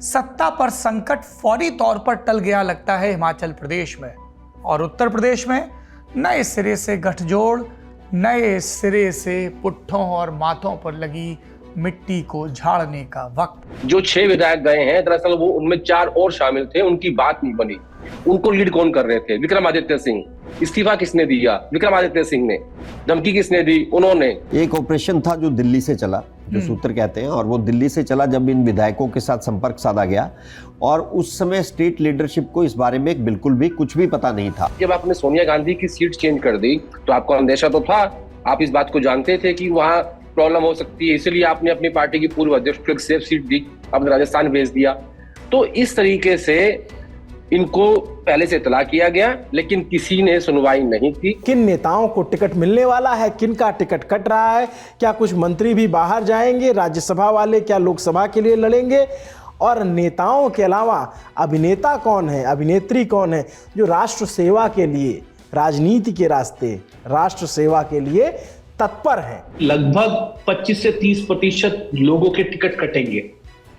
सत्ता पर संकट फौरी तौर पर टल गया लगता है हिमाचल प्रदेश में, और उत्तर प्रदेश में नए सिरे से गठजोड़, नए सिरे से पुट्ठों और माथों पर लगी मिट्टी को झाड़ने का वक्त। जो 6 विधायक गए हैं, दरअसल वो उनमें 4 और शामिल थे, उनकी बात नहीं बनी। उनको लीड कौन कर रहे थे? विक्रमादित्य सिंह। इस्तीफा किसने दिया? विक्रमादित्य सिंह ने। धमकी किसने दी? उन्होंने। एक ऑपरेशन था जो दिल्ली से चला, जो सूत्र कहते हैं, और वो दिल्ली से चला जब इन विधायकों के साथ संपर्क साधा गया, और उस समय स्टेट लीडरशिप को इस बारे में बिल्कुल भी कुछ भी पता नहीं था। जब आपने सोनिया गांधी की सीट चेंज कर दी तो आपको अंदेशा तो था, आप इस बात को जानते थे कि वहां प्रॉब्लम हो सकती है, इसलिए आपने अपनी पार्टी की पूर्व अध्यक्ष को एक सेफ सीट दी, आपने राजस्थान भेज दिया। तो इस तरीके से इनको पहले से इतला किया गया, लेकिन किसी ने सुनवाई नहीं की। किन नेताओं को टिकट मिलने वाला है, किन का टिकट कट रहा है, क्या कुछ मंत्री भी बाहर जाएंगे, राज्यसभा वाले क्या लोकसभा के लिए लड़ेंगे, और नेताओं के अलावा अभिनेता कौन है, अभिनेत्री कौन है जो राष्ट्र सेवा के लिए, राजनीति के रास्ते राष्ट्र सेवा के लिए तत्पर है। लगभग 25 से 30% लोगों के टिकट कटेंगे,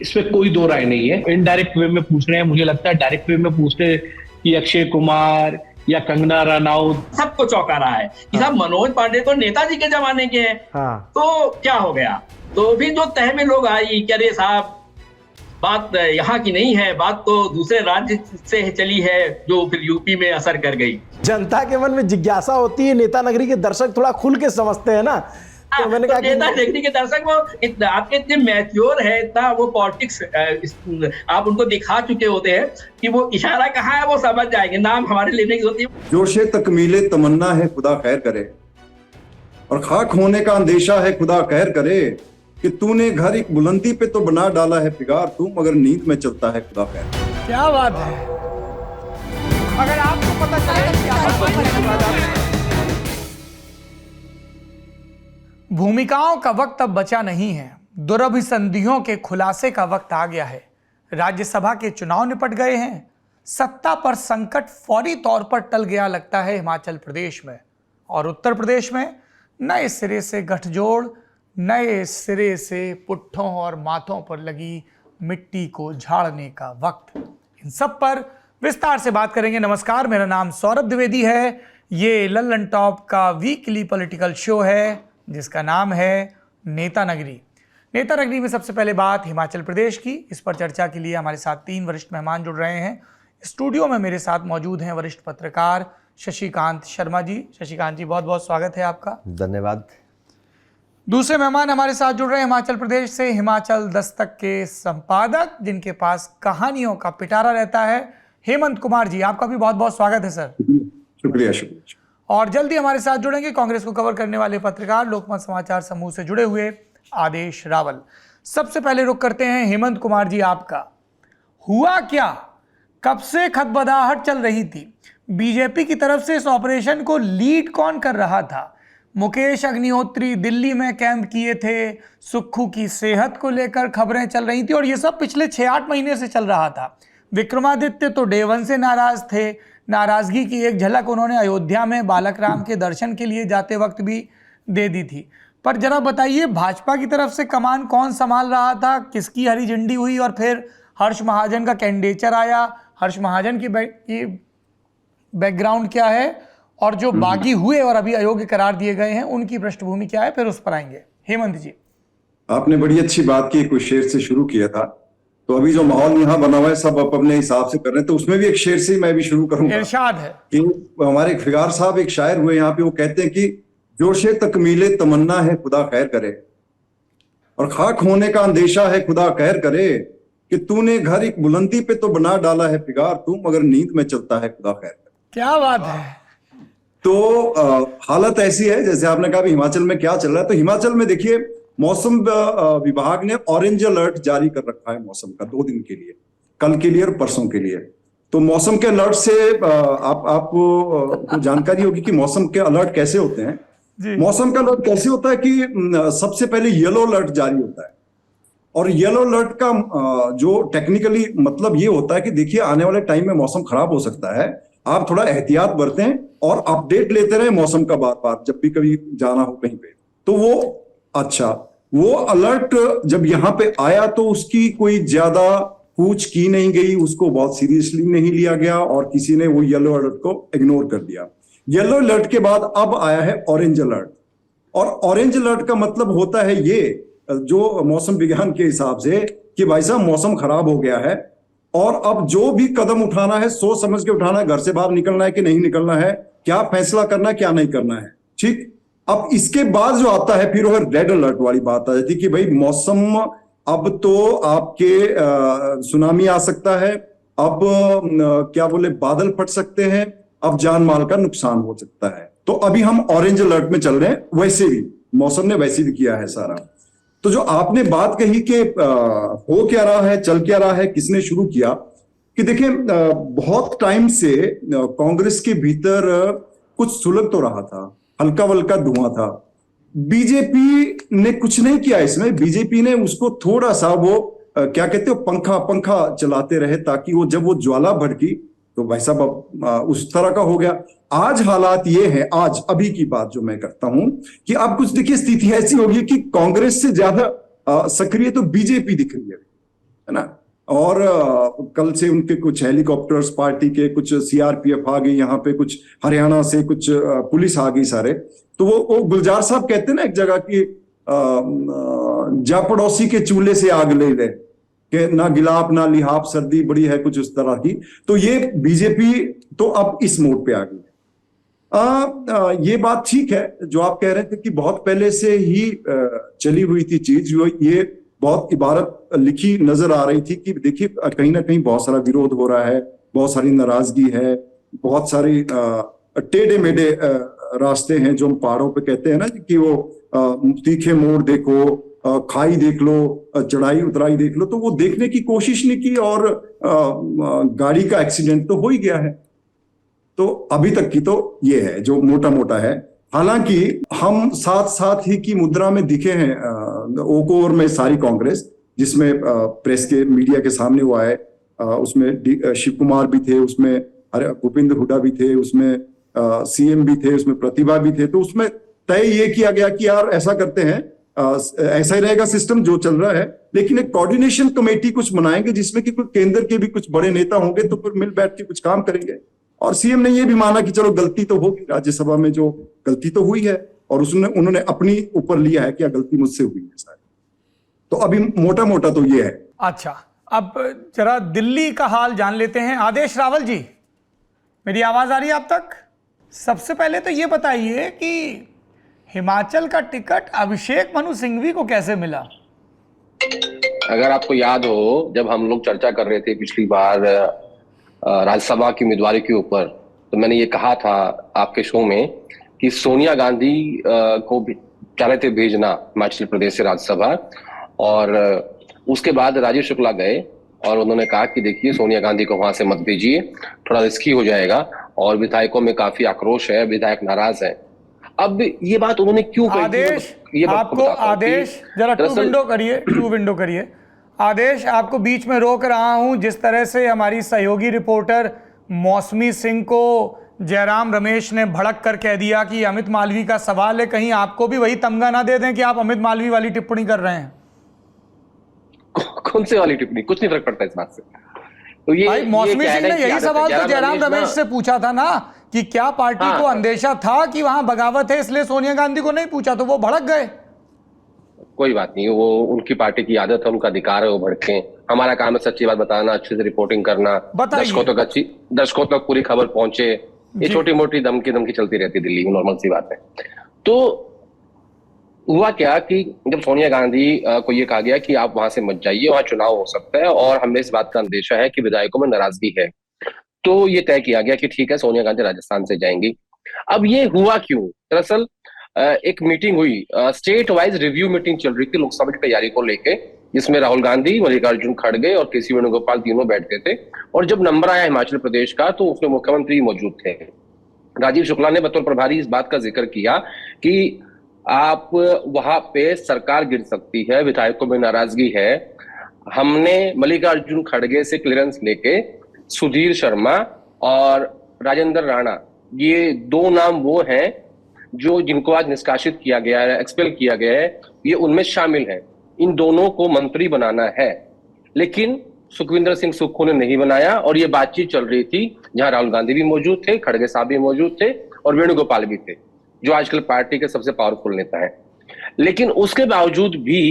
इसमें कोई दो राय नहीं है। इनडायरेक्ट वे में पूछ रहे हैं, मुझे लगता है डायरेक्ट वे में पूछ रहे कि अक्षय कुमार या कंगना रनौत सबको चौंका रहा है कि साहब मनोज पांडे तो नेताजी के जमाने के हैं। तो क्या हो गया? तो भी जो तह में लोग आई कि अरे साहब बात यहाँ की नहीं है, बात तो दूसरे राज्य से चली है, जो फिर यूपी में असर कर गई। जनता के मन में जिज्ञासा होती है, नेता नगरी के दर्शक थोड़ा खुल के समझते हैं ना। तो मैंने कहा नेता नगरी के दर्शक वो आपके इतने मैच्योर है, इतना वो पॉलिटिक्स आप उनको दिखा चुके होते हैं कि वो इशारा कहाँ है वो समझ जाएंगे, नाम हमारे लेने की होती है। जोशे तकमीले तमन्ना है खुदा खैर करे, और खाक होने का अंदेशा है खुदा खैर करे, कि तूने घर एक बुलंदी पे तो बना डाला है फिगार, तू मगर नींद में चलता है खुदा खैर। क्या बात है। अगर आपको पता चले भूमिकाओं का वक्त अब बचा नहीं है, दुरभिसंधियों के खुलासे का वक्त आ गया है। राज्यसभा के चुनाव निपट गए हैं, सत्ता पर संकट फौरी तौर पर टल गया लगता है हिमाचल प्रदेश में, और उत्तर प्रदेश में नए सिरे से गठजोड़, नए सिरे से पुट्ठों और माथों पर लगी मिट्टी को झाड़ने का वक्त। इन सब पर विस्तार से बात करेंगे। नमस्कार, मेरा नाम सौरभ द्विवेदी है। ये लल्लन टॉप का वीकली पॉलिटिकल शो है जिसका नाम है नेता नगरी। नेता नगरी में सबसे पहले बात हिमाचल प्रदेश की। इस पर चर्चा के लिए हमारे साथ 3 वरिष्ठ मेहमान जुड़ रहे हैं। स्टूडियो में मेरे साथ मौजूद हैं वरिष्ठ पत्रकार शशिकांत शर्मा जी। शशिकांत जी, बहुत बहुत स्वागत है आपका। धन्यवाद। दूसरे मेहमान हमारे साथ जुड़ रहे हैं हिमाचल प्रदेश से, हिमाचल दस्तक के संपादक, जिनके पास कहानियों का पिटारा रहता है, हेमंत कुमार जी। आपका भी बहुत बहुत स्वागत है सर। शुक्रिया शुक्रिया। और जल्दी हमारे साथ जुड़ेंगे कांग्रेस को कवर करने वाले पत्रकार, लोकमत समाचार समूह से जुड़े हुए आदेश रावल। सबसे पहले रुख करते हैं हेमंत कुमार जी आपका। हुआ क्या? कब से खतबदाहट चल रही थी? बीजेपी की तरफ से इस ऑपरेशन को लीड कौन कर रहा था? मुकेश अग्निहोत्री दिल्ली में कैंप किए थे, सुक्खू की सेहत को लेकर खबरें चल रही थी, और ये सब पिछले 6-8 महीने से चल रहा था। विक्रमादित्य तो डे 1 से नाराज थे। नाराजगी की एक झलक उन्होंने अयोध्या में बालक राम के दर्शन के लिए जाते वक्त भी दे दी थी। पर जरा बताइए, भाजपा की तरफ से कमान कौन संभाल रहा था? किसकी हरी झंडी हुई और फिर हर्ष महाजन का कैंडिडेचर आया? हर्ष महाजन की बैकग्राउंड क्या है, और जो बागी हुए और अभी अयोग्य करार दिए गए हैं उनकी पृष्ठभूमि क्या है? फिर उस पर आएंगे। हेमंत जी, आपने बड़ी अच्छी बात की, कुछ शेर से शुरू किया था, तो अभी जो माहौल यहाँ बना हुआ है सब अपने हिसाब से कर रहे हैं, तो उसमें भी एक शेर से मैं भी शुरू करूंगा। इरशाद है कि हमारे फिगार साहब एक शायर हुए यहाँ पे, वो कहते हैं कि जोशे तकमीले तमन्ना है खुदा खैर करे, और खाक होने का अंदेशा है खुदा खैर करे, कि तूने घर एक बुलंदी पे तो बना डाला है फिगार, तू मगर नींद में चलता है खुदा खैर करे। क्या बात है। तो हालत ऐसी है, जैसे आपने कहा हिमाचल में क्या चल रहा है, तो हिमाचल में देखिए मौसम विभाग ने ऑरेंज अलर्ट जारी कर रखा है मौसम का 2 दिन के लिए, कल के लिए और परसों के लिए। तो मौसम के अलर्ट से आपको जानकारी होगी कि मौसम के अलर्ट कैसे होते हैं। मौसम का अलर्ट कैसे होता है कि सबसे पहले येलो अलर्ट जारी होता है, और येलो अलर्ट का जो टेक्निकली मतलब ये होता है कि देखिए आने वाले टाइम में मौसम खराब हो सकता है, आप थोड़ा एहतियात बरतें और अपडेट लेते रहे मौसम का बार बार जब भी कभी जाना हो कहीं पे। तो वो अलर्ट जब यहाँ पे आया तो उसकी कोई ज्यादा पूछ की नहीं गई, उसको बहुत सीरियसली नहीं लिया गया और किसी ने वो येलो अलर्ट को इग्नोर कर दिया। येलो अलर्ट के बाद अब आया है ऑरेंज अलर्ट, और ऑरेंज अलर्ट का मतलब होता है ये, जो मौसम विज्ञान के हिसाब से, कि भाई साहब मौसम खराब हो गया है और अब जो भी कदम उठाना है सोच समझ के उठाना है, घर से बाहर निकलना है कि नहीं निकलना है, क्या फैसला करना है क्या नहीं करना है। ठीक, अब इसके बाद जो आता है फिर वो रेड अलर्ट वाली बात आ जाती है कि भाई मौसम अब तो आपके सुनामी आ सकता है, अब क्या बोले बादल फट सकते हैं, अब जान माल का नुकसान हो सकता है। तो अभी हम ऑरेंज अलर्ट में चल रहे हैं, वैसे भी मौसम ने वैसे भी किया है सारा। तो जो आपने बात कही कि हो क्या रहा है, चल क्या रहा है, किसने शुरू किया, कि देखिए बहुत टाइम से कांग्रेस के भीतर कुछ सुलग तो रहा था, हल्का वल्का धुआं था। बीजेपी ने कुछ नहीं किया इसमें, बीजेपी ने उसको थोड़ा सा वो क्या कहते हो पंखा चलाते रहे, ताकि वो जब वो ज्वाला भड़की तो भाई साहब उस तरह का हो गया। आज हालात ये है, आज अभी की बात जो मैं करता हूं, कि अब कुछ देखिए स्थिति ऐसी होगी कि कांग्रेस से ज्यादा सक्रिय तो बीजेपी दिख रही है ना। और कल से उनके कुछ हेलीकॉप्टर्स पार्टी के, कुछ सीआरपीएफ आ गई यहाँ पे, कुछ हरियाणा से कुछ पुलिस आ गई सारे। तो वो गुलजार साहब कहते हैं ना एक जगह की, जा पड़ोसी के चूल्हे से आग ले ले, कि ना गिलाप ना लिहाफ सर्दी बड़ी है, कुछ उस तरह की। तो ये बीजेपी तो अब इस मोड पे आ गई। ये बात ठीक है जो आप कह रहे थे कि बहुत पहले से ही चली हुई थी चीज, जो ये बहुत इबारत लिखी नजर आ रही थी कि देखिए कहीं ना कहीं बहुत सारा विरोध हो रहा है, बहुत सारी नाराजगी है, बहुत सारी टेढ़े मेढ़े रास्ते हैं जो हम पहाड़ों पे कहते हैं ना कि वो तीखे मोड़ देखो, खाई देख लो, चढ़ाई उतराई देख लो। तो वो देखने की कोशिश नहीं की और गाड़ी का एक्सीडेंट तो हो ही गया है। तो अभी तक की तो ये है जो मोटा मोटा है। हालांकि हम साथ साथ ही की मुद्रा में दिखे हैं ओकोर में सारी कांग्रेस, जिसमें प्रेस के मीडिया के सामने वो आए, उसमें शिव कुमार भी थे, उसमें भूपेंद्र हुड्डा भी थे, उसमें सीएम भी थे, उसमें प्रतिभा भी थे। तो उसमें तय ये किया गया कि यार ऐसा करते हैं, ऐसा ही रहेगा सिस्टम जो चल रहा है, लेकिन एक कोऑर्डिनेशन कमेटी कुछ बनाएंगे जिसमें कि कुछ केंद्र के भी कुछ बड़े नेता होंगे, तो फिर मिल बैठ के कुछ काम करेंगे। और सीएम ने ये भी माना कि चलो गलती तो होगी, राज्यसभा में जो गलती तो हुई है, और उन्होंने अपनी ऊपर लिया है कि गलती मुझसे हुई है सारी। तो अभी मोटा मोटा तो ये है। अच्छा, अब जरा दिल्ली का हाल जान लेते हैं। आदेश रावल जी, मेरी आवाज आ रही है आप तक? सबसे पहले तो ये बताइए कि हिमाचल का टिकट अभिषेक मनु सिंघवी को कैसे मिला? अगर आपको याद हो, जब हम लोग चर्चा कर रहे थे पिछली बार राज्यसभा की उम्मीदवारी के ऊपर, तो मैंने ये कहा था आपके शो में कि सोनिया गांधी को चाह रहे थे भेजना हिमाचल प्रदेश से राज्यसभा, और उसके बाद राजीव शुक्ला गए और उन्होंने कहा कि देखिए सोनिया गांधी को वहां से मत भेजिए, थोड़ा रिस्की हो जाएगा, और विधायकों में काफी आक्रोश है, विधायक नाराज है। अब ये बात उन्होंने क्यों कही? आदेश, ये आपको आदेश जरा टू विंडो करिए। आदेश, आपको बीच में रोक रहा हूं। जिस तरह से हमारी सहयोगी रिपोर्टर मौसमी सिंह को जयराम रमेश ने भड़क कर कह दिया कि अमित मालवी का सवाल है, कहीं आपको भी वही तमगा ना दे दें कि आप अमित मालवी वाली टिप्पणी कर रहे हैं। कौन से वाली टिप्पणी? कुछ नहीं फर्क पड़ता इस बात से। तो ये भाई मौसमी सिंह ने यही सवाल तो जयराम रमेश से पूछा था ना, कि क्या पार्टी को अंदेशा था कि वहां बगावत है, इसलिए सोनिया गांधी को नहीं पूछा, तो वो भड़क गए। कोई बात नहीं, वो उनकी पार्टी की आदत है, उनका अधिकार है वो भड़के। हमारा काम है सच्ची बात बताना, अच्छे से रिपोर्टिंग करना, दर्शकों तक पूरी खबर पहुंचे। ये छोटी मोटी धमकी चलती रहती दिल्ली में, नॉर्मल सी बात है। तो हुआ क्या कि जब सोनिया गांधी को ये कहा गया कि आप वहां से मत जाइए, वहां चुनाव हो सकता है और हमें इस बात का अंदेशा है कि विधायकों में नाराजगी है, तो ये तय किया गया कि ठीक है सोनिया गांधी राजस्थान से जाएंगी। अब ये हुआ क्यों? दरअसल एक मीटिंग हुई, स्टेट वाइज रिव्यू मीटिंग चल रही थी लोकसभा की तैयारी को लेके, जिसमें राहुल गांधी, मल्लिकार्जुन खड़गे और केसी वेणुगोपाल तीनों बैठते थे। और जब नंबर आया हिमाचल प्रदेश का, तो उसमें मुख्यमंत्री मौजूद थे। राजीव शुक्ला ने बतौर प्रभारी इस बात का जिक्र किया कि आप वहां पे सरकार गिर सकती है, विधायकों में नाराजगी है। हमने मल्लिकार्जुन खड़गे से क्लियरेंस लेके सुधीर शर्मा और राजेंद्र राणा, ये दो नाम वो हैं जो जिनको आज निष्कासित किया गया है, एक्सपेल किया गया है, ये उनमें शामिल है। इन दोनों को मंत्री बनाना है। लेकिन सुखविंदर सिंह सुक्खू ने नहीं बनाया, और ये बातचीत चल रही थी जहां राहुल गांधी भी मौजूद थे, खड़गे साहब भी मौजूद थे और वेणुगोपाल भी थे, जो आजकल पार्टी के सबसे पावरफुल नेता हैं। लेकिन उसके बावजूद भी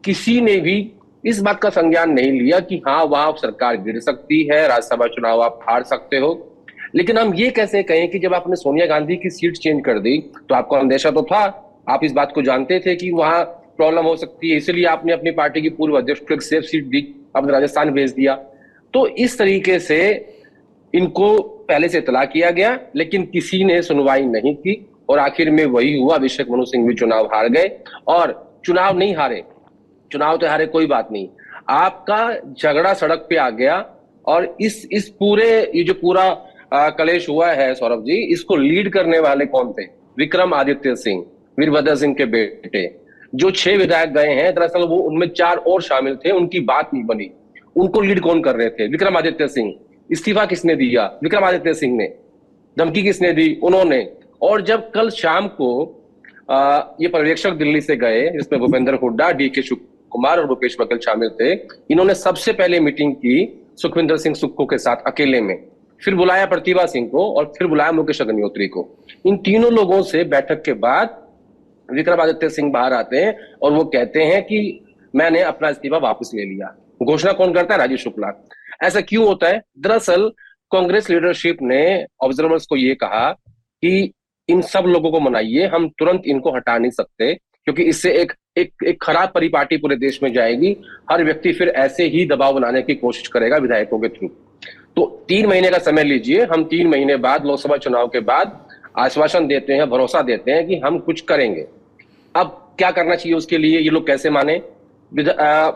किसी ने भी इस बात का संज्ञान नहीं लिया कि हाँ, वहां सरकार गिर सकती है, राज्यसभा चुनाव आप हार सकते हो। लेकिन हम ये कैसे कहें कि जब आपने सोनिया गांधी की सीट चेंज कर दी तो आपको अंदेशा तो था, आप इस बात को जानते थे कि वहां प्रॉब्लम हो सकती है, इसलिए आपने अपनी पार्टी की पूर्व अध्यक्ष को एक सेफ सीट दी, आपने राजस्थान भेज दिया। तो इस तरीके से इनको पहले से इतला किया गया, लेकिन किसी ने सुनवाई नहीं की और आखिर में वही हुआ। अभिषेक मनु सिंह भी चुनाव हार गए, और चुनाव नहीं हारे, चुनाव तो हारे कोई बात नहीं, आपका झगड़ा सड़क पे आ गया। और इस पूरे ये जो पूरा कलेश हुआ है सौरभ जी, इसको लीड करने वाले कौन थे? विक्रमादित्य सिंह, वीरभद्र सिंह के बेटे, जो 6 विधायक गए हैं, दरअसल वो उनमें 4 और शामिल थे, उनकी बात नहीं बनी। उनको लीड कौन कर रहे थे? विक्रमादित्य सिंह। इस्तीफा किसने दिया? विक्रमादित्य सिंह ने। धमकी किसने दी? उन्होंने। और जब कल शाम को ये पर्यवेक्षक दिल्ली से गए, जिसमें भूपेंद्र हुड्डा, डीके शिव कुमार और भूपेश बघेल शामिल थे, इन्होंने सबसे पहले मीटिंग की सुखविंदर सिंह सुक्खू के साथ अकेले में, फिर बुलाया प्रतिभा सिंह को और फिर बुलाया मुकेश अग्निहोत्री को। इन तीनों लोगों से बैठक के बाद विक्रमादित्य सिंह बाहर आते हैं और वो कहते हैं कि मैंने अपना इस्तीफा वापस ले लिया। घोषणा कौन करता है? राजीव शुक्ला। ऐसा क्यों होता है? दरअसल कांग्रेस लीडरशिप ने ऑब्जर्वर्स को ये कहा कि इन सब लोगों को मनाइए, हम तुरंत इनको हटा नहीं सकते, क्योंकि इससे एक खराब परिपाटी पूरे देश में जाएगी। हर व्यक्ति फिर ऐसे ही दबाव बनाने की कोशिश करेगा विधायकों के थ्रू। तो 3 महीने का समय लीजिए, हम 3 महीने बाद लोकसभा चुनाव के बाद आश्वासन देते हैं, भरोसा देते हैं कि हम कुछ करेंगे। अब क्या करना चाहिए उसके लिए ये लोग कैसे माने?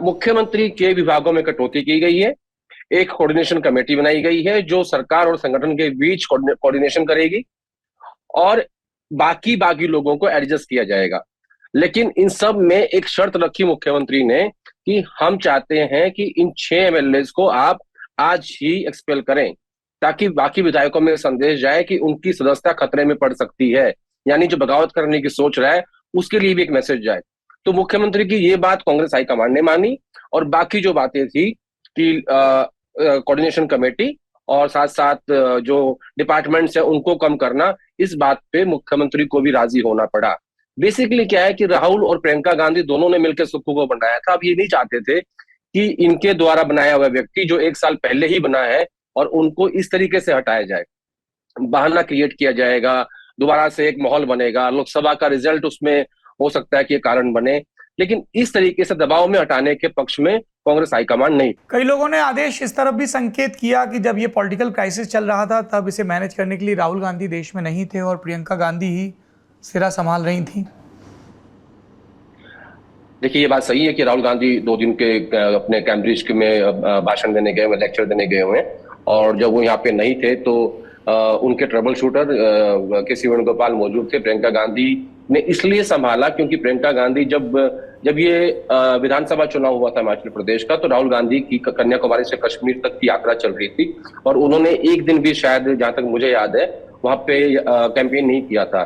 मुख्यमंत्री के विभागों में कटौती की गई है, एक कोऑर्डिनेशन कमेटी बनाई गई है जो सरकार और संगठन के बीच कोऑर्डिनेशन करेगी, और बाकी लोगों को एडजस्ट किया जाएगा। लेकिन इन सब में एक शर्त रखी मुख्यमंत्री ने कि हम चाहते हैं कि इन 6 एमएलएज को आप आज ही एक्सपेल करें, ताकि बाकी विधायकों में संदेश जाए कि उनकी सदस्यता खतरे में पड़ सकती है, यानी जो बगावत करने की सोच रहा है उसके लिए भी एक मैसेज जाए। तो मुख्यमंत्री की ये बात कांग्रेस हाईकमांड ने मानी, और बाकी जो बातें थी कि कोऑर्डिनेशन कमेटी और साथ साथ जो डिपार्टमेंट्स है उनको कम करना, इस बात पे मुख्यमंत्री को भी राजी होना पड़ा। बेसिकली क्या है कि राहुल और प्रियंका गांधी दोनों ने मिलकर सुक्खू को बनाया था। अब ये नहीं चाहते थे कि इनके द्वारा बनाया हुआ व्यक्ति जो 1 साल पहले ही बना है और उनको इस तरीके से हटाया जाए, बहाना क्रिएट किया जाएगा, दोबारा से एक माहौल बनेगा, लोकसभा का रिजल्ट उसमें हो सकता है कि कारण बने। लेकिन इस तरीके से दबाव में हटाने के पक्ष में कांग्रेस हाईकमांड नहीं। कई लोगों ने आदेश इस तरफ भी संकेत किया कि जब ये पॉलिटिकल क्राइसिस चल रहा था तब इसे मैनेज करने के लिए राहुल गांधी देश में नहीं थे और प्रियंका गांधी ही सिरा संभाल रही थी। देखिए, ये बात सही है कि राहुल गांधी 2 दिन के अपने कैम्ब्रिज में भाषण देने गए हुए, लेक्चर देने गए हुए, और जब वो यहाँ पे नहीं थे तो उनके ट्रबल शूटर के वेणुगोपाल मौजूद थे। प्रियंका गांधी ने इसलिए संभाला क्योंकि प्रियंका गांधी जब ये विधानसभा चुनाव हुआ था हिमाचल प्रदेश का, तो राहुल गांधी की कन्याकुमारी से कश्मीर तक की यात्रा चल रही थी, और उन्होंने एक दिन भी शायद, जहां तक मुझे याद है, वहां पे कैंपेन नहीं किया था।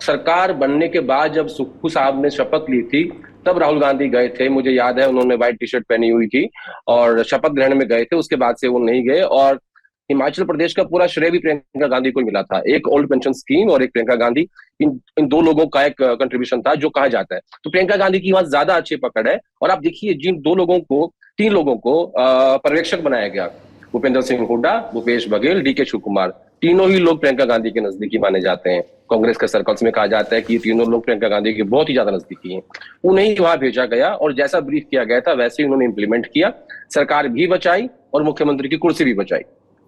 सरकार बनने के बाद जब सुक्खू साहब ने शपथ ली थी तब राहुल गांधी गए थे, मुझे याद है, उन्होंने व्हाइट टी शर्ट पहनी हुई थी और शपथ ग्रहण में गए थे। उसके बाद से वो नहीं गए, और हिमाचल प्रदेश का पूरा श्रेय भी प्रियंका गांधी को मिला था। एक ओल्ड पेंशन स्कीम और एक प्रियंका गांधी, इन 2 लोगों का एक कंट्रीब्यूशन था जो कहा जाता है। तो प्रियंका गांधी की वहां ज्यादा अच्छी पकड़ है। और आप देखिए, जिन 3 लोगों को पर्यवेक्षक बनाया गया, भूपेंद्र सिंह हुड्डा, भूपेश बघेल, डीके शिव कुमार, तीनों ही लोग प्रियंका गांधी के नजदीकी माने जाते हैं। कांग्रेस के सर्कल्स में कहा जाता है कि ये तीनों लोग प्रियंका गांधी के बहुत ही ज्यादा नजदीकी हैं। उन्हें ही वहां भेजा गया और जैसा ब्रीफ किया गया था वैसे ही उन्होंने इंप्लीमेंट किया। सरकार भी बचाई और मुख्यमंत्री की कुर्सी भी बचाई।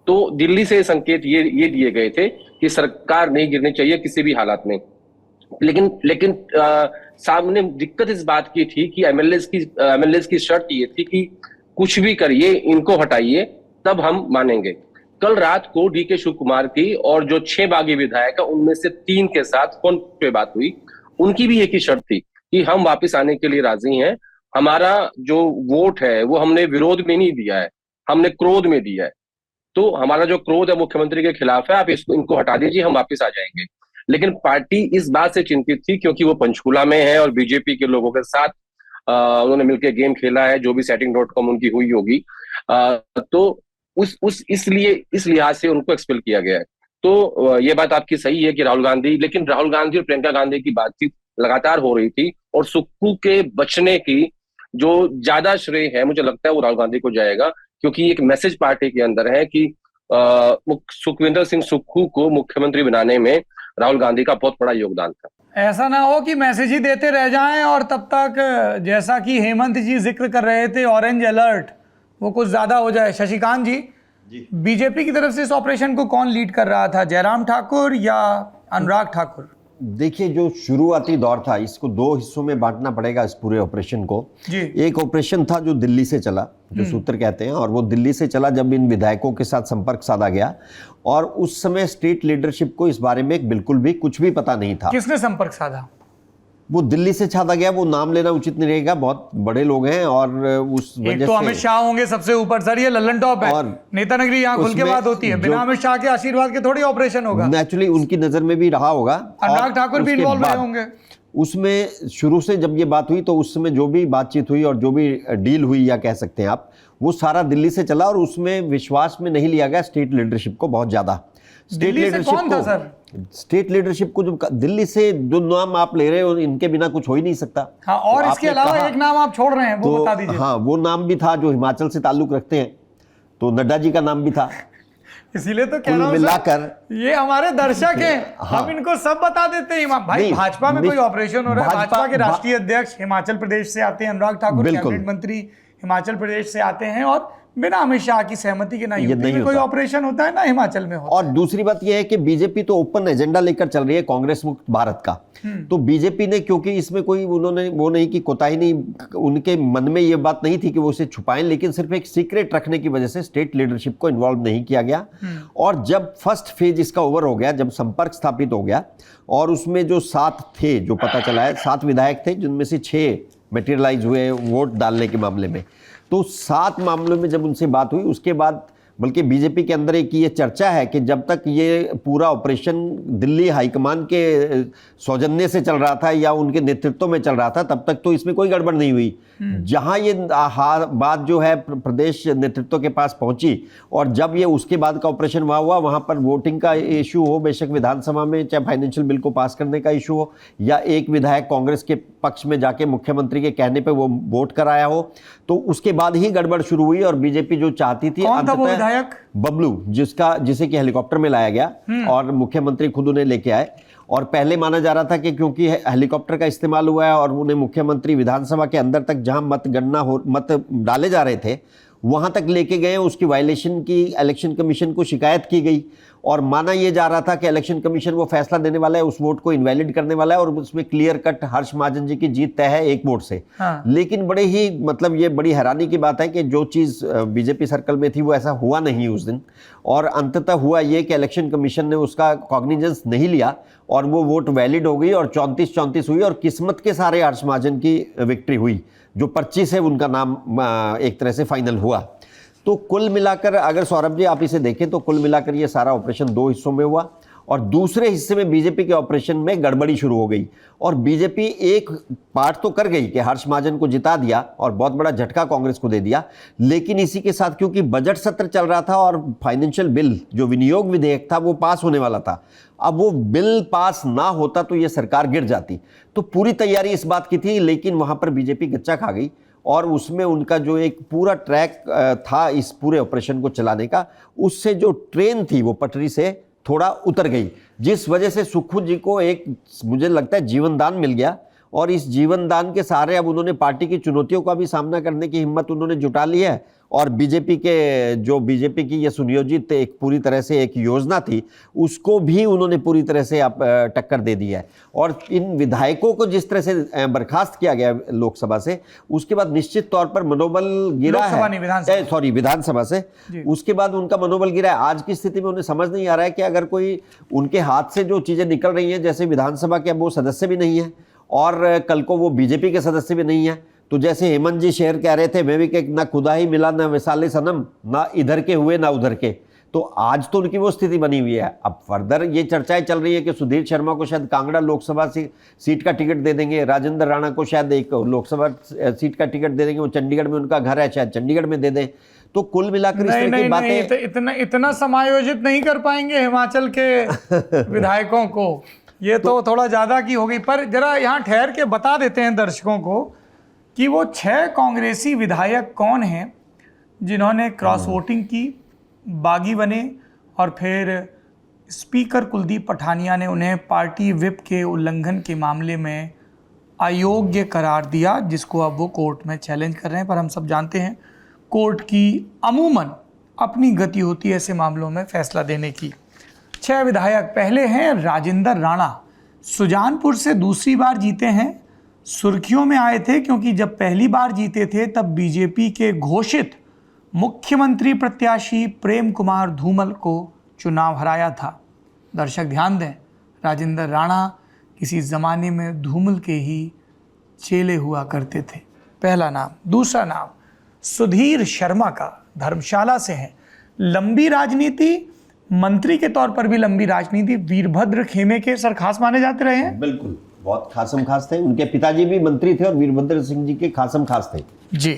तो दिल्ली से संकेत ये दिए गए थे कि सरकार नहीं गिरनी चाहिए किसी भी हालात में। लेकिन सामने दिक्कत इस बात की थी कि एमएलएज की शर्त ये थी कि कुछ भी करिए, इनको हटाइए, तब हम मानेंगे। कल रात को डीके शिव कुमार की और जो 6 बागी विधायक है उनमें से 3 के साथ फोन पे बात हुई। उनकी भी एक ही शर्त थी कि हम वापस आने के लिए राजी हैं। हमारा जो वोट है वो हमने विरोध में नहीं दिया है, हमने क्रोध में दिया है। तो हमारा जो क्रोध है मुख्यमंत्री के खिलाफ है, आप इनको हटा दीजिए, हम वापस आ जाएंगे। लेकिन पार्टी इस बात से चिंतित थी क्योंकि वो पंचकूला में है और बीजेपी के लोगों के साथ उन्होंने मिलकर गेम खेला है, जो भी setting.com उनकी हुई होगी। तो इस लिहाज से उनको एक्सपेल किया गया है। तो ये बात आपकी सही है कि लेकिन राहुल गांधी और प्रियंका गांधी की बातचीत लगातार हो रही थी, और सुक्खू के बचने की जो ज्यादा श्रेय है मुझे लगता है वो राहुल गांधी को जाएगा, क्योंकि एक मैसेज पार्टी के अंदर है कि सुखविंदर सिंह सुक्खू को मुख्यमंत्री बनाने में राहुल गांधी का बहुत बड़ा योगदान था। ऐसा ना हो कि मैसेज ही देते रह जाएं और तब तक जैसा कि हेमंत जी जिक्र कर रहे थे ऑरेंज अलर्ट, वो कुछ ज्यादा हो जाए। शशिकांत जी, बीजेपी की तरफ से इस ऑपरेशन को कौन लीड कर रहा था, जयराम ठाकुर या अनुराग ठाकुर? देखिए, जो शुरुआती दौर था इसको दो हिस्सों में बांटना पड़ेगा इस पूरे ऑपरेशन को जी। एक ऑपरेशन था जो दिल्ली से चला, जो सूत्र कहते हैं, और वो दिल्ली से चला जब इन विधायकों के साथ संपर्क साधा गया, और उस समय स्टेट लीडरशिप को इस बारे में बिल्कुल भी कुछ भी पता नहीं था। किसने संपर्क साधा? वो दिल्ली से छाता गया, वो नाम लेना उचित नहीं रहेगा, बहुत बड़े लोग हैं, और उस वजह तो अमित शाह होंगे सबसे ऊपर सर, ये लल्लन टॉप है, और नेता नगरी यहाँ खुल के बात होती है, बिना अमित शाह के आशीर्वाद के थोड़ी ऑपरेशन होगा। नेचुरली उनकी नजर में भी रहा होगा, अनुराग ठाकुर भी इन्वॉल्व रहे होंगे उसमें। शुरू से जब ये बात हुई तो उस समय जो भी बातचीत हुई और जो भी डील हुई या कह सकते हैं आप, वो सारा दिल्ली से चला, और उसमें विश्वास में नहीं लिया गया स्टेट लीडरशिप को बहुत ज्यादा। स्टेट लीडरशिप को जो दिल्ली से जो नाम आप ले रहे हो, इनके बिना कुछ हो ही नहीं सकता। हाँ, और तो इसके अलावा एक नाम आप छोड़ रहे हैं, वो बता दीजिए। हाँ, वो नाम भी था जो हिमाचल से ताल्लुक रखते हैं, तो नड्डा जी का नाम भी था। इसीलिए तो कह रहा हूं मिलाकर, ये हमारे दर्शक हैं, हाँ, हम इनको सब बता देते हैं। भाई, भाजपा में कोई ऑपरेशन हो रहा है, भाजपा के राष्ट्रीय अध्यक्ष हिमाचल प्रदेश से आते हैं, अनुराग ठाकुर कैबिनेट मंत्री हिमाचल प्रदेश से आते हैं, और बिना अमित शाह की सहमति के ना यूपी में कोई ऑपरेशन होता है ना हिमाचल में होता है। और दूसरी बात यह है कि बीजेपी तो ओपन एजेंडा लेकर चल रही है, कांग्रेस मुक्त भारत का। तो बीजेपी ने, क्योंकि इसमें कोई उन्होंने वो नहीं की कोताही नहीं, उनके मन में ये बात नहीं थी कि वो उसे छुपाएं, लेकिन सिर्फ एक सीक्रेट रखने की वजह से स्टेट लीडरशिप को इन्वॉल्व नहीं किया गया। और जब फर्स्ट फेज इसका ओवर हो गया, जब संपर्क स्थापित हो गया, और उसमें जो 7 थे, जो पता चला है 7 विधायक थे, जिनमें से 6 मटेरियलाइज हुए वोट डालने के मामले में, तो 7 मामलों में जब उनसे बात हुई, उसके बाद बल्कि बीजेपी के अंदर एक ये चर्चा है कि जब तक ये पूरा ऑपरेशन दिल्ली हाईकमान के सौजन्य से चल रहा था या उनके नेतृत्व में चल रहा था, तब तक तो इसमें कोई गड़बड़ नहीं हुई। जहां ये बात जो है प्रदेश नेतृत्व के पास पहुंची, और जब ये उसके बाद का ऑपरेशन वहाँ हुआ, वहाँ पर वोटिंग का इशू हो, बेशक विधानसभा में चाहे फाइनेंशियल बिल को पास करने का इशू हो, या एक विधायक कांग्रेस के पक्ष में जाके मुख्यमंत्री के कहने पर वो वोट कराया हो, तो उसके बाद ही गड़बड़ शुरू हुई। और बीजेपी जो चाहती थी, बबलू, जिसे कि हेलीकॉप्टर में लाया गया और मुख्यमंत्री खुद उन्हें लेके आए, और पहले माना जा रहा था कि क्योंकि हेलीकॉप्टर का इस्तेमाल हुआ है और उन्हें मुख्यमंत्री विधानसभा के अंदर तक जहां मत डाले जा रहे थे वहां तक लेके गए, उसकी वायलेशन की इलेक्शन कमीशन को शिकायत की गई, और माना यह जा रहा था कि इलेक्शन कमीशन वो फैसला देने वाला है, उस वोट को इनवैलिड करने वाला है, और उसमें क्लियर कट हर्ष महाजन जी की जीत तय है 1 वोट से। हाँ। लेकिन बड़े ही ये बड़ी हैरानी की बात है कि जो चीज़ बीजेपी सर्कल में थी वो ऐसा हुआ नहीं उस दिन, और अंततः हुआ ये कि इलेक्शन कमीशन ने उसका कॉग्निजेंस नहीं लिया, और वो वोट वैलिड हो गई, और 34-34 हुई, और किस्मत के सारे हर्ष महाजन की विक्ट्री हुई। जो 25 है उनका नाम एक तरह से फाइनल हुआ। तो कुल मिलाकर, अगर सौरभ जी आप इसे देखें, तो कुल मिलाकर ये सारा ऑपरेशन 2 हिस्सों में हुआ, और दूसरे हिस्से में बीजेपी के ऑपरेशन में गड़बड़ी शुरू हो गई, और बीजेपी एक पार्ट तो कर गई कि हर्ष महाजन को जिता दिया और बहुत बड़ा झटका कांग्रेस को दे दिया, लेकिन इसी के साथ क्योंकि बजट सत्र चल रहा था और फाइनेंशियल बिल जो विनियोग विधेयक था वो पास होने वाला था, अब वो बिल पास ना होता तो ये सरकार गिर जाती। तो पूरी तैयारी इस बात की थी, लेकिन वहां पर बीजेपी गच्चा खा गई, और उसमें उनका जो एक पूरा ट्रैक था इस पूरे ऑपरेशन को चलाने का, उससे जो ट्रेन थी वो पटरी से थोड़ा उतर गई, जिस वजह से सुक्खू जी को एक, मुझे लगता है, जीवन दान मिल गया, और इस जीवन दान के सहारे अब उन्होंने पार्टी की चुनौतियों का भी सामना करने की हिम्मत उन्होंने जुटा ली है, और बीजेपी की ये सुनियोजित एक पूरी तरह से एक योजना थी, उसको भी उन्होंने पूरी तरह से टक्कर दे दी है। और इन विधायकों को जिस तरह से बर्खास्त किया गया लोकसभा से, उसके बाद निश्चित तौर पर मनोबल गिरा है, विधानसभा से उसके बाद उनका मनोबल गिरा है। आज की स्थिति में उन्हें समझ नहीं आ रहा है कि अगर कोई उनके हाथ से जो चीज़ें निकल रही हैं, जैसे विधानसभा के अब वो सदस्य भी नहीं है, और कल को वो बीजेपी के सदस्य भी नहीं है, तो जैसे हेमंत जी शेर कह रहे थे, मैं भी कि ना खुदा ही मिला ना विसाले सनम, ना इधर के हुए ना उधर के, तो आज तो उनकी वो स्थिति बनी हुई है। अब फर्दर ये चर्चाएं चल रही है कि सुधीर शर्मा को शायद कांगड़ा लोकसभा सीट का टिकट दे देंगे, राजेंद्र राणा को शायद एक लोकसभा सीट का टिकट दे देंगे, वो चंडीगढ़ में उनका घर है, शायद चंडीगढ़ में दे दें। तो कुल मिलाकर इस तरह की बातें इतना समायोजित नहीं कर पाएंगे हिमाचल के विधायकों को, ये तो थोड़ा ज्यादा की हो गई। पर जरा यहाँ ठहर के बता देते हैं दर्शकों को कि वो 6 कांग्रेसी विधायक कौन हैं जिन्होंने क्रॉस वोटिंग की, बागी बने और फिर स्पीकर कुलदीप पठानिया ने उन्हें पार्टी व्हिप के उल्लंघन के मामले में अयोग्य करार दिया, जिसको अब वो कोर्ट में चैलेंज कर रहे हैं। पर हम सब जानते हैं कोर्ट की अमूमन अपनी गति होती है ऐसे मामलों में फैसला देने की। 6 विधायक, पहले हैं राजेंद्र राणा, सुजानपुर से दूसरी बार जीते हैं। सुर्खियों में आए थे क्योंकि जब पहली बार जीते थे तब बीजेपी के घोषित मुख्यमंत्री प्रत्याशी प्रेम कुमार धूमल को चुनाव हराया था। दर्शक ध्यान दें, राजेंद्र राणा किसी ज़माने में धूमल के ही चेले हुआ करते थे, पहला नाम। दूसरा नाम सुधीर शर्मा का, धर्मशाला से हैं, लंबी राजनीति, मंत्री के तौर पर भी लंबी राजनीति, वीरभद्र खेमे के सरखास माने जाते रहे हैं। बिल्कुल, बहुत खासम खास थे, उनके पिताजी भी मंत्री थे और वीरभद्र सिंह जी के खासम खास थे जी।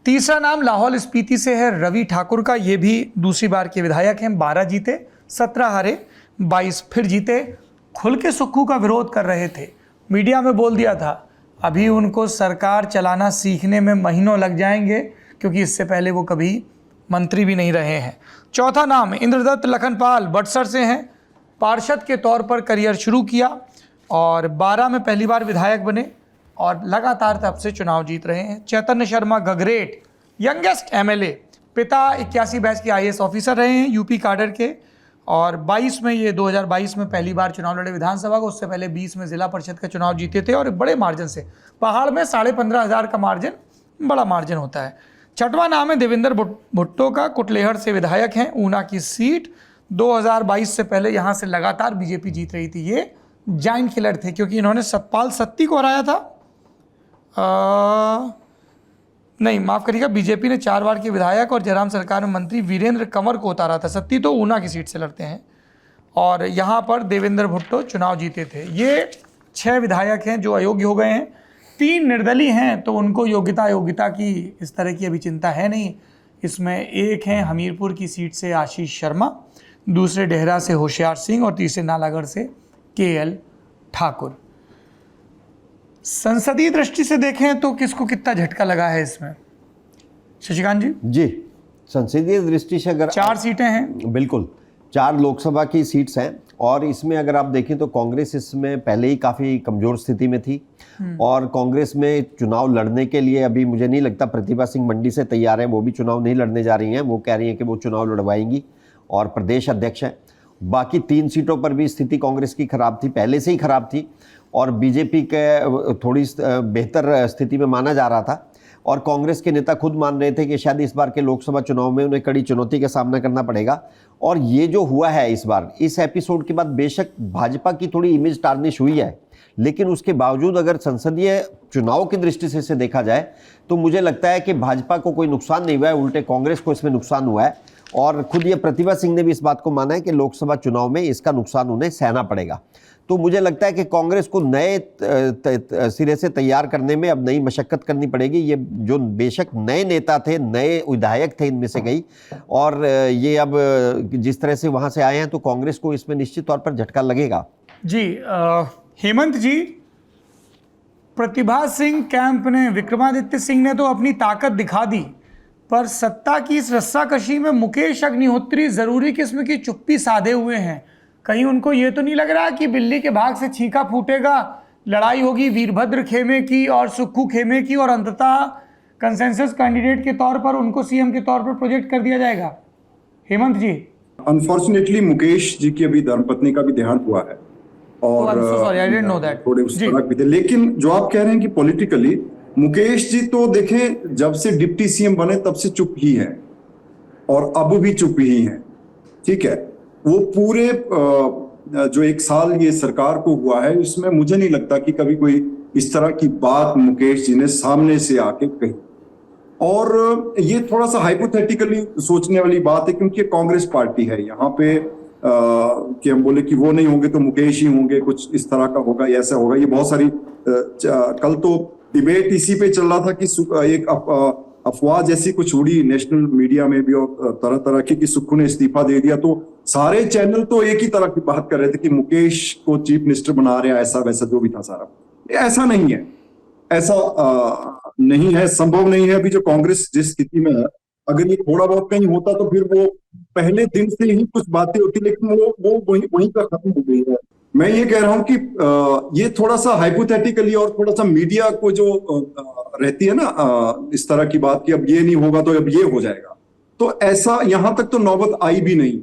तीसरा नाम लाहौल स्पीति से है रवि ठाकुर का, ये भी दूसरी बार के विधायक हैं। 12 जीते, 17 हारे, 22 फिर जीते। खुल के सुक्खू का विरोध कर रहे थे, मीडिया में बोल दिया था अभी उनको सरकार चलाना सीखने में महीनों लग जाएंगे, क्योंकि इससे पहले वो कभी मंत्री भी नहीं रहे हैं। चौथा नाम इंद्रदत्त लखनपाल, बड़सर से हैं, पार्षद के तौर पर करियर शुरू किया और 12 में पहली बार विधायक बने और लगातार तब से चुनाव जीत रहे हैं। चैतन्य शर्मा गगरेट, यंगेस्ट एमएलए, पिता 81 बैच के आईएएस ऑफिसर रहे हैं यूपी काडर के, और 22 में ये 2022 में पहली बार चुनाव लड़े विधानसभा को, उससे पहले 20 में जिला परिषद का चुनाव जीते थे और बड़े मार्जिन से। पहाड़ में 15,500 का मार्जिन बड़ा मार्जिन होता है। छठवां नाम है देवेंद्र भुट्टो का, कुटलेहड़ से विधायक हैं, ऊना की सीट। 2022 से पहले यहाँ से लगातार बीजेपी जीत रही थी। ये जाइंट किलर थे क्योंकि इन्होंने सतपाल सत्ती को हराया था, नहीं माफ़ करिएगा, बीजेपी ने 4 बार के विधायक और जयराम सरकार में मंत्री वीरेंद्र कंवर को उतारा था। सत्ती तो ऊना की सीट से लड़ते हैं और यहाँ पर देवेंद्र भुट्टो चुनाव जीते थे। ये 6 विधायक हैं जो अयोग्य हो गए हैं। 3 निर्दलीय हैं तो उनको योग्यता की इस तरह की अभी चिंता है नहीं। इसमें एक हैं हमीरपुर की सीट से आशीष शर्मा, दूसरे डेहरा से होशियार सिंह और तीसरे नालागढ़ से KL ठाकुर। संसदीय दृष्टि से देखें तो किसको कितना झटका लगा है इसमें, शशिकांत जी? जी, संसदीय दृष्टि से अगर 4 सीटें हैं, बिल्कुल 4 लोकसभा की सीट्स हैं और इसमें अगर आप देखें तो कांग्रेस इसमें पहले ही काफ़ी कमज़ोर स्थिति में थी और कांग्रेस में चुनाव लड़ने के लिए अभी मुझे नहीं लगता प्रतिभा सिंह मंडी से तैयार हैं, वो भी चुनाव नहीं लड़ने जा रही हैं। वो कह रही हैं कि वो चुनाव लड़वाएंगी और प्रदेश अध्यक्ष हैं। बाकी 3 सीटों पर भी स्थिति कांग्रेस की खराब थी, पहले से ही खराब थी और बीजेपी के थोड़ी बेहतर स्थिति में माना जा रहा था और कांग्रेस के नेता खुद मान रहे थे कि शायद इस बार के लोकसभा चुनाव में उन्हें कड़ी चुनौती का सामना करना पड़ेगा। और ये जो हुआ है इस बार, इस एपिसोड के बाद बेशक भाजपा की थोड़ी इमेज टार्निश हुई है, लेकिन उसके बावजूद अगर संसदीय चुनाव की दृष्टि से इसे देखा जाए तो मुझे लगता है कि भाजपा को कोई नुकसान नहीं हुआ है, उल्टे कांग्रेस को इसमें नुकसान हुआ है। और खुद ये प्रतिभा सिंह ने भी इस बात को माना है कि लोकसभा चुनाव में इसका नुकसान उन्हें सहना पड़ेगा। तो मुझे लगता है कि कांग्रेस को नए सिरे से तैयार करने में अब नई मशक्कत करनी पड़ेगी। ये जो बेशक नए नेता थे, नए विधायक थे इनमें से कई, और ये अब जिस तरह से वहाँ से आए हैं तो कांग्रेस को इसमें निश्चित तौर पर झटका लगेगा। जी हेमंत जी, प्रतिभा सिंह कैंप ने, विक्रमादित्य सिंह ने तो अपनी ताकत दिखा दी, पर सत्ता की इस रस्साकशी में मुकेश अग्निहोत्री जरूरी किस्म की चुप्पी साधे हुए हैं। कहीं उनको ये तो नहीं लग रहा कि बिल्ली के भाग से छींका फूटेगा, लड़ाई होगी वीरभद्र खेमे की और सुक्खू खेमे की और अंततः कंसेंसस कैंडिडेट के तौर पर उनको सीएम के तौर पर प्रोजेक्ट कर दिया जाएगा? हेमंत जी, अनफॉर्चुनेटली मुकेश जी की अभी धर्मपत्नी का भी देहांत हुआ है और थोड़े उस तरह भी थे। लेकिन जो आप कह रहे हैं कि पॉलिटिकली मुकेश जी तो देखें जब से डिप्टी सीएम बने तब से चुप ही है और अब भी चुप ही है। ठीक है, वो पूरे जो 1 साल ये सरकार को हुआ है इसमें मुझे नहीं लगता कि कभी कोई इस तरह की बात मुकेश जी ने सामने से आके कही। और ये थोड़ा सा हाइपोथेटिकली सोचने वाली बात है क्योंकि कांग्रेस पार्टी है यहाँ पे कि हम बोले कि वो नहीं होंगे तो मुकेश ही होंगे, कुछ इस तरह का होगा, ऐसा होगा। ये बहुत सारी कल तो डिबेट इसी पे चल रहा था कि एक अफवाह जैसी कुछ उड़ी नेशनल मीडिया में भी और तरह तरह की कि सुक्खू ने इस्तीफा दे दिया, तो सारे चैनल तो एक ही तरह की बात कर रहे थे कि मुकेश को चीफ मिनिस्टर बना रहे हैं, ऐसा वैसा जो भी था सारा। ऐसा नहीं है, ऐसा नहीं है, संभव नहीं है। अभी जो कांग्रेस जिस स्थिति में है, अगर ये थोड़ा बहुत कहीं होता तो फिर वो पहले दिन से ही कुछ बातें होती, लेकिन वो वहीं पर खत्म हो गई है। मैं ये कह रहा हूं कि ये थोड़ा सा हाइपोथेटिकली और थोड़ा सा मीडिया को जो रहती है ना इस तरह की बात कि अब ये नहीं होगा तो अब ये हो जाएगा, तो ऐसा यहां तक तो नौबत आई भी नहीं।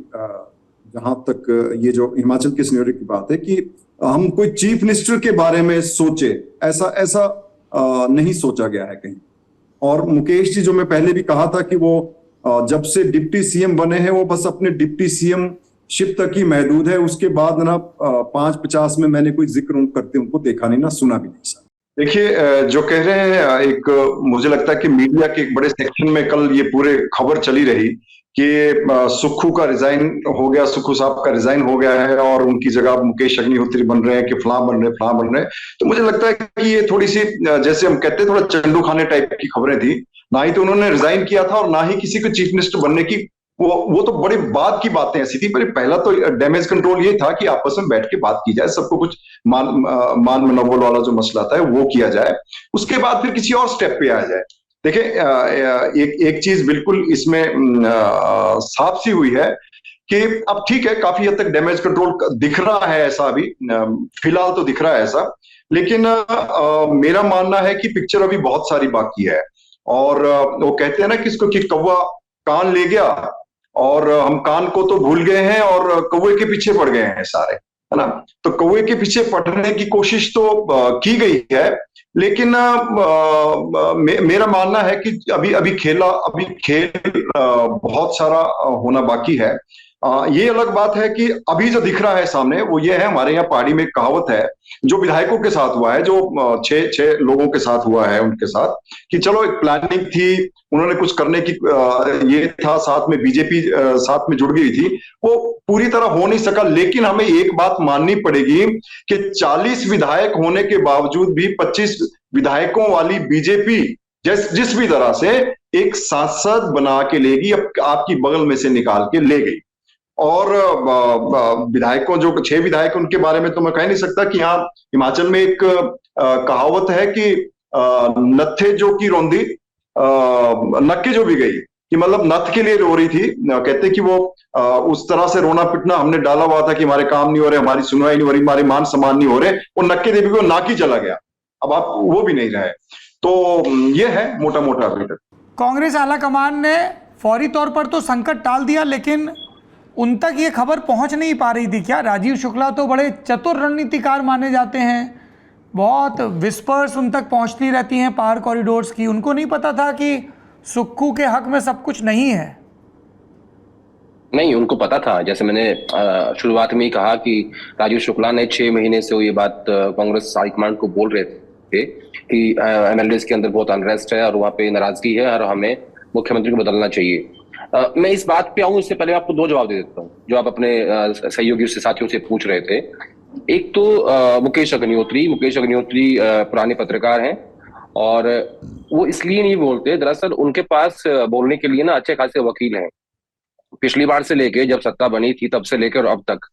जहां तक ये जो हिमाचल के सिनेरियो की बात है कि हम कोई चीफ मिनिस्टर के बारे में सोचे, ऐसा नहीं सोचा गया है कहीं। और मुकेश जी, जो मैं पहले भी कहा था कि वो जब से डिप्टी सीएम बने हैं वो बस अपने डिप्टी सीएम शिप तक ही महदूद है, उसके बाद ना 5-50 में मैंने कोई जिक्र करते उनको देखा नहीं, ना सुना भी नहीं। सर देखिए, जो कह रहे हैं, एक मुझे लगता है कि मीडिया के एक बड़े सेक्शन में कल ये पूरे खबर चली रही कि सुक्खू का रिजाइन हो गया, सुक्खू साहब का रिजाइन हो गया है और उनकी जगह मुकेश अग्निहोत्री बन रहे हैं कि फलां बन रहे हैं। तो मुझे लगता है कि ये थोड़ी सी, जैसे हम कहते हैं, थोड़ा चंडू खाने टाइप की खबरें थी। ना ही तो उन्होंने रिजाइन किया था और ना ही किसी को चीफ मिनिस्टर बनने की वो तो बड़ी बात की बातें ऐसी थी। पर पहला तो डैमेज कंट्रोल ये था कि आपस में बैठ के बात की जाए, सबको कुछ मान मनोबल वाला जो मसला था वो किया जाए, उसके बाद फिर किसी और स्टेप पे आ जाए। देखिए, एक चीज बिल्कुल इसमें साफ सी हुई है कि अब ठीक है, काफी हद तक डैमेज कंट्रोल दिख रहा है, ऐसा अभी फिलहाल तो दिख रहा है ऐसा। लेकिन मेरा मानना है कि पिक्चर अभी बहुत सारी बाकी है। और वो कहते हैं ना किसको कि कौवा कान ले गया और हम कान को तो भूल गए हैं और कौवे के पीछे पड़ गए हैं सारे, है ना। तो कौवे के पीछे पड़ने की कोशिश तो की गई है, लेकिन मेरा मानना है कि अभी खेल बहुत सारा होना बाकी है। ये अलग बात है कि अभी जो दिख रहा है सामने वो ये है, हमारे यहाँ पहाड़ी में एक कहावत है जो विधायकों के साथ हुआ है, जो छह लोगों के साथ हुआ है उनके साथ, कि चलो एक प्लानिंग थी, उन्होंने कुछ करने की ये था, साथ में बीजेपी साथ में जुड़ गई थी, वो पूरी तरह हो नहीं सका। लेकिन हमें एक बात माननी पड़ेगी कि 40 विधायक होने के बावजूद भी 25 विधायकों वाली बीजेपी जिस भी तरह से एक सांसद बना के लेगी, आपकी बगल में से निकाल के ले गई। और विधायकों, जो 6 विधायक, उनके बारे में तो मैं कह नहीं सकता कि यहाँ हिमाचल में एक कहावत है कि नत्थे जो की रोंदी नक्के जो भी गई, कि मतलब नथ के लिए रो रही थी। कहते कि वो उस तरह से रोना पिटना हमने डाला हुआ था कि हमारे काम नहीं हो रहे, हमारी सुनवाई नहीं हो रही, हमारे मान सम्मान नहीं हो रहे, वो नक्के देवी को नाक ही चला गया, अब आप वो भी नहीं रहे। तो ये है मोटा मोटा अभी तक। कांग्रेस आला कमान ने फौरी तौर पर तो संकट टाल दिया, लेकिन उन तक ये खबर पहुंच नहीं पा रही थी क्या? राजीव शुक्ला तो बड़े चतुर रणनीतिकार माने जाते हैं, बहुत विस्पर्स उन तक पहुंचती रहती हैं पार कॉरिडोर्स की। उनको नहीं पता था कि सुक्खू के हक में सब कुछ नहीं है? नहीं, उनको पता था। जैसे मैंने शुरुआत में ही कहा कि राजीव शुक्ला ने 6 महीने से ये बात कांग्रेस हाईकमांड को बोल रहे थे कि एमएलएस के अंदर बहुत अनरेस्ट है और वहां पे नाराजगी है और हमें मुख्यमंत्री को बदलना चाहिए। मैं इस बात पे आऊं, इससे पहले आपको 2 जवाब दे देता हूं जो आप अपने सहयोगियों से, साथियों से पूछ रहे थे। एक तो मुकेश अग्निहोत्री पुराने पत्रकार हैं और वो इसलिए नहीं बोलते, दरअसल उनके पास बोलने के लिए ना अच्छे खासे वकील हैं। पिछली बार से लेके जब सत्ता बनी थी तब से लेकर अब तक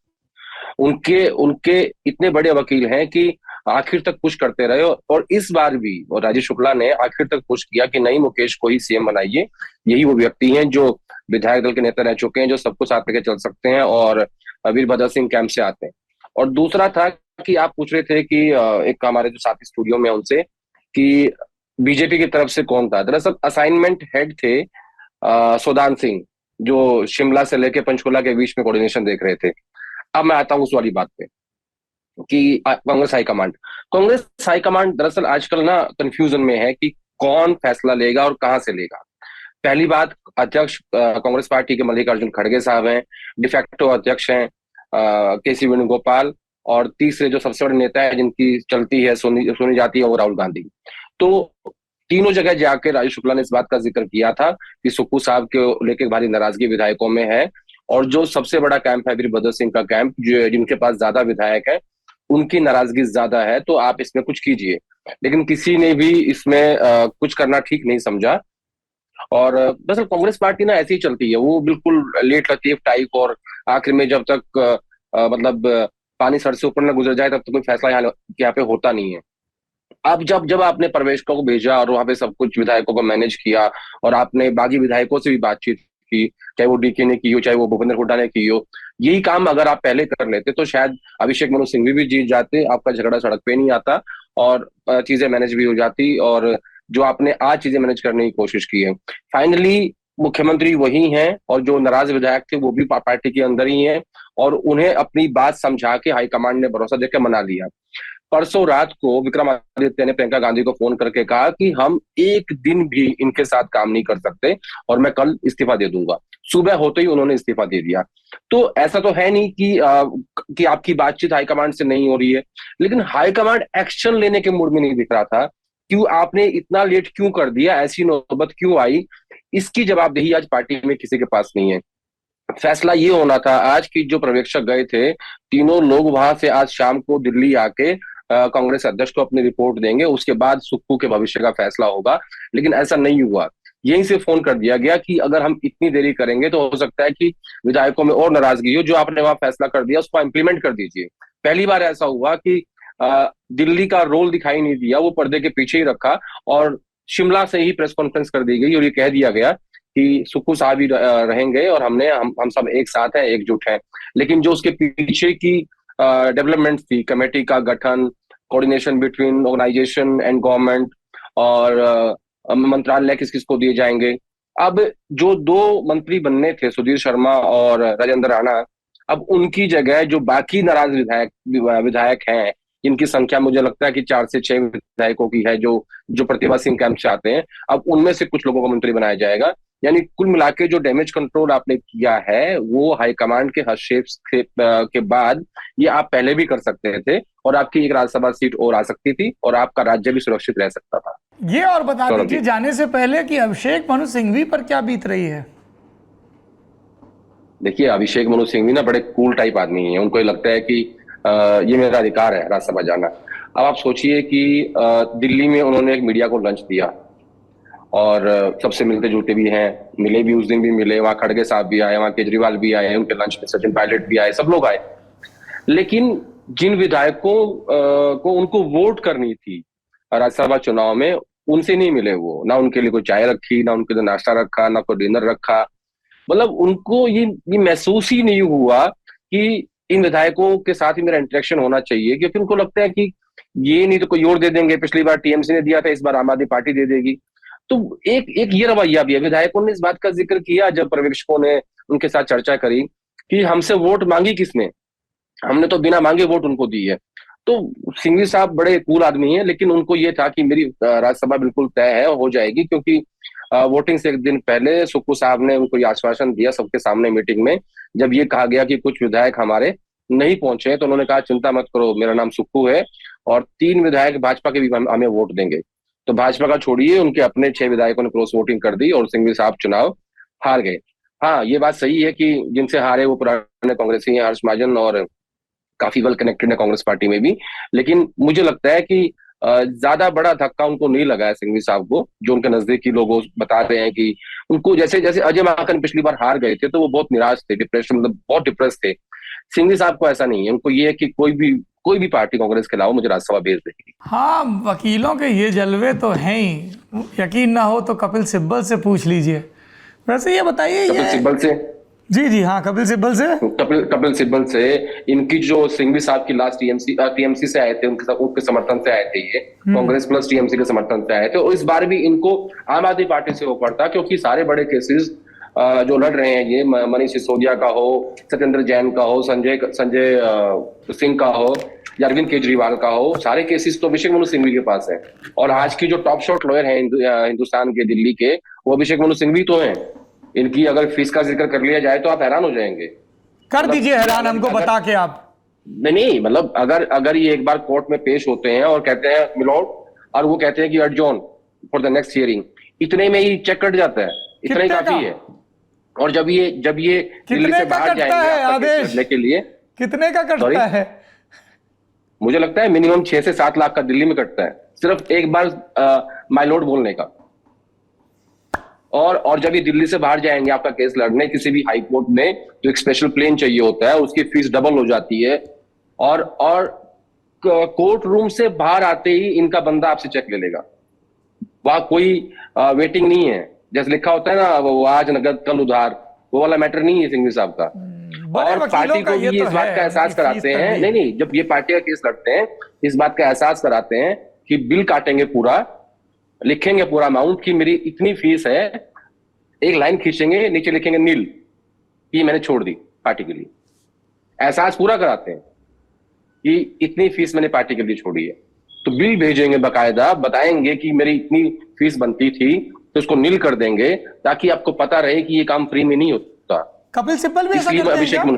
उनके इतने बड़े वकील हैं कि आखिर तक पुश करते रहे। और इस बार भी और राजीव शुक्ला ने आखिर तक पुश किया कि नहीं, मुकेश को ही सीएम बनाइए। यही वो व्यक्ति हैं जो विधायक दल के नेता रह चुके हैं, जो सबको साथ लेके चल सकते हैं और वीरभद्र सिंह कैंप से आते हैं। और दूसरा था कि आप पूछ रहे थे कि एक हमारे जो साथी स्टूडियो में उनसे कि बीजेपी की तरफ से कौन था। दरअसल असाइनमेंट हेड थे सुदान सिंह, जो शिमला से लेके पंचकुला के बीच में कोऑर्डिनेशन देख रहे थे। अब मैं आता हूँ उस वाली बात पे कि कांग्रेस हाईकमांड दरअसल आजकल ना कंफ्यूजन में है कि कौन फैसला लेगा और कहां से लेगा। पहली बात, अध्यक्ष कांग्रेस पार्टी के मल्लिकार्जुन खड़गे साहब हैं, डिफेक्टो अध्यक्ष हैं केसी वेणुगोपाल, और तीसरे जो सबसे बड़े नेता है जिनकी चलती है सुनी जाती है वो राहुल गांधी। तो तीनों जगह जाके राजीव शुक्ला ने इस बात का जिक्र किया था कि सुक्खू साहब के लेके भारी नाराजगी विधायकों में है और जो सबसे बड़ा कैंप है वीरभद्र सिंह का कैंप, जो जिनके पास ज्यादा विधायक है, उनकी नाराजगी ज्यादा है, तो आप इसमें कुछ कीजिए। लेकिन किसी ने भी इसमें कुछ करना ठीक नहीं समझा। और दरअसल कांग्रेस पार्टी ना ऐसी ही चलती है, वो बिल्कुल लेट लतीफ टाइप, और आखिर में जब तक मतलब पानी सर से ऊपर न गुजर जाए तब तक कोई फैसला यहाँ पे होता नहीं है। अब जब जब आपने परवेशकों को भेजा और वहां पे सब कुछ विधायकों को मैनेज किया, और आपने बागी विधायकों से भी बातचीत की, चाहे वो डीके ने की हो, चाहे वो भूपेंद्र हुड्डा ने की हो, यही काम अगर आप पहले कर लेते तो शायद अभिषेक मनु सिंघवी भी जीत जाते, आपका झगड़ा सड़क पे नहीं आता, और चीजें मैनेज भी हो जाती। और जो आपने आज चीजें मैनेज करने की कोशिश की है, फाइनली मुख्यमंत्री वही हैं, और जो नाराज विधायक थे वो भी पार्टी के अंदर ही हैं, और उन्हें अपनी बात समझा के हाईकमांड ने भरोसा देकर मना लिया। परसों रात को विक्रमादित्य ने प्रियंका गांधी को फोन करके कहा कि हम एक दिन भी इनके साथ काम नहीं कर सकते और मैं कल इस्तीफा दे दूंगा। सुबह होते ही उन्होंने इस्तीफा दे दिया। तो ऐसा तो है नहीं कि आपकी बातचीत हाईकमांड से नहीं हो रही है, लेकिन हाईकमांड एक्शन लेने के मूड में नहीं दिख रहा था। क्यों आपने इतना लेट क्यों कर दिया, ऐसी नौबत क्यों आई, इसकी जवाबदेही आज पार्टी में किसी के पास नहीं है। फैसला ये होना था, आज की जो पर्यवेक्षक गए थे तीनों लोग वहां से आज शाम को दिल्ली आके कांग्रेस अध्यक्ष को अपनी रिपोर्ट देंगे, उसके बाद सुक्खू के भविष्य का फैसला होगा। लेकिन ऐसा नहीं हुआ, यहीं से फोन कर दिया गया कि अगर हम इतनी देरी करेंगे तो हो सकता है कि विधायकों में और नाराजगी हो, जो आपने वहां फैसला कर दिया उसको इंप्लीमेंट कर दीजिए। पहली बार ऐसा हुआ कि दिल्ली का रोल दिखाई नहीं दिया, वो पर्दे के पीछे ही रखा, और शिमला से ही प्रेस कॉन्फ्रेंस कर दी गई और ये कह दिया गया कि सुक्खू साहब ही रहेंगे और हम सब एक साथ हैं, एकजुट हैं। लेकिन जो उसके पीछे की डेवलपमेंट थी, कमेटी का गठन, coordination between organisation and government, और मंत्रालय किस किस को दिए जाएंगे। अब जो दो मंत्री बनने थे, सुधीर शर्मा और राजेंद्र राणा, अब उनकी जगह जो बाकी नाराज विधायक हैं, जिनकी संख्या मुझे लगता है कि 4 से 6 विधायकों की है, जो प्रतिभा सिंह कैंप से आते हैं, अब उनमें से कुछ लोगों को मंत्री बनाया जाएगा। यानी कुल मिला के जो डैमेज कंट्रोल आपने किया है वो हाईकमांड के हस्तक्षेप के बाद ये आप पहले भी कर सकते थे, और आपकी एक राज्यसभा सीट और आ सकती थी, और आपका राज्य भी सुरक्षित रह सकता था। ये और बता दीजिए जाने से पहले कि अभिषेक मनु सिंघवी पर क्या बीत रही है। देखिए, अभिषेक मनु सिंघवी ना बड़े कूल टाइप आदमी है, उनको ये लगता है कि ये मेरा अधिकार है राज्यसभा जाना। अब आप सोचिए कि दिल्ली में उन्होंने एक मीडिया को लंच दिया, और सबसे मिलते जुलते भी हैं, मिले भी, उस दिन भी मिले, वहां खड़गे साहब भी आए, वहां केजरीवाल भी आए, उनके लंच में सचिन पायलट भी आए, सब लोग आए। लेकिन जिन विधायकों को उनको वोट करनी थी राज्यसभा चुनाव में, उनसे नहीं मिले वो, ना उनके लिए कोई चाय रखी, ना उनके लिए नाश्ता रखा, ना कोई डिनर रखा। मतलब उनको ये महसूस ही नहीं हुआ कि इन विधायकों के साथ ही मेरा इंटरेक्शन होना चाहिए, क्योंकि उनको लगता है कि ये नहीं तो कोई और दे देंगे, पिछली बार टीएमसी ने दिया था, इस बार आम आदमी पार्टी दे देगी। तो एक ये रवैया भी है। विधायकों ने इस बात का जिक्र किया जब पर्यवेक्षकों ने उनके साथ चर्चा करी कि हमसे वोट मांगी किसने, हमने तो बिना मांगे वोट उनको दी है। तो सिंघवी साहब बड़े कूल आदमी हैं, लेकिन उनको ये था कि मेरी राज्यसभा बिल्कुल तय है, हो जाएगी, क्योंकि वोटिंग से एक दिन पहले सुक्खू साहब ने उनको ये आश्वासन दिया सबके सामने मीटिंग में। जब ये कहा गया कि कुछ विधायक हमारे नहीं पहुंचे तो उन्होंने कहा चिंता मत करो, मेरा नाम सुक्खू है और 3 विधायक भाजपा के भी हमें वोट देंगे। तो भाजपा का छोड़िए, उनके अपने 6 विधायकों ने क्रॉस वोटिंग कर दी और सिंघवी साहब चुनाव हार गए। हाँ, ये बात सही है कि जिनसे हारे वो पुराने कांग्रेसी हैं, हर्ष महाजन, और काफी वेल कनेक्टेड है कांग्रेस पार्टी में भी। लेकिन मुझे लगता है कि ज्यादा बड़ा धक्का उनको नहीं लगा है सिंघवी साहब को। जो उनके नजदीकी लोग बता रहे हैं कि उनको जैसे अजय माकन पिछली बार हार गए थे तो वो बहुत निराश थे, डिप्रेशन, मतलब बहुत डिप्रेस थे। सिंघवी साहब को ऐसा नहीं है, उनको ये है कि कोई भी पार्टी कांग्रेस के अलावा मुझे राज्यसभा भेज देगी। हाँ, वकीलों के ये जलवे तो हैं ही, यकीन ना हो तो कपिल सिब्बल से पूछ लीजिए। वैसे ये बताइए, कपिल सिब्बल से, जी हाँ, कपिल सिब्बल से इनकी जो सिंघवी साहब की लास्ट टीएमसी से आए थे, उनके समर्थन से आए थे, ये कांग्रेस प्लस टीएमसी के समर्थन से आए थे। और इस बार भी इनको आम आदमी पार्टी से वो पड़ता, क्योंकि सारे बड़े केसेस जो लड़ रहे हैं, ये मनीष सिसोदिया का हो, सत्येंद्र जैन का हो, संजय सिंह का हो, या अरविंद केजरीवाल का हो, सारे केसेस तो अभिषेक मनु सिंघवी के पास है। और आज की जो टॉप शॉट लॉयर है हिंदुस्तान के, दिल्ली के, वो अभिषेक मनु सिंघवी तो हैं। इनकी अगर फीस का जिक्र कर लिया जाए तो आप हैरान हो जाएंगे। कर दीजिए हैरान हमको बता के आप। नहीं, मतलब अगर ये एक बार कोर्ट में पेश होते हैं और कहते हैं मिलोड, और वो कहते हैं कि adjourn for the next hearing, इतने में ही चेक कट जाता है, इतना ही काफी है। और जब ये दिल्ली से बाहर जाएंगे के लिए, कितने का कटता है? मुझे लगता है मिनिमम 6 से 7 लाख का दिल्ली में कटता है, सिर्फ एक बार माय लॉर्ड बोलने का। और जब ये दिल्ली से बाहर जाएंगे आपका केस लड़ने किसी भी हाई कोर्ट में, तो एक स्पेशल प्लेन चाहिए होता है, उसकी फीस डबल हो जाती है, और कोर्ट रूम से बाहर आते ही इनका बंदा आपसे चेक ले लेगा। वहां कोई वेटिंग नहीं है, जैसे लिखा होता है ना वो आज नगद कल उधार, वो वाला मैटर नहीं है सिंघवी साहब का। और पार्टी को भी इस बात का एहसास कराते हैं, नहीं जब ये पार्टी का केस लड़ते हैं इस बात का एहसास कराते हैं कि बिल काटेंगे पूरा, लिखेंगे पूरा अमाउंट कि मेरी इतनी फीस है, एक लाइन खींचेंगे नीचे लिखेंगे नील, ये मैंने छोड़ दी पार्टी के लिए। एहसास पूरा कराते हैं कि इतनी फीस मैंने पार्टी के लिए छोड़ी है, तो बिल भेजेंगे बकायदा, बताएंगे कि मेरी इतनी फीस बनती थी, तो उसको नील कर देंगे ताकि आपको पता रहे कि ये काम फ्री में नहीं होता। कपिल सिब्बल भी ऐसा करते हैं अभिषेक क्या?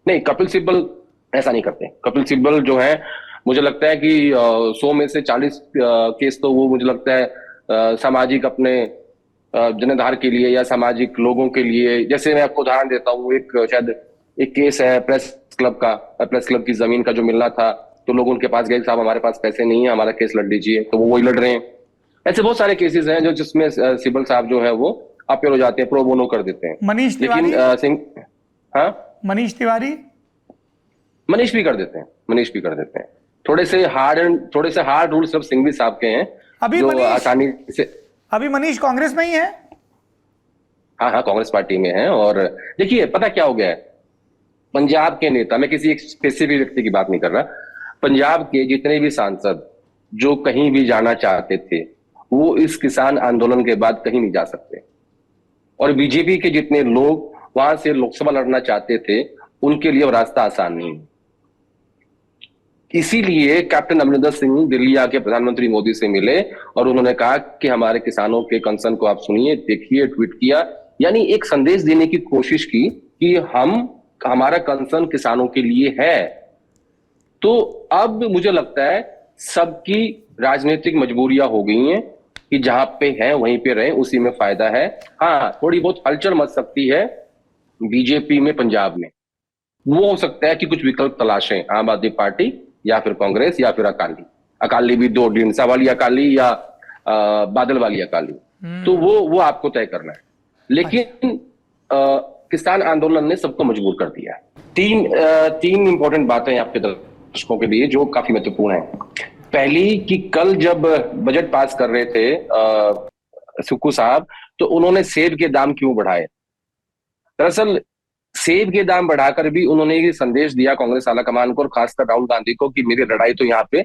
नहीं, कपिल सिब्बल ऐसा नहीं करते। कपिल सिब्बल जो है मुझे लगता है कि 100 में से 40 केस तो वो मुझे लगता है सामाजिक अपने जनाधार के लिए या सामाजिक लोगों के लिए। जैसे मैं आपको उदाहरण देता हूँ, एक केस है प्रेस क्लब की जमीन का जो मिलना था, तो लोग उनके पास गए, साहब हमारे पास पैसे नहीं है, हमारा केस लड़ लीजिए, तो वो वही लड़ रहे हैं। ऐसे बहुत सारे केसेस हैं जो जिसमें सिब्बल साहब जो है वो अपील हो जाते हैं, प्रो बोनो कर देते हैं। मनीष लेकिन मनीष तिवारी मनीष भी कर देते हैं। थोड़े से हार्ड रूल सब सिंघवी साहब के हैं, अभी जो आसानी से। अभी मनीष कांग्रेस में ही है? हाँ, कांग्रेस पार्टी में है। और देखिए पता क्या हो गया है, पंजाब के नेता, मैं किसी एक स्पेसिफिक व्यक्ति की बात नहीं कर रहा, पंजाब के जितने भी सांसद जो कहीं भी जाना चाहते थे वो इस किसान आंदोलन के बाद कहीं नहीं जा सकते। और बीजेपी के जितने लोग वहां से लोकसभा लड़ना चाहते थे उनके लिए वो रास्ता आसान नहीं है। इसीलिए कैप्टन अमरिंदर सिंह दिल्ली आके प्रधानमंत्री मोदी से मिले और उन्होंने कहा कि हमारे किसानों के कंसर्न को आप सुनिए, देखिए, ट्वीट किया, यानी एक संदेश देने की कोशिश की कि हमारा कंसर्न किसानों के लिए है। तो अब मुझे लगता है सबकी राजनीतिक मजबूरियां हो गई हैं कि जहां पे है वहीं पे रहे, उसी में फायदा है। हाँ, थोड़ी बहुत हलचल मच सकती है बीजेपी में पंजाब में, वो हो सकता है कि कुछ विकल्प तलाशें आम आदमी पार्टी या फिर कांग्रेस या फिर अकाली भी, दो ढींसा वाली अकाली या बादल वाली अकाली, तो वो आपको तय करना है। लेकिन किसान आंदोलन ने सबको मजबूर कर दिया। तीन इंपॉर्टेंट बातें आपके दर्शकों के लिए जो काफी महत्वपूर्ण है। पहली कि कल जब बजट पास कर रहे थे सुक्खू साहब, तो उन्होंने सेब के दाम क्यों बढ़ाए? दरअसल सेब के दाम बढ़ाकर भी उन्होंने ये संदेश दिया कांग्रेस आला कमान को और खासकर राहुल गांधी को कि मेरी लड़ाई तो यहाँ पे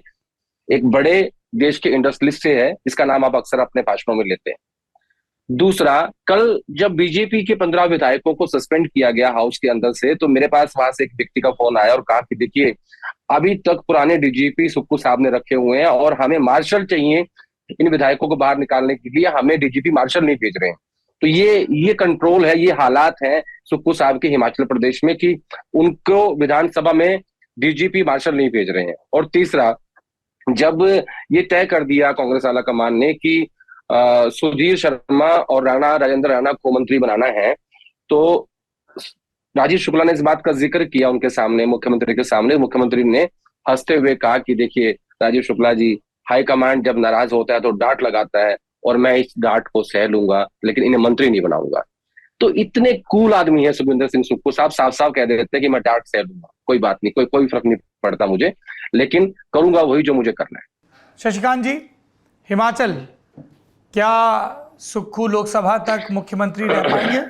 एक बड़े देश के इंडस्ट्रियलिस्ट से है, इसका नाम आप अक्सर अपने भाषणों में लेते हैं। दूसरा, कल जब बीजेपी के 15 विधायकों को सस्पेंड किया गया हाउस के अंदर से, तो मेरे पास वहां से एक व्यक्ति का फोन आया और कहा कि देखिए अभी तक पुराने डीजीपी सुक्खू साहब ने रखे हुए हैं और हमें मार्शल चाहिए इन विधायकों को बाहर निकालने के लिए, हमें डीजीपी मार्शल नहीं भेज रहे हैं। तो ये कंट्रोल है, ये हालात है सुक्खू साहब के हिमाचल प्रदेश में कि उनको विधानसभा में डीजीपी मार्शल नहीं भेज रहे हैं। और तीसरा, जब ये तय कर दिया कांग्रेस आला कमान ने कि सुधीर शर्मा और राजेंद्र राणा को मंत्री बनाना है, तो राजीव शुक्ला ने इस बात का जिक्र किया उनके सामने, मुख्यमंत्री के सामने। मुख्यमंत्री ने हंसते हुए कहा कि देखिए राजीव शुक्ला जी, हाईकमांड जब नाराज होता है तो डांट लगाता है और मैं इस डांट को सह लूंगा, लेकिन इन्हें मंत्री नहीं बनाऊंगा। तो इतने कूल आदमी है सुखविंदर सिंह सुक्खू साहब, साफ साफ कह देते हैं कि मैं डांट सह लूंगा, कोई बात नहीं, कोई फर्क नहीं पड़ता मुझे, लेकिन करूंगा वही जो मुझे करना है। शशिकांत जी, हिमाचल, क्या सुक्खू लोकसभा तक मुख्यमंत्री रह पाएंगे?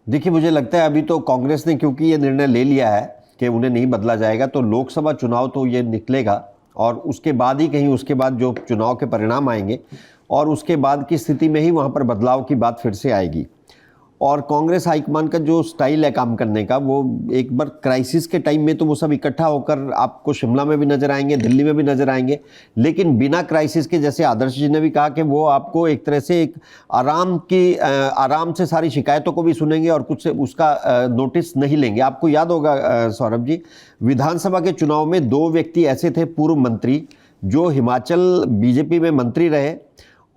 देखिए, मुझे लगता है अभी तो कांग्रेस ने क्योंकि ये निर्णय ले लिया है कि उन्हें नहीं बदला जाएगा, तो लोकसभा चुनाव तो ये निकलेगा और उसके बाद ही कहीं उसके बाद जो चुनाव के परिणाम आएंगे और उसके बाद की स्थिति में ही वहाँ पर बदलाव की बात फिर से आएगी। और कांग्रेस हाईकमान का जो स्टाइल है काम करने का, वो एक बार क्राइसिस के टाइम में तो वो सब इकट्ठा होकर आपको शिमला में भी नजर आएंगे, दिल्ली में भी नजर आएंगे, लेकिन बिना क्राइसिस के, जैसे आदर्श जी ने भी कहा कि वो आपको एक तरह से एक आराम से सारी शिकायतों को भी सुनेंगे और कुछ उसका नोटिस नहीं लेंगे। आपको याद होगा सौरभ जी, विधानसभा के चुनाव में 2 व्यक्ति ऐसे थे पूर्व मंत्री जो हिमाचल बीजेपी में मंत्री रहे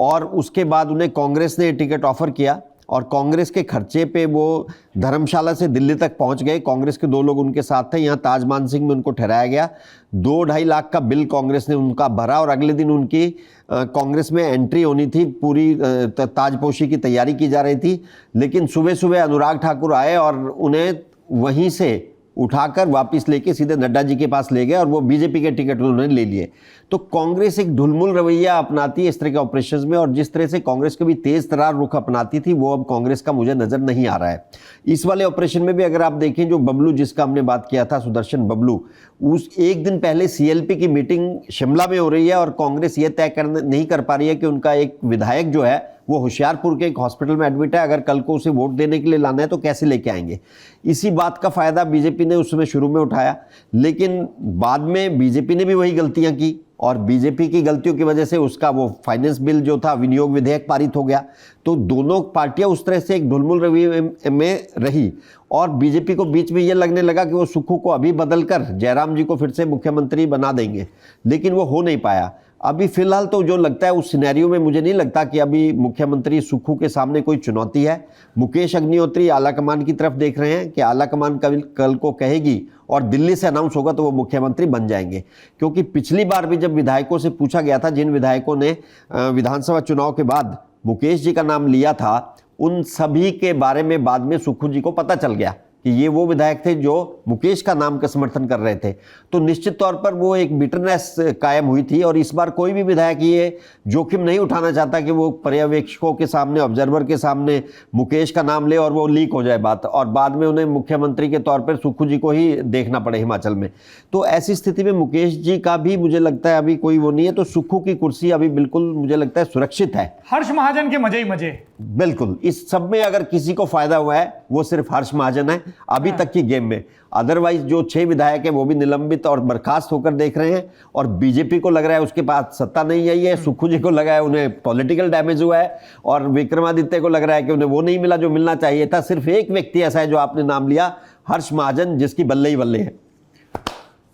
और उसके बाद उन्हें कांग्रेस ने टिकट ऑफर किया और कांग्रेस के खर्चे पे वो धर्मशाला से दिल्ली तक पहुंच गए। कांग्रेस के 2 लोग उनके साथ थे। यहाँ ताज मानसिंह में उनको ठहराया गया। 2-2.5 लाख का बिल कांग्रेस ने उनका भरा और अगले दिन उनकी कांग्रेस में एंट्री होनी थी। पूरी ताजपोशी की तैयारी की जा रही थी, लेकिन सुबह सुबह अनुराग ठाकुर आए और उन्हें वहीं से उठाकर वापस लेके सीधे नड्डा जी के पास ले गए और वो बीजेपी के टिकट उन्होंने ले लिए। तो कांग्रेस एक ढुलमुल रवैया अपनाती है इस तरह के ऑपरेशंस में, और जिस तरह से कांग्रेस कभी तेज तरार रुख अपनाती थी वो अब कांग्रेस का मुझे नजर नहीं आ रहा है। इस वाले ऑपरेशन में भी अगर आप देखें, जो बबलू जिसका हमने बात किया था, सुदर्शन बबलू, उस एक दिन पहले सीएलपी की मीटिंग शिमला में हो रही है और कांग्रेस ये तय नहीं कर पा रही है कि उनका एक विधायक जो है वो होशियारपुर के एक हॉस्पिटल में एडमिट है, अगर कल को उसे वोट देने के लिए लाना है तो कैसे लेके आएंगे। इसी बात का फायदा बीजेपी ने उस समय शुरू में उठाया, लेकिन बाद में बीजेपी ने भी वही गलतियां की और बीजेपी की गलतियों की वजह से उसका वो फाइनेंस बिल जो था, विनियोग विधेयक पारित हो गया। तो दोनों पार्टियां उस तरह से एक ढुलमुल रवैये में रही और बीजेपी को बीच में ये लगने लगा कि वो सुक्खू को अभी बदलकर जयराम जी को फिर से मुख्यमंत्री बना देंगे, लेकिन वो हो नहीं पाया। अभी फिलहाल तो जो लगता है उस सिनेरियो में मुझे नहीं लगता कि अभी मुख्यमंत्री सुक्खू के सामने कोई चुनौती है। मुकेश अग्निहोत्री आलाकमान की तरफ देख रहे हैं कि आलाकमान कल को कहेगी और दिल्ली से अनाउंस होगा तो वो मुख्यमंत्री बन जाएंगे, क्योंकि पिछली बार भी जब विधायकों से पूछा गया था, जिन विधायकों ने विधानसभा चुनाव के बाद मुकेश जी का नाम लिया था, उन सभी के बारे में बाद में सुक्खू जी को पता चल गया कि ये वो विधायक थे जो मुकेश का नाम का समर्थन कर रहे थे। तो निश्चित तौर पर वो एक बिटरनेस कायम हुई थी और इस बार कोई भी विधायक ये जोखिम नहीं उठाना चाहता कि वो पर्यवेक्षकों के सामने, ऑब्जर्वर के सामने मुकेश का नाम ले और वो लीक हो जाए बात और बाद में उन्हें मुख्यमंत्री के तौर पर सुक्खू जी को ही देखना पड़े हिमाचल में। तो ऐसी स्थिति में मुकेश जी का भी मुझे लगता है अभी कोई वो नहीं है, तो सुक्खू की कुर्सी अभी बिल्कुल मुझे लगता है सुरक्षित है। हर्ष महाजन के मजे ही मजे। बिल्कुल, इस सब में अगर किसी को फायदा हुआ है वो सिर्फ हर्ष महाजन है अभी तक की गेम में। अदरवाइज जो 6 विधायक है वो भी निलंबित और बर्खास्त होकर देख रहे हैं और बीजेपी को लग रहा है उसके पास सत्ता नहीं आई है, सुक्खू जी को लगा है उन्हें पॉलिटिकल डैमेज हुआ है और विक्रमादित्य को लग रहा है कि उन्हें वो नहीं मिला जो मिलना चाहिए था। सिर्फ एक व्यक्ति ऐसा है जो आपने नाम लिया, हर्ष महाजन, जिसकी बल्ले ही बल्ले है।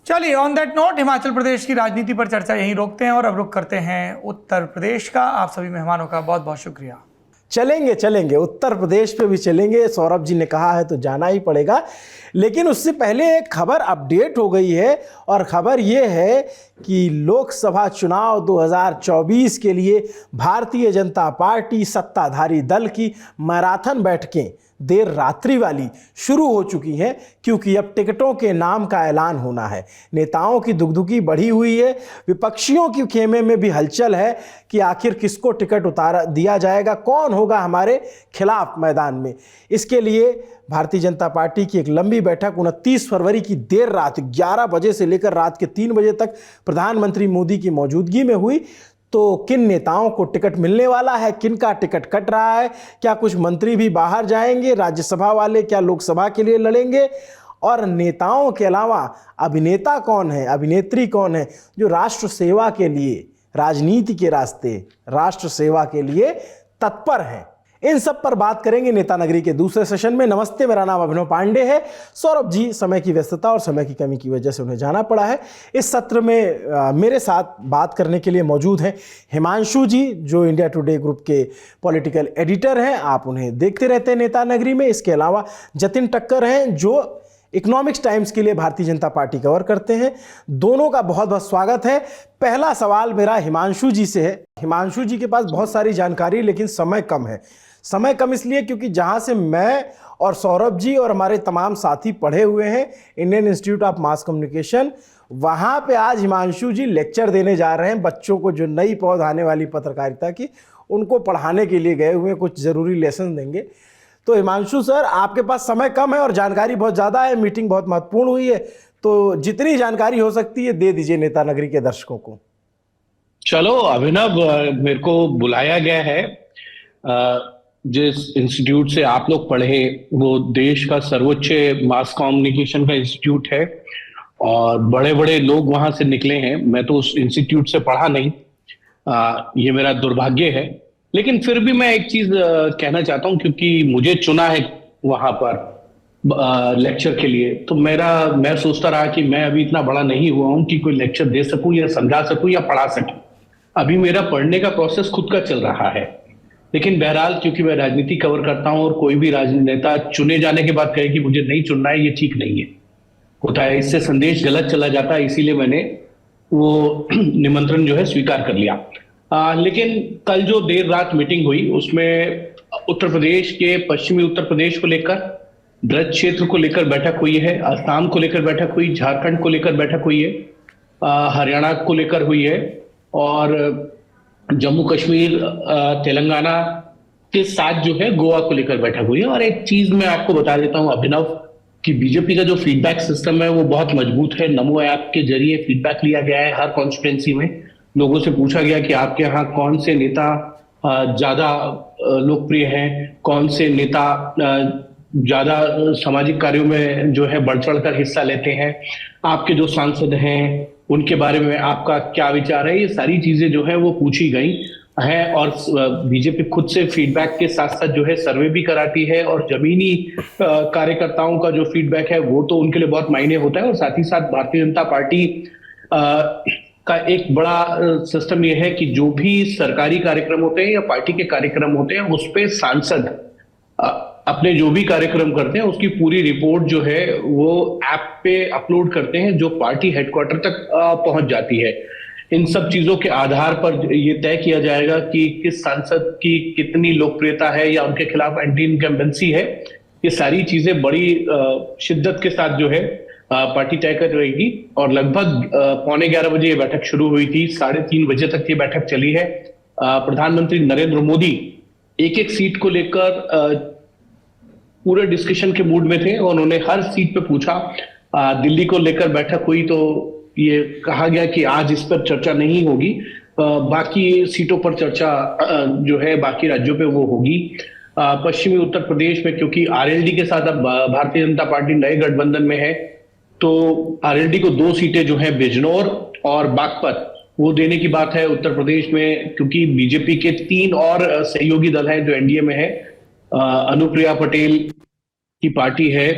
चलिए, on that note Himachal Pradesh की राजनीति पर चर्चा यहीं रोकते हैं और अब रुख करते हैं उत्तर प्रदेश का। आप सभी मेहमानों का बहुत बहुत शुक्रिया। चलेंगे उत्तर प्रदेश पे भी चलेंगे। सौरभ जी ने कहा है तो जाना ही पड़ेगा, लेकिन उससे पहले एक खबर अपडेट हो गई है और खबर ये है कि लोकसभा चुनाव 2024 के लिए भारतीय जनता पार्टी सत्ताधारी दल की मैराथन बैठकें देर रात्रि वाली शुरू हो चुकी हैं, क्योंकि अब टिकटों के नाम का ऐलान होना है। नेताओं की दुगदुगी बढ़ी हुई है, विपक्षियों की खेमे में भी हलचल है कि आखिर किसको टिकट उतारा दिया जाएगा, कौन होगा हमारे खिलाफ मैदान में। इसके लिए भारतीय जनता पार्टी की एक लंबी बैठक 29 फरवरी की देर रात 11 बजे से लेकर रात के 3 बजे तक प्रधानमंत्री मोदी की मौजूदगी में हुई। तो किन नेताओं को टिकट मिलने वाला है, किन का टिकट कट रहा है, क्या कुछ मंत्री भी बाहर जाएंगे, राज्यसभा वाले क्या लोकसभा के लिए लड़ेंगे, और नेताओं के अलावा अभिनेता कौन है, अभिनेत्री कौन है जो राष्ट्र सेवा के लिए, राजनीति के रास्ते राष्ट्र सेवा के लिए तत्पर हैं। इन सब पर बात करेंगे नेता नगरी के दूसरे सेशन में। नमस्ते, मेरा नाम अभिनव पांडे है। सौरभ जी समय की व्यस्तता और समय की कमी की वजह से उन्हें जाना पड़ा है। इस सत्र में मेरे साथ बात करने के लिए मौजूद हैं हिमांशु जी, जो इंडिया टुडे ग्रुप के पॉलिटिकल एडिटर हैं। आप उन्हें देखते रहते हैं नेता नगरी में। इसके अलावा जतिन टक्कर हैं, जो इकोनॉमिक्स टाइम्स के लिए भारतीय जनता पार्टी कवर करते हैं। दोनों का बहुत बहुत स्वागत है। पहला सवाल मेरा हिमांशु जी से है। हिमांशु जी के पास बहुत सारी जानकारी, लेकिन समय कम है। समय कम इसलिए क्योंकि जहां से मैं और सौरभ जी और हमारे तमाम साथी पढ़े हुए हैं, Indian institute of mass communication, वहां पे आज हिमांशु जी लेक्चर देने जा रहे हैं बच्चों को, जो नई पौध आने वाली पत्रकारिता की, उनको पढ़ाने के लिए गए हुए हैं, कुछ ज़रूरी लेसन देंगे। तो हिमांशु सर, आपके पास समय कम है और जानकारी बहुत ज़्यादा है, मीटिंग बहुत महत्वपूर्ण हुई है, तो जितनी जानकारी हो सकती है दे दीजिए नेता नगरी के दर्शकों को। चलो अभिनव, मेरे को बुलाया गया है। जिस इंस्टीट्यूट से आप लोग पढ़े वो देश का सर्वोच्च मास कम्युनिकेशन का इंस्टीट्यूट है और बड़े बड़े लोग वहां से निकले हैं। मैं तो उस इंस्टीट्यूट से पढ़ा नहीं, ये मेरा दुर्भाग्य है। लेकिन फिर भी मैं एक चीज कहना चाहता हूं, क्योंकि मुझे चुना है वहां पर लेक्चर के लिए, तो मैं सोचता रहा कि मैं अभी इतना बड़ा नहीं हुआ हूं कि कोई लेक्चर दे सकूं या समझा सकूं या पढ़ा सकूं। अभी मेरा पढ़ने का प्रोसेस खुद का चल रहा है। लेकिन बहरहाल क्योंकि मैं राजनीति कवर करता हूं और कोई भी राजनेता चुने जाने के बाद कहे कि मुझे नहीं चुनना है, ये ठीक नहीं है, होता है, इससे संदेश गलत चला जाता है। इसीलिए मैंने वो निमंत्रण जो है स्वीकार कर लिया। लेकिन कल जो देर रात मीटिंग हुई उसमें उत्तर प्रदेश के, पश्चिमी उत्तर प्रदेश को लेकर, ब्रज क्षेत्र को लेकर बैठक हुई है, असम को लेकर बैठक हुई, झारखंड को लेकर बैठक हुई है, हरियाणा को लेकर हुई है और जम्मू कश्मीर, तेलंगाना के साथ जो है गोवा को लेकर बैठक हुई है। और एक चीज मैं आपको बता देता हूं अभिनव, कि बीजेपी का जो फीडबैक सिस्टम है वो बहुत मजबूत है। नमो ऐप के जरिए फीडबैक लिया गया है। हर कॉन्स्टिट्यूंसी में लोगों से पूछा गया कि आपके यहाँ कौन से नेता ज्यादा लोकप्रिय हैं, कौन से नेता ज्यादा सामाजिक कार्यों में जो है बढ़ चढ़ कर हिस्सा लेते हैं, आपके जो सांसद हैं उनके बारे में आपका क्या विचार है। ये सारी चीजें जो है वो पूछी गई है और बीजेपी खुद से फीडबैक के साथ साथ जो है सर्वे भी कराती है और जमीनी कार्यकर्ताओं का जो फीडबैक है वो तो उनके लिए बहुत मायने होता है। और साथ ही साथ भारतीय जनता पार्टी का एक बड़ा सिस्टम ये है कि जो भी सरकारी कार्यक्रम होते हैं या पार्टी के कार्यक्रम होते हैं उस पे सांसद अपने जो भी कार्यक्रम करते हैं उसकी पूरी रिपोर्ट जो है वो ऐप पे अपलोड करते हैं, जो पार्टी हेडक्वार्टर तक पहुंच जाती है। इन सब चीजों के आधार पर ये तय किया जाएगा कि किस सांसद की कितनी लोकप्रियता है या उनके खिलाफ एंटी इनकम्बेंसी है। ये सारी चीजें बड़ी शिद्दत के साथ जो है पार्टी तय कर रहेगी। और लगभग 11:15 बजे ये बैठक शुरू हुई थी, 3:30 बजे तक ये बैठक चली है। प्रधानमंत्री नरेंद्र मोदी एक एक सीट को लेकर पूरे डिस्कशन के मूड में थे और उन्होंने हर सीट पे पूछा। दिल्ली को लेकर बैठक हुई तो ये कहा गया कि आज इस पर चर्चा नहीं होगी, बाकी सीटों पर चर्चा जो है बाकी राज्यों पे वो होगी। पश्चिमी उत्तर प्रदेश में क्योंकि आरएलडी के साथ अब भारतीय जनता पार्टी नए गठबंधन में है तो आरएलडी को 2 सीटें जो है बिजनौर और बागपत वो देने की बात है उत्तर प्रदेश में, क्योंकि बीजेपी के 3 और सहयोगी दल हैं जो एनडीए में है। अनुप्रिया पटेल की पार्टी है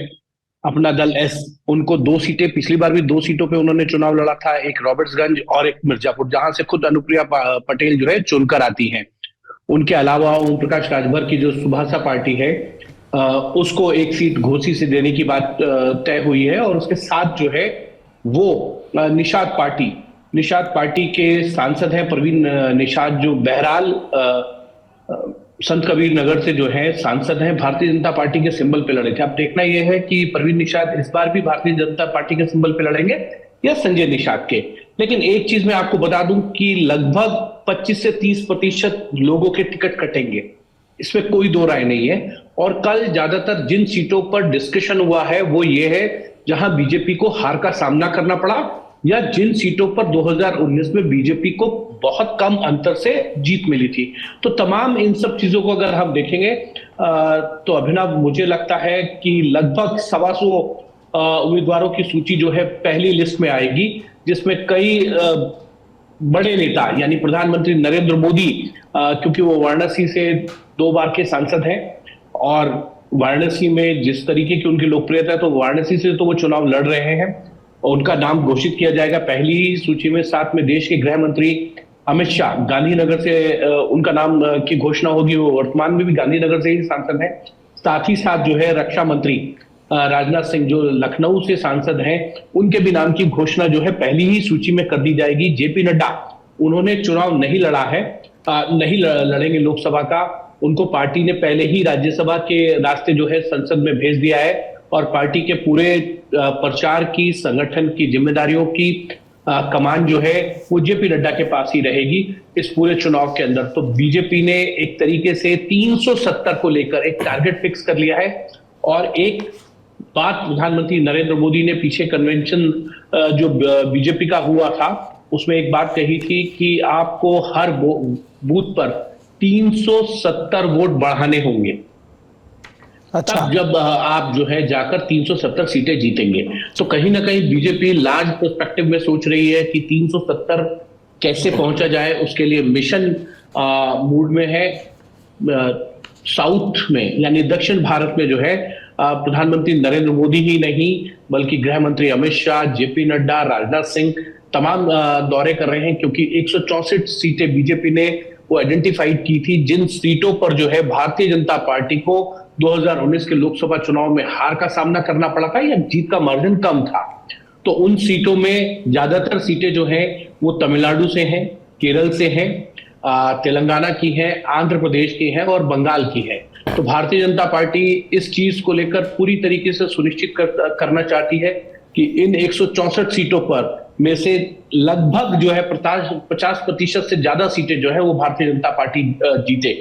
अपना दल एस, उनको 2 सीटें, पिछली बार भी 2 सीटों पे उन्होंने चुनाव लड़ा था, एक रॉबर्ट्सगंज और एक मिर्जापुर, जहां से खुद अनुप्रिया पटेल जो है चुनकर आती हैं। उनके अलावा ओम प्रकाश राजभर की जो सुभाषा पार्टी है उसको 1 सीट घोसी से देने की बात तय हुई है। और उसके साथ जो है वो निषाद पार्टी के सांसद हैं प्रवीण निषाद, जो बहरहाल संत कबीर नगर से जो है सांसद हैं, भारतीय जनता पार्टी के सिंबल पे लड़े थे। अब देखना यह है कि प्रवीण निषाद इस बार भी भारतीय जनता पार्टी के सिंबल पे लड़ेंगे या संजय निषाद के। लेकिन एक चीज मैं आपको बता दूं कि लगभग 25 से 30% लोगों के टिकट कटेंगे, इसमें कोई दो राय नहीं है। और कल ज्यादातर जिन सीटों पर डिस्कशन हुआ है वो ये है जहां बीजेपी को हार का सामना करना पड़ा या जिन सीटों पर 2019 में बीजेपी को बहुत कम अंतर से जीत मिली थी। तो तमाम इन सब चीजों को अगर हम देखेंगे तो अभिनव मुझे लगता है कि लगभग 125 उम्मीदवारों की सूची जो है पहली लिस्ट में आएगी, जिसमें कई बड़े नेता यानी प्रधानमंत्री नरेंद्र मोदी, क्योंकि वो वाराणसी से 2 बार के सांसद हैं और वाराणसी में जिस तरीके की उनकी लोकप्रियता है तो वाराणसी से तो वो चुनाव लड़ रहे हैं और उनका नाम घोषित किया जाएगा पहली सूची में। साथ में देश के गृह मंत्री अमित शाह, गांधीनगर से उनका नाम की घोषणा होगी, वो वर्तमान में भी गांधीनगर से ही सांसद हैं। साथ ही साथ जो है रक्षा मंत्री राजनाथ सिंह जो लखनऊ से सांसद हैं, उनके भी नाम की घोषणा जो है पहली ही सूची में कर दी जाएगी। जेपी नड्डा, उन्होंने चुनाव नहीं लड़ा है, नहीं लड़ेंगे लोकसभा का, उनको पार्टी ने पहले ही राज्यसभा के रास्ते जो है संसद में भेज दिया है और पार्टी के पूरे प्रचार की, संगठन की जिम्मेदारियों की कमान जो है वो जेपी नड्डा के पास ही रहेगी इस पूरे चुनाव के अंदर। तो बीजेपी ने एक तरीके से 370 को लेकर एक टारगेट फिक्स कर लिया है। और एक बात प्रधानमंत्री नरेंद्र मोदी ने पीछे कन्वेंशन जो बीजेपी का हुआ था उसमें एक बात कही थी कि आपको हर बूथ पर 370 वोट बढ़ाने होंगे। अच्छा। तब जब आप जो है जाकर 370 सीटें जीतेंगे। तो कहीं ना कहीं बीजेपी लार्ज पर्सपेक्टिव में सोच रही है कि 370 कैसे पहुंचा जाए, उसके लिए मिशन मूड में है। साउथ में यानी दक्षिण भारत में जो है प्रधानमंत्री नरेंद्र मोदी ही नहीं बल्कि गृह मंत्री अमित शाह, जेपी नड्डा, राजनाथ सिंह तमाम दौरे कर रहे हैं, क्योंकि 164 सीटें बीजेपी ने वो आइडेंटिफाइड की थी जिन सीटों पर जो है भारतीय जनता पार्टी को 2019 के लोकसभा चुनाव में हार का सामना करना पड़ा था या जीत का मार्जिन कम था। तो उन सीटों में ज्यादातर सीटें जो है वो तमिलनाडु से हैं, केरल से हैं, तेलंगाना की है, आंध्र प्रदेश की है और बंगाल की है। तो भारतीय जनता पार्टी इस चीज को लेकर पूरी तरीके से सुनिश्चित करना चाहती है कि इन 164 सीटों पर में से लगभग जो है 50% से ज्यादा सीटें जो है वो भारतीय जनता पार्टी जीते,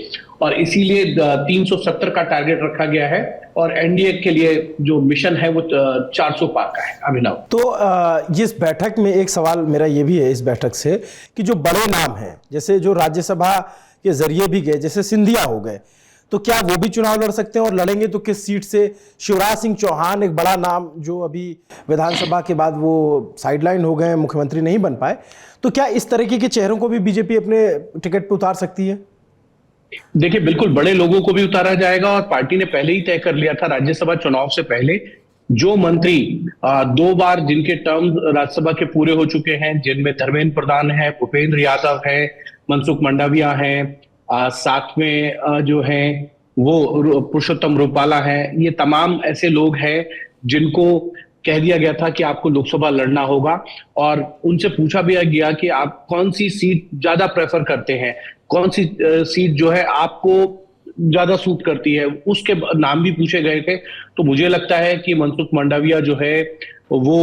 और इसीलिए 370 का टारगेट रखा गया है और एनडीए के लिए जो मिशन है वो 400 पार का है। अभिनव, तो इस बैठक में एक सवाल मेरा ये भी है इस बैठक से कि जो बड़े नाम हैं, जैसे जो राज्यसभा के जरिए भी गए, जैसे सिंधिया हो गए, तो क्या वो भी चुनाव लड़ सकते हैं और लड़ेंगे तो किस सीट से? शिवराज सिंह चौहान एक बड़ा नाम जो अभी विधानसभा के बाद वो साइडलाइन हो गए, मुख्यमंत्री नहीं बन पाए, तो क्या इस तरीके के चेहरों को भी बीजेपी अपने टिकट पर उतार सकती है? देखिए, बिल्कुल बड़े लोगों को भी उतारा जाएगा और पार्टी ने पहले ही तय कर लिया था राज्यसभा चुनाव से पहले जो मंत्री 2 बार जिनके टर्म राज्यसभा के पूरे हो चुके हैं, जिनमें धर्मेंद्र प्रधान है, भूपेंद्र यादव है, मनसुख मंडाविया है, साथ में जो है वो पुरुषोत्तम रूपाला है, ये तमाम ऐसे लोग हैं जिनको कह दिया गया था कि आपको लोकसभा लड़ना होगा और उनसे पूछा भी गया कि आप कौन सी सीट ज्यादा प्रेफर करते हैं, कौन सी सीट जो है आपको ज्यादा सूट करती है, उसके नाम भी पूछे गए थे। तो मुझे लगता है कि मनसुख मंडाविया जो है वो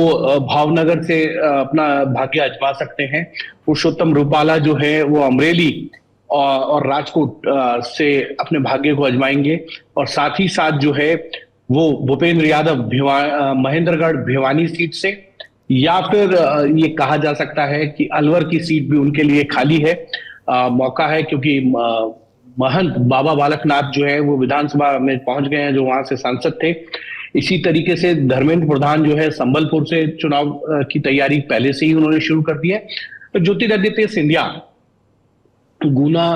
भावनगर से अपना भाग्य आजमा सकते हैं, पुरुषोत्तम रूपाला जो है वो अमरेली और राजकोट से अपने भाग्य को आजमाएंगे, और साथ ही साथ जो है वो भूपेंद्र यादव महेंद्रगढ़ भिवानी सीट से, या फिर ये कहा जा सकता है कि अलवर की सीट भी उनके लिए खाली है, मौका है, क्योंकि महंत बाबा बालकनाथ जो है वो विधानसभा में पहुंच गए हैं, जो वहां से सांसद थे। इसी तरीके से धर्मेंद्र प्रधान जो है संबलपुर से चुनाव की तैयारी पहले से ही उन्होंने शुरू कर दी है। तो ज्योतिरादित्य सिंधिया गुना,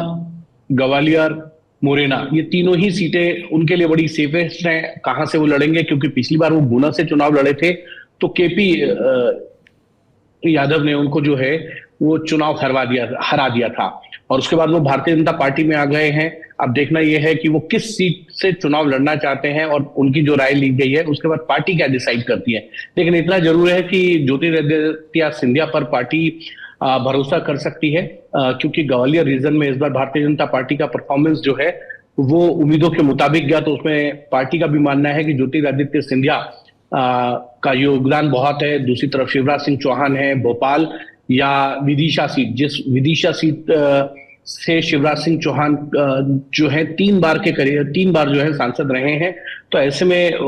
ग्वालियर, मुरैना, ये तीनों ही सीटें उनके लिए बड़ी सेफेस्ट हैं। कहां से वो लड़ेंगे, क्योंकि पिछली बार वो गुना से चुनाव लड़े थे तो केपी यादव ने उनको जो है वो चुनाव हरा दिया था, और उसके बाद वो भारतीय जनता पार्टी में आ गए हैं। अब देखना यह है कि वो किस सीट से चुनाव लड़ना चाहते हैं और उनकी जो राय ली गई है उसके बाद पार्टी क्या डिसाइड करती है। लेकिन इतना जरूर है कि ज्योतिरादित्य सिंधिया पर पार्टी भरोसा कर सकती है, क्योंकि ग्वालियर रीजन में इस बार भारतीय जनता पार्टी का परफॉर्मेंस जो है वो उम्मीदों के मुताबिक गया। तो उसमें पार्टी का भी मानना है कि ज्योतिरादित्य सिंधिया का योगदान बहुत है। दूसरी तरफ शिवराज सिंह चौहान है भोपाल या विदिशा सीट, जिस विदिशा सीट से शिवराज सिंह चौहान जो है 3 बार जो है सांसद रहे हैं, तो ऐसे में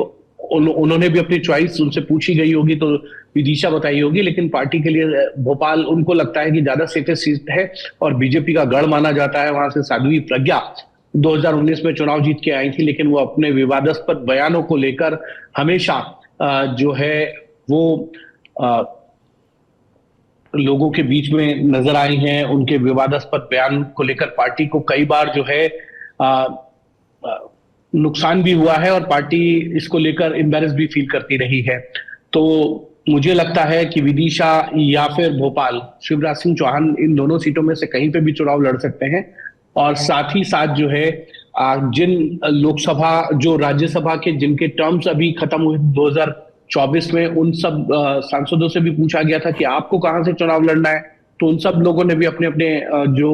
उन्होंने भी अपनी चॉइस उनसे पूछी गई होगी तो विदिशा बताई होगी। लेकिन पार्टी के लिए भोपाल उनको लगता है कि ज्यादा सेफेस्ट सीट है और बीजेपी का गढ़ माना जाता है। वहां से साध्वी प्रज्ञा 2019 में चुनाव जीत के आई थी, लेकिन वो अपने विवादास्पद बयानों को लेकर हमेशा जो है वो लोगों के बीच में नजर आई हैं। उनके विवादास्पद बयान को लेकर पार्टी को कई बार जो है नुकसान भी हुआ है और पार्टी इसको लेकर एम्बैरेस भी फील करती रही है। तो मुझे लगता है कि विदिशा या फिर भोपाल, शिवराज सिंह चौहान इन दोनों सीटों में से कहीं पे भी चुनाव लड़ सकते हैं। और साथ ही साथ जो है जिन लोकसभा जो राज्यसभा के जिनके टर्म्स अभी खत्म हुए 2024 में, उन सब सांसदों से भी पूछा गया था कि आपको कहां से चुनाव लड़ना है, तो उन सब लोगों ने भी अपने अपने जो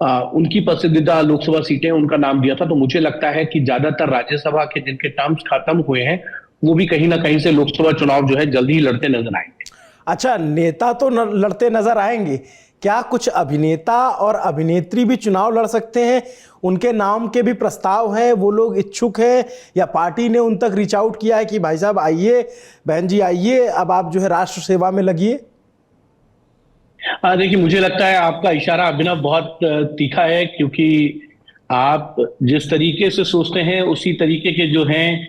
उनकी पसंदीदा लोकसभा सीटें उनका नाम दिया था। तो मुझे लगता है कि ज्यादातर राज्यसभा के जिनके टर्म्स खत्म हुए हैं वो भी कहीं ना कहीं से लोकसभा चुनाव जो है जल्दी ही लड़ते नजर आएंगे। अच्छा, नेता तो लड़ते नजर आएंगे, क्या कुछ अभिनेता और अभिनेत्री भी चुनाव लड़ सकते हैं? उनके नाम के भी प्रस्ताव हैं, वो लोग इच्छुक हैं या पार्टी ने उन तक रीच आउट किया है कि भाई साहब आइए, बहन जी आइए, अब आप जो है राष्ट्र सेवा में लगिए? देखिए, मुझे लगता है आपका इशारा अभिनव बहुत तीखा है, क्योंकि आप जिस तरीके से सोचते हैं उसी तरीके के जो हैं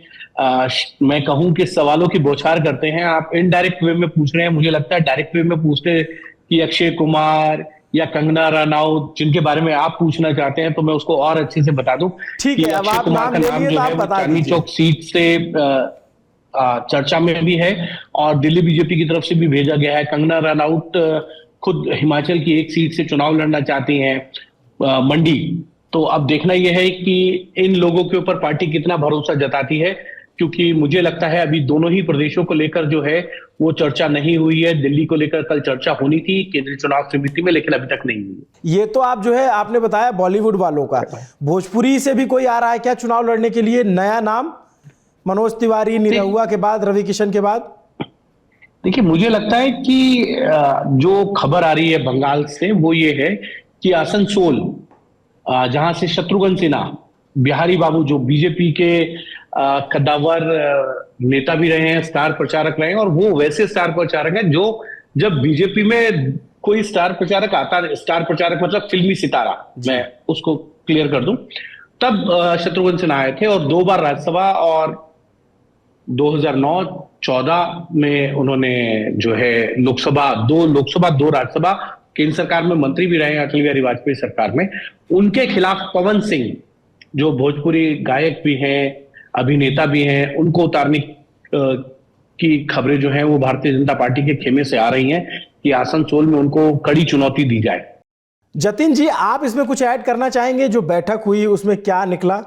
मैं कहूं कि सवालों की बौछार करते हैं। आप इनडायरेक्ट वे में पूछ रहे हैं, मुझे लगता है डायरेक्ट वे में पूछते कि अक्षय कुमार या कंगना रनौत, जिनके बारे में आप पूछना चाहते हैं, तो मैं उसको और अच्छे से बता दूं। ठीक है, अब आप नाम ले लिए तो आप बता दीजिए। चांदनी चौक सीट से चर्चा में भी है और दिल्ली बीजेपी की तरफ से भी भेजा गया है। कंगना रनौत खुद हिमाचल की एक सीट से चुनाव लड़ना चाहती हैं। मंडी। तो अब देखना यह है कि इन लोगों के ऊपर पार्टी कितना भरोसा जताती है, क्योंकि मुझे लगता है अभी दोनों ही प्रदेशों को लेकर जो है वो चर्चा नहीं हुई है। दिल्ली को लेकर कल चर्चा होनी थी केंद्रीय चुनाव समिति में, लेकिन अभी तक नहीं हुई। ये तो आप जो है आपने बताया बॉलीवुड वालों का, भोजपुरी से भी कोई आ रहा है क्या चुनाव लड़ने के लिए नया नाम? मनोज तिवारी, निरहुआ के बाद, रवि किशन के बाद? देखिए, मुझे लगता है कि जो खबर आ रही है बंगाल से वो ये है कि आसनसोल, जहां से शत्रुघ्न सिन्हा, बिहारी बाबू, जो बीजेपी के कद्दावर नेता भी रहे हैं, स्टार प्रचारक रहे हैं, और वो वैसे स्टार प्रचारक हैं जो जब बीजेपी में कोई स्टार प्रचारक आता है, स्टार प्रचारक मतलब फिल्मी सितारा, मैं उसको क्लियर कर दूं, तब शत्रुघ्न सिन्हा आए थे और 2 बार राज्यसभा और 2009-14 में उन्होंने जो है लोकसभा, 2 लोकसभा 2 राज्यसभा, केंद्र सरकार में मंत्री भी रहे हैं अटल बिहारी वाजपेयी सरकार में। उनके खिलाफ पवन सिंह, जो भोजपुरी गायक भी हैं, अभिनेता भी हैं, उनको उतारने की खबरें जो हैं वो भारतीय जनता पार्टी के खेमे से आ रही हैं कि आसनसोल में उनको कड़ी चुनौती दी जाए। जतिन जी, आप इसमें कुछ ऐड करना चाहेंगे? जो बैठक हुई उसमें क्या निकला?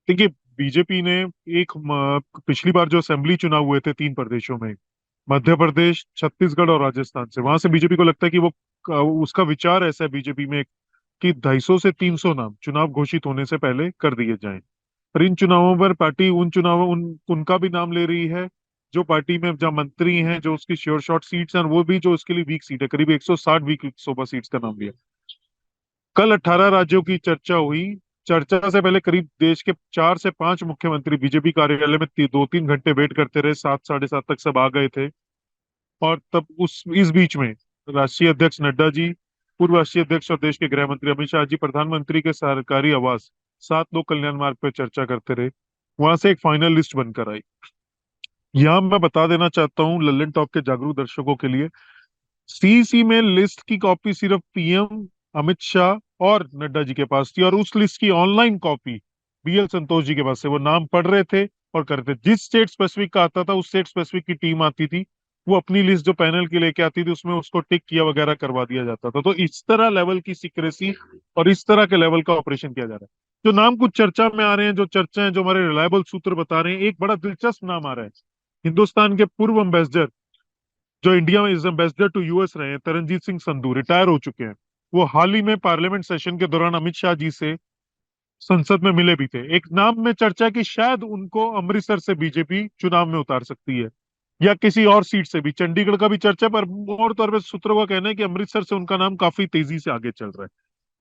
देखिए, बीजेपी ने पिछली बार जो असेंबली चुनाव हुए थे 3 प्रदेशों में, मध्य प्रदेश, छत्तीसगढ़ और राजस्थान से, वहां से बीजेपी को लगता है कि वो उसका विचार ऐसा है बीजेपी में कि 250 से 300 नाम चुनाव घोषित होने से पहले कर दिए जाएं। पर इन चुनावों पर पार्टी उनका भी नाम ले रही है जो पार्टी में जहाँ मंत्री हैं, जो उसकी श्योर शॉट सीट्स हैं, वो भी जो उसके लिए वीक सीट है, करीब 160 वीक लोकसभा सीट्स का नाम लिया। कल 18 राज्यों की चर्चा हुई। चर्चा से पहले करीब देश के 4 से 5 मुख्यमंत्री बीजेपी कार्यालय में 2-3 घंटे वेट करते रहे, 7 साढ़े 7 तक सब आ गए थे। और तब इस बीच में राष्ट्रीय अध्यक्ष नड्डा जी, पूर्व राष्ट्रीय अध्यक्ष और देश के गृह मंत्री अमित शाह जी प्रधानमंत्री के सरकारी आवास 7 लोक कल्याण मार्ग पर चर्चा करते रहे। वहां से एक फाइनल लिस्ट बनकर आई। यहाँ मैं बता देना चाहता हूँ लल्लन टॉप के जागरूक दर्शकों के लिए, सीईसी में लिस्ट की कॉपी सिर्फ पीएम अमित शाह और नड्डा जी के पास थी, और उस लिस्ट की online copy BL Santosh ji के पास से। वो नाम पढ़ रहे थे और करते, जिस स्टेट स्पेसिफिक का आता था उस स्टेट स्पेसिफिक की टीम आती थी, वो अपनी लिस्ट जो पैनल की लेके आती थी उसमें उसको टिक किया वगैरह करवा दिया जाता था। तो इस तरह लेवल की सीक्रेसी और इस तरह के लेवल का ऑपरेशन किया जा रहा है। जो नाम कुछ चर्चा में आ रहे हैं, जो चर्चा है, जो हमारे रिलायबल सूत्र बता रहे हैं, एक बड़ा दिलचस्प नाम आ रहा है। हिंदुस्तान के पूर्व एम्बेसडर, जो इंडिया में एम्बेसडर टू यूएस रहे हैं, तरनजीत सिंह संधू, रिटायर हो चुके हैं। वो हाल ही में पार्लियामेंट सेशन के दौरान अमित शाह जी से संसद में मिले भी थे। एक नाम में चर्चा कि शायद उनको अमृतसर से बीजेपी चुनाव में उतार सकती है, या किसी और सीट से भी। चंडीगढ़ का भी चर्चा, पर और तौर पर सूत्रों का कहना है कि अमृतसर से उनका नाम काफी तेजी से आगे चल रहा है।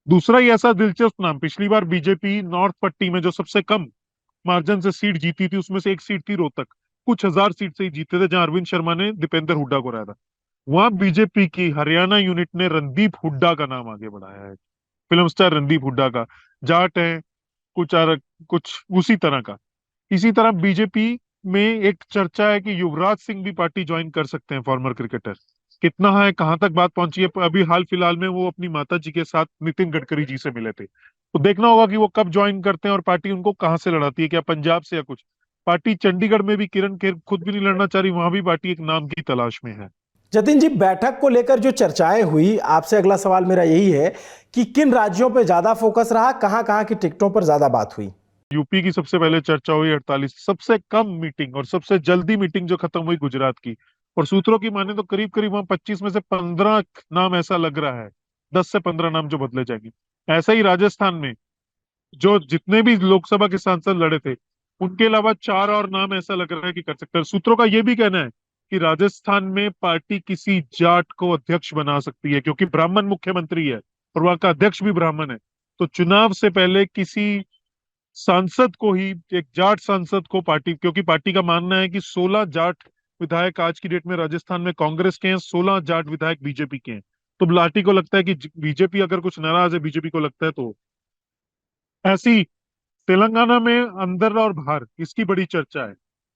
दूसरा ही ऐसा दिलचस्प नाम, पिछली बार बीजेपी नॉर्थ पट्टी में जो सबसे कम मार्जिन से सीट जीती थी, उसमें से एक सीट थी रोहतक, कुछ हजार सीट से ही जीते थे, जहां अरविंद शर्मा ने दीपेंद्र हुड्डा को हराया था। वहां बीजेपी की हरियाणा यूनिट ने रणदीप हुड्डा का नाम आगे बढ़ाया है, फिल्म स्टार रणदीप हुड्डा का। जाट है, कुछ उसी तरह का। इसी तरह बीजेपी में एक चर्चा है कि युवराज सिंह भी पार्टी ज्वाइन कर सकते हैं, फॉर्मर क्रिकेटर। कितना है, कहां तक बात पहुंची है, अभी हाल फिलहाल में वो अपनी माता जी के साथ नितिन गडकरी जी से मिले थे। तो देखना होगा कि वो कब ज्वाइन करते हैं और पार्टी उनको कहां से लड़ाती है, क्या पंजाब से या कुछ। पार्टी चंडीगढ़ में भी किरण खेर खुद भी नहीं लड़ना चाह रही, वहां भी पार्टी एक नाम की तलाश में है। जतिन जी, बैठक को लेकर जो चर्चाएं हुई, आपसे अगला सवाल मेरा यही है कि किन राज्यों पे ज्यादा फोकस रहा, कहां की टिकटों पर ज्यादा बात हुई? यूपी की सबसे पहले चर्चा हुई 48, सबसे कम मीटिंग और सबसे जल्दी मीटिंग जो खत्म हुई गुजरात की। और सूत्रों की माने तो करीब करीब वहां 25 में से 15 नाम ऐसा लग रहा है, 10 से 15 नाम जो बदले जाएंगे। ऐसा ही राजस्थान में जो जितने भी लोकसभा के सांसद लड़े थे, उनके अलावा 4 और नाम ऐसा लग रहा है कि कर सकते हैं। सूत्रों का यह भी कहना है कि राजस्थान में पार्टी किसी जाट को अध्यक्ष बना सकती है, क्योंकि ब्राह्मण मुख्यमंत्री है और वहां का अध्यक्ष भी ब्राह्मण है। तो चुनाव से पहले किसी सांसद को ही, एक जाट सांसद को पार्टी, क्योंकि पार्टी का मानना है कि 16 जाट विधायक आज की डेट में राजस्थान में कांग्रेस के हैं, 16 जाट विधायक बीजेपी के हैं। तो लाठी को लगता है कि बीजेपी अगर कुछ नाराज है, बीजेपी को लगता है तो। ऐसी तेलंगाना में अंदर और बाहर इसकी बड़ी चर्चा है।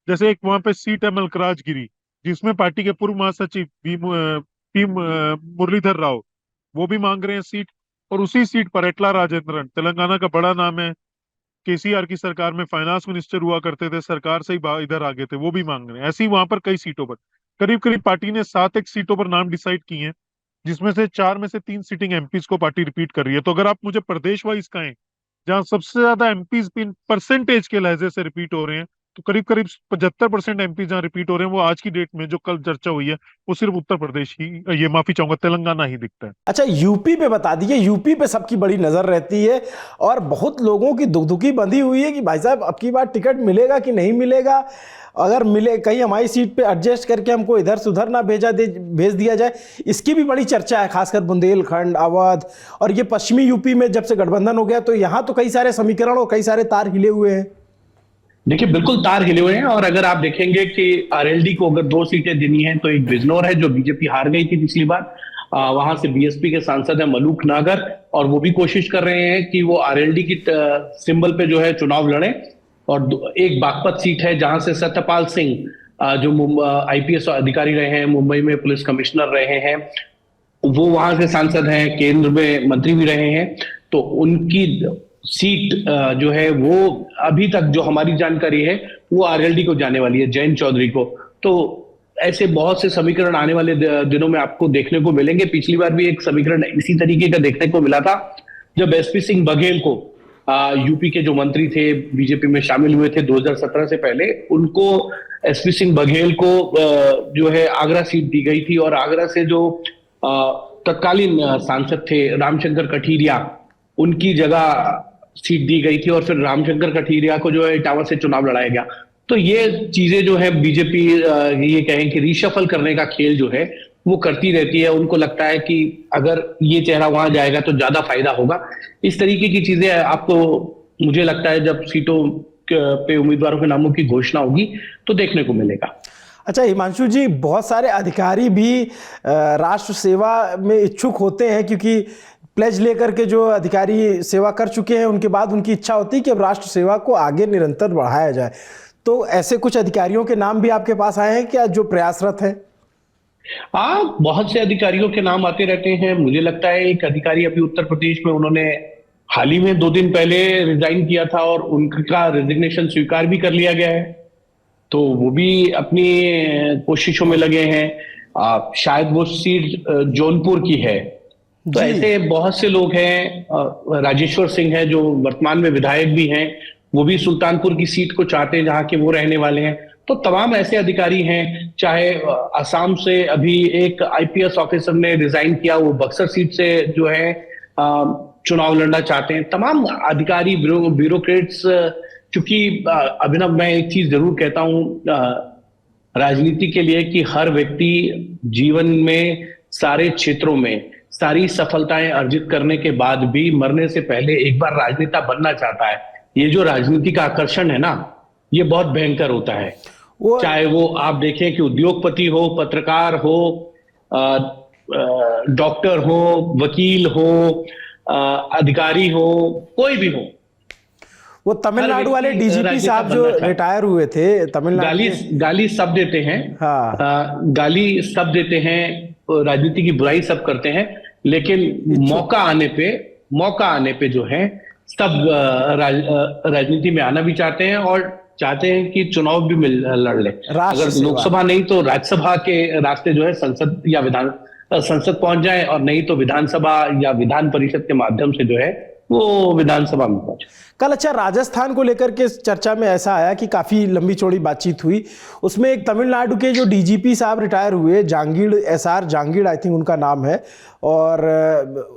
जैसे एक वहां पे सीट है मलकराजगिरी, जिसमें पार्टी के पूर्व महासचिव पी मुरलीधर राव, वो भी मांग रहे हैं सीट। और उसी सीट पर एटला राजेंद्रन, तेलंगाना का बड़ा नाम है, केसीआर की सरकार में फाइनेंस मिनिस्टर हुआ करते थे, सरकार से ही इधर आ गए थे, वो भी मांग रहे हैं। ऐसी वहां पर कई सीटों पर करीब करीब पार्टी ने 7 एक सीटों पर नाम डिसाइड किए हैं। जिसमें से 4 में से 3 सीटिंग एमपीज को पार्टी रिपीट कर रही है। तो अगर आप मुझे प्रदेश वाइज कहें जहां सबसे ज्यादा एमपीज परसेंटेज के लहजे से रिपीट हो रहे हैं, तो करीब करीब 75% एमपी जहां रिपीट हो रहे हैं, वो आज की डेट में जो कल चर्चा हुई है वो सिर्फ उत्तर प्रदेश ही, ये माफी चाहूंगा तेलंगाना ही दिखता है। अच्छा, यूपी पे बता दीजिए, यूपी पे सबकी बड़ी नजर रहती है और बहुत लोगों की दुखदुखी बंधी हुई है कि भाई साहब अब की बार टिकट मिलेगा कि नहीं मिलेगा, अगर मिले कहीं हमारी सीट पे एडजस्ट करके हमको इधर से उधर ना भेज दिया जाए, इसकी भी बड़ी चर्चा है, खासकर बुंदेलखंड, अवध और ये पश्चिमी यूपी में जब से गठबंधन हो गया तो यहाँ तो कई सारे समीकरण और कई सारे तार हिले हुए हैं। देखिए बिल्कुल तार हिले हुए हैं, और अगर आप देखेंगे कि आरएलडी को अगर 2 सीटें देनी है तो एक बिजनौर है जो बीजेपी हार गई थी पिछली बार, वहां से बीएसपी के सांसद है मलूक नागर, और वो भी कोशिश कर रहे हैं कि वो आरएलडी की सिंबल पे जो है चुनाव लड़े। और एक बागपत सीट है जहां से सत्यपाल सिंह जो आईपीएस अधिकारी रहे हैं, मुंबई में पुलिस कमिश्नर रहे हैं, वो वहां से सांसद हैं, केंद्र में मंत्री भी रहे हैं, तो उनकी सीट जो है वो अभी तक जो हमारी जानकारी है वो आरएलडी को जाने वाली है, जयंत चौधरी को। तो ऐसे बहुत से समीकरण आने वाले दिनों में आपको देखने को मिलेंगे। पिछली बार भी एक समीकरण इसी तरीके का देखने को मिला था जब एसपी सिंह बघेल को यूपी के जो मंत्री थे, बीजेपी में शामिल हुए थे 2017 से पहले, उनको एसपी सिंह बघेल को जो है आगरा सीट दी गई थी, और आगरा से जो तत्कालीन सांसद थे रामशंकर कठीरिया, उनकी जगह सीट दी गई थी, और फिर रामशंकर कठीरिया को जो है इटावा से चुनाव लड़ाया गया। तो ये चीजें जो है बीजेपी ये कहें कि रिशफल करने का खेल जो है वो करती रहती है। उनको लगता है कि अगर ये चेहरा वहां जाएगा तो ज्यादा फायदा होगा। इस तरीके की चीजें आपको, मुझे लगता है जब सीटों पे उम्मीदवारों के नामों की घोषणा होगी तो देखने को मिलेगा। अच्छा हिमांशु जी, बहुत सारे अधिकारी भी राष्ट्र सेवा में इच्छुक होते हैं, क्योंकि प्लेज लेकर के जो अधिकारी सेवा कर चुके हैं उनके बाद उनकी इच्छा होती है कि अब राष्ट्र सेवा को आगे निरंतर बढ़ाया जाए। तो ऐसे कुछ अधिकारियों के नाम भी आपके पास आए हैं क्या जो प्रयासरत हैं? हाँ, बहुत से अधिकारियों के नाम आते रहते हैं। मुझे लगता है एक अधिकारी अभी उत्तर प्रदेश में, उन्होंने हाल ही में 2 दिन पहले रिजाइन किया था और उनका रेजिग्नेशन स्वीकार भी कर लिया गया है, तो वो भी अपनी कोशिशों में लगे हैं। शायद वो सीट जौनपुर की है। तो ऐसे बहुत से लोग हैं। राजेश्वर सिंह है जो वर्तमान में विधायक भी हैं, वो भी सुल्तानपुर की सीट को चाहते हैं जहां के वो रहने वाले हैं। तो तमाम ऐसे अधिकारी हैं, चाहे असम से अभी एक आईपीएस ऑफिसर ने रिजाइन किया, वो बक्सर सीट से जो है चुनाव लड़ना चाहते हैं। तमाम अधिकारी, ब्यूरोक्रेट्स, क्योंकि अभिनव मैं एक चीज जरूर कहता हूं राजनीति के लिए कि हर व्यक्ति जीवन में सारे क्षेत्रों में सारी सफलताएं अर्जित करने के बाद भी मरने से पहले एक बार राजनेता बनना चाहता है। ये जो राजनीति का आकर्षण है ना, ये बहुत भयंकर होता है। चाहे वो आप देखें कि उद्योगपति हो, पत्रकार हो, डॉक्टर हो, वकील हो, अधिकारी हो, कोई भी हो। वो तमिलनाडु वाले डीजीपी साहब जो रिटायर हुए थे तमिलनाडु, गाली सब देते हैं। हाँ, गाली सब देते हैं, राजनीति की बुराई सब करते हैं, लेकिन मौका आने पे जो है सब राजनीति में आना भी चाहते हैं और चाहते हैं कि चुनाव भी लड़ ले। अगर लोकसभा नहीं तो राज्यसभा के रास्ते जो है संसद या संसद पहुंच जाए, और नहीं तो विधानसभा या विधान परिषद के माध्यम से जो है वो विधानसभा में पहुंचे। कल अच्छा राजस्थान को लेकर के चर्चा में ऐसा आया कि काफी लंबी चौड़ी बातचीत हुई, उसमें एक तमिलनाडु के जो डीजीपी साहब रिटायर हुए, Jangid, SR Jangid I think उनका नाम है, और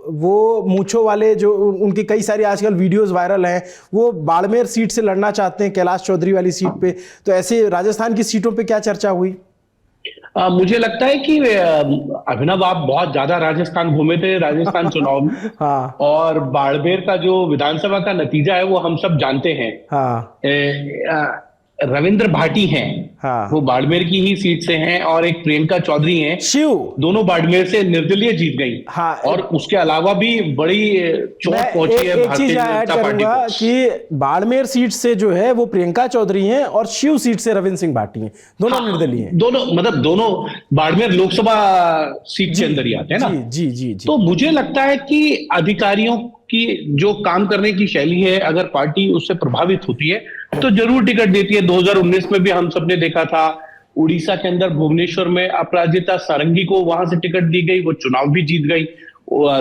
वो मूंछों वाले जो उनकी कई सारी आजकल वीडियोस वायरल हैं, वो बाड़मेर सीट से लड़ना चाहते हैं, कैलाश चौधरी वाली सीट पे। तो ऐसे राजस्थान की सीटों पे क्या चर्चा हुई? मुझे लगता है कि अभिनव आप बहुत ज्यादा राजस्थान घूमे थे राजस्थान चुनाव में। हाँ। और बाड़मेर का जो विधानसभा का नतीजा है वो हम सब जानते हैं। हाँ। रविंद्र भाटी हैं। हाँ। वो बाड़मेर की ही सीट से हैं, और एक प्रियंका चौधरी हैं, शिव, दोनों बाड़मेर से निर्दलीय जीत गई। हाँ। और उसके अलावा भी बड़ी चोट पहुंची है भारतीय जनता पार्टी को कि बाड़मेर सीट से जो है वो प्रियंका चौधरी हैं और शिव सीट से रविंद्र सिंह भाटी हैं, दोनों निर्दलीय हैं। दोनों बाड़मेर लोकसभा सीट के अंदर ही आते हैं ना। जी जी जी। तो मुझे लगता है कि अधिकारियों की जो काम करने की शैली है, अगर पार्टी उससे प्रभावित होती है तो जरूर टिकट देती है। 2019 में भी हम सबने देखा था उड़ीसा के अंदर भुवनेश्वर में अपराजिता सारंगी को वहां से टिकट दी गई, वो चुनाव भी जीत गई।